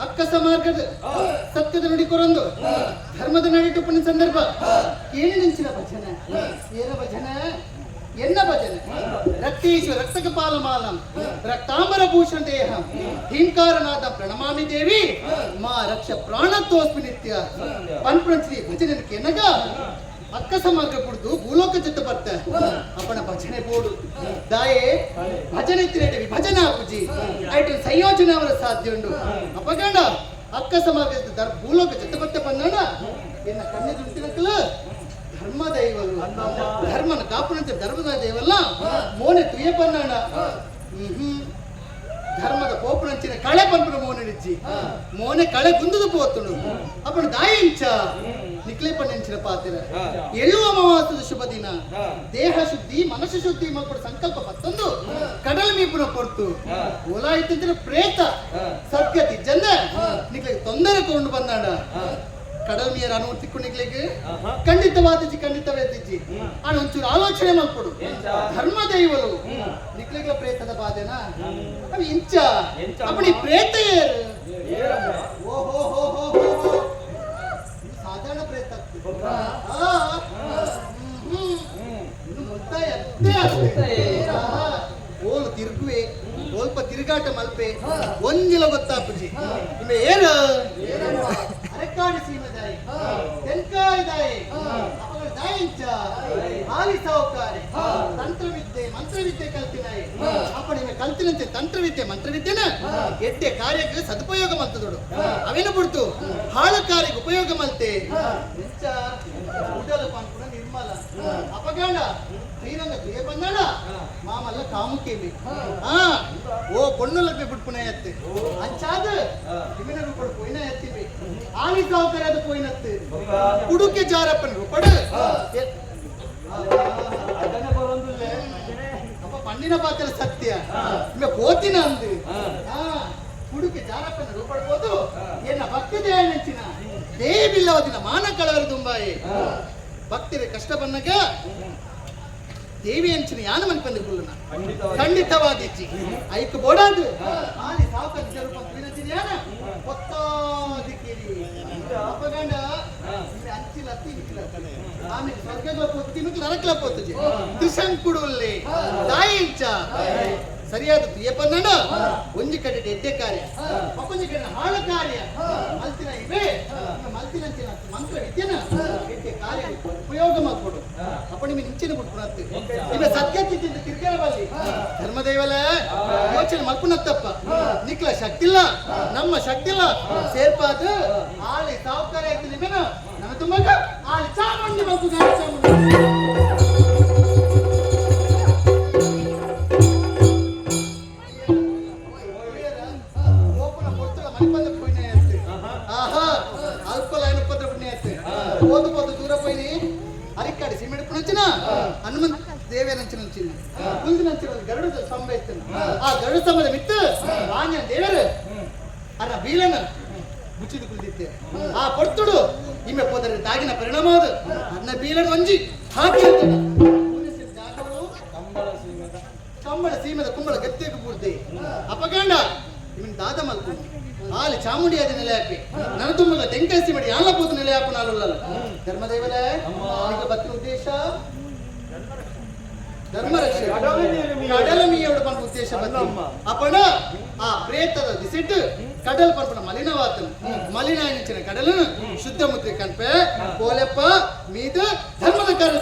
ಅಕ್ಕಸ ಮಾರ್ಗದ ಸತ್ಯದ ನುಡಿ ಕೊರಂದು ಧರ್ಮದ ನಡಿಟುಪ್ಪನ ಸಂದರ್ಭ ಕೇಳಿ ನಿಂಚಿನ ಭಜನೆ ಏನ ಭಜನೆ ಎನ್ನ ಭಜನೆ ರಕ್ತೇಶ್ವ ರಕ್ತಕ ಪಾಲಮಾಲಂ ರಕ್ತಾಂಬರ ಭೂಷಣ ದೇಹ ಹಿಂಕಾರನಾದ ಪ್ರಣಮಾಮಿ ದೇವಿ ಮಾ ರಕ್ಷ ಪ್ರಾಣತೋಸ್ಮಿ ನಿತ್ಯ ಪನ್ಪ್ರಂಚಿ ಭಜನೆ ಕೆನಗ ಅಕ್ಕಸ ಮಾರ್ಗ ಕುಡಿದು ಭೂಲೋಕ ಜೊತೆ ಬರ್ತ ಅಪ್ಪನ ಭಜನೆ ಬೋಡು ದಾಯೆ ಭಜನೆ ತಿರೇಡೆ ವಿಭಜನಾ ಪೂಜಿ ಐಟು ಸಂಯೋಜನೆ ಅವರ ಸಾಧ್ಯ ಉಂಡು ಅಪ್ಪಗಂಡ ಅಕ್ಕಸ ಮಾರ್ಗ ಭೂಲೋಕ ಜೊತೆ ಬರ್ತ ಬಂದಣ ಎನ್ನ ಕಣ್ಣೆ ದುಂಟಿನಕ್ಕಲ ಧರ್ಮ ದೈವಲು ಧರ್ಮನ ಕಾಪುನಂತೆ ಧರ್ಮದ ದೈವಲ್ಲ ಮೋನೆ ತುಯ್ಯ ಪನ್ನಣ ಧರ್ಮದ ಪೋಪುನಂಚಿನ ಕಳೆ ಪಂಪನ ಮೋನಿಡಿಚ್ಚಿ ಮೋನೆ ಕಳೆ ಗುಂದುದು ಪೋತುಡು ಅಪ್ಪನ ದಾಯಿಂಚ ನಿಕ್ಲೆ ಪಣ್ಣಂಚಿನ ಪಾತಿರ ಎಳ್ಳುವ ಅಮಾವಾಸ್ಯದ ಶುಭ ದಿನ ದೇಹ ಶುದ್ಧಿ ಮನಸ್ಸು ಶುದ್ಧಿ ಮಕ್ಕಳು ಸಂಕಲ್ಪ ಮತ್ತೊಂದು ಕಡಲ ಮೀಪುನ ಕೊಡ್ತು ಓಲಾ ಇತ್ತಿನ ಪ್ರೇತ ಸದ್ಗತಿ ಜನ ನಿಕ್ಲಿಗೆ ತೊಂದರೆ ಕೊಂಡು ಬಂದಾಡ ಕಡಲ ನೀರು ಅನುಮತಿ ತಿಕ್ಕೊಂಡಿಗ್ಲಿಕ್ಕೆ ಖಂಡಿತವಾದಿಜ್ಜಿ ಖಂಡಿತವೇದಿಜ್ಜಿ ಆನ ಒಂಚೂರು ಆಲೋಚನೆ ಮಾಡ್ಕೊಡು ಧರ್ಮ ದೈವಲು ನಿಕ್ಲಿಗ್ಲ ಪ್ರೇತದ ಬಾಧೆನ ಅವು ಇಂಚ ಅಪ್ಪಣಿ ಪ್ರೇತ ಏರು ಓಹೋ ಹೋ ಹೋ ಹೋ ಸಾಧಾರಣ ಪ್ರೇತ ಇನ್ನು ಓಲು ತಿರುಗುವೆ ಸ್ವಲ್ಪ ತಿರುಗಾಟ ಮಲ್ಪೆ ಒಂಜಿಲ ಗೊತ್ತಾಪುಜಿ ನಿಮ್ಮ ಏನು ಅರೆಕ್ಕಾಡಿ ಸೀಮದಾಯಿ ತೆನ್ಕಾಯಿ ದಾಯಿ ಅಪಗಳ ದಾಯಿಂಚ ಆಲಿ ಸಾವುಕಾರಿ ತಂತ್ರವಿದ್ಯೆ ಮಂತ್ರವಿದ್ಯೆ ಕಲ್ತಿನಾಯಿ ಅಪ್ಪ ನಿಮ್ಮ ಕಲ್ತಿನಂತೆ ತಂತ್ರವಿದ್ಯೆ ಮಂತ್ರವಿದ್ಯೆನ ಎಡ್ಡೆ ಕಾರ್ಯಕ್ಕೆ ಸದುಪಯೋಗ ಮಲ್ತದೋಡು ಅವೇನು ಬಿಡ್ತು ಹಾಳು ಕಾರ್ಯಕ್ಕೆ ಉಪಯೋಗ ಮಲ್ತೆ ನಿಂಚ ಉಡಲ ಪಂಪುನ ನಿರ್ಮಲ ಅಪಗಾಂಡ ಶ್ರೀರಂಗ ಪ್ರಿಯ ಬಂದಾಳ ಮಾಮಲ್ಲ ಕಾಮುಕೇವಿ ಓ ಪೊಣ್ಣುಲಕ್ಕೆ ಬಿಟ್ಪುನ ಎತ್ತೆ ಅಂಚಾದ ಇಮಿನ ರೂಪಡು ಪೋಯಿನ ಎತ್ತಿವಿ ಆಲಿ ಸಾವುಕಾರದ ಪೋಯಿನತ್ತು ಕುಡುಕೆ ಜಾರಪ್ಪನ ರೂಪಡು ಅಪ್ಪ ಪಣ್ಣಿನ ಪಾತ್ರ ಸತ್ಯ ಇನ್ನು ಕೋತಿನ ಅಂದು ಕುಡುಕೆ ಜಾರಪ್ಪನ ರೂಪಡ್ಬೋದು ಏನ ಭಕ್ತಿ ದೇಹ ನೆಂಚಿನ ದೇವಿಲ್ಲವದಿನ ಮಾನ ಕಳವರು ತುಂಬಾಯಿ ಭಕ್ತಿಗೆ ಕಷ್ಟ ಬಂದಾಗ ದೇವಿ ಅಂಚಿನ ಯಾನ ಮನ್ಪಂದು ಕುಲ್ಲನ ಖಂಡಿತವಾದಿಚ್ಚಿ ಐಕ್ ಬೋಡಾದು ಆಲಿ ಸಾವುಕಾರ ಜರುಪ ವಿನಂತಿನ ಯಾನ ಒತ್ತಾದಿ ಕೇಳಿ ಅಪಗಂಡ ಅಂಚಿಲ ಅತ್ತಿನಿಲ್ಲ ಆಮೇಲೆ ಸ್ವರ್ಗಗಳ ಪೊತ್ತಿಮಿಕ್ ನರಕಲ ಪೊತ್ತುಜಿ ತ್ರಿಶಂಕುಡುಲ್ಲೆ ದಾಯಿಂಚ ಸರಿಯಾದ ತುಯ್ಯಪ್ಪಂದಣ್ಣ ಒಂಜಿ ಕಡೆ ಎಡ್ಡೆ ಕಾರ್ಯ ಮತ್ತೊಂಜಿ ಕಡೆ ಹಾಳ ಕಾರ್ಯ ಮಲ್ತಿನ ಇವೆ ಮಲ್ತಿನಂಚಿನ ಮಂತ್ರ ವಿದ್ಯೆನ ಎಡ್ಡೆ ಕಾರ್ಯ ಉಪಯೋಗ ಮಾಡ್ಕೊಡು ಅಪ್ಪ ನಿಮಗೆ ನಿಂಚಿನ ಬಿಟ್ಬಿಡತ್ತೆ ಇನ್ನು ಸತ್ಯಚಿಂತ ತಿರ್ಗಾರವಲ್ಲಿ ಧರ್ಮದೈವಲ ಯೋಚನೆ ಮಲ್ಪುನತ್ತಪ್ಪ ನಿಕ್ಲ ಶಕ್ತಿ ಇಲ್ಲ ನಮ್ಮ ಶಕ್ತಿ ಇಲ್ಲ ಸೇರ್ಪಾದ ಆಳಿ ಸೀಮೆನ ನನ್ನ ತುಂಬಕ ಆ ಚಾಮುಂಡಿ ಮತ್ತು ಗಾಳಿ ಚಾಮುಂಡಿ ಓಪನ ಕೊಡ್ತಳ ಮನೆ ಪುಣ್ಯ ಐತೆ ಆಹಾ ಅಲ್ಪಲೈನ ಪತ್ರ ಪುಣ್ಯ ಐತೆ ಓದು ಪೋದು ದೂರ ಪೈನಿ ಅರಿಕಾಡಿ ಸಿಮೆಂಟ್ ಪುಣಚಿನ ಹನುಮಂತ ದೇವೇರಂಚಿನ ಮುಂದಿನ ಗರುಡ ಸ್ತಂಭ ಇತ್ತು ಆ ಗರುಡ ಸ್ತಂಭದ ಮಿತ್ತು ಆಂಜನ ದೇವರು ಅನ್ನ ಬೀಲನ ಮುಚ್ಚಿದು ಕುಳಿತಿದ್ದೆ ಆ ಪೊರ್ತುಡು ಇಮ್ಮೆ ಪೋದರೆ ತಾಗಿನ ಪರಿಣಾಮ ಅದು ಅನ್ನ ಬೀಲನ ಒಂಜಿ ಹಾಕಿ ಜಾಗಗಳು ಕಂಬಳ ಸೀಮೆದ ಕುಂಬಳ ಗದ್ದೆಗೆ ಬೂರ್ದೆ ಅಪಗಂಡ ಇನ್ನು ದಾದ ಮಲ್ಕೊಂಡು ಆಲಿ ಚಾಮುಂಡಿ ಆದ ನೆಲೆ ಹಾಕಿ ನನ್ನ ತುಂಬ ತೆಂಕಾಯಿಸಿ ಮಾಡಿ ಯಾಲ ಪೋತು ನೆಲೆ ಹಾಕು ನಾಲಲ್ಲ ಧರ್ಮದೇವಲೇ ಈಗ ಬತ್ತಿನ ಉದ್ದೇಶ ಧರ್ಮ ರಕ್ಷೆ ಕಡಲ ಮೀಯೋಡು ಪಂಪ ಉದ್ದೇಶ ಅಪಣ ಆ ಪ್ರೇತದ ದಿಸಿಟ್ಟು ಕಡಲ್ ಪಂಪನ ಮಲಿನವಾತನು ಮಲಿನ ಎನ್ನಿಂಚಿನ ಕಡಲನು ಶುದ್ಧ ಮುದ್ದೆ ಕಣ್ಪೆ ಕೋಲೆಪ್ಪ ಮೀದು ಧರ್ಮದ ಕಾರ್ಯ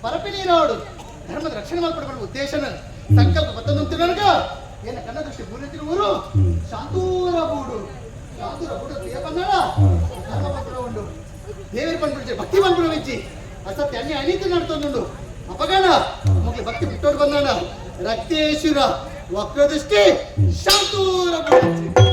ಪರಪಿ ನೀರಾವಡು ಧರ್ಮದ ರಕ್ಷಣೆ ಮಾಡ್ಕೊಡ್ಕೊಂಡು ಉದ್ದೇಶನ ಸಂಕಲ್ಪ ಮತ್ತೊಂದು ನನಗ ಏನ ಕಣ್ಣ ದೃಷ್ಟಿ ಪೂರೈಸಿರುವರು ಶಾಂತೂರ ಬೂಡು ಪ್ರಿಯ ಪನ್ನಡ ಧರ್ಮ ಪಂಪುರ ಉಂಡು ದೇವರ ಪಂಪುರ ಭಕ್ತಿ ಪಂಪುರ ವೆಚ್ಚಿ ಅಸತ್ಯ ಅನ್ಯ ಅನೀತಿ ನಡ್ತೊಂದುಂಡು ಅಪಗಣ ಮಗ್ಲಿ ಭಕ್ತಿ ಬಿಟ್ಟೋಡು ಬಂದಾನ ರಕ್ತೇಶ್ವರ ವಕ್ರದೃಷ್ಟಿ ಶಾಂತೂರ ಬೂಡು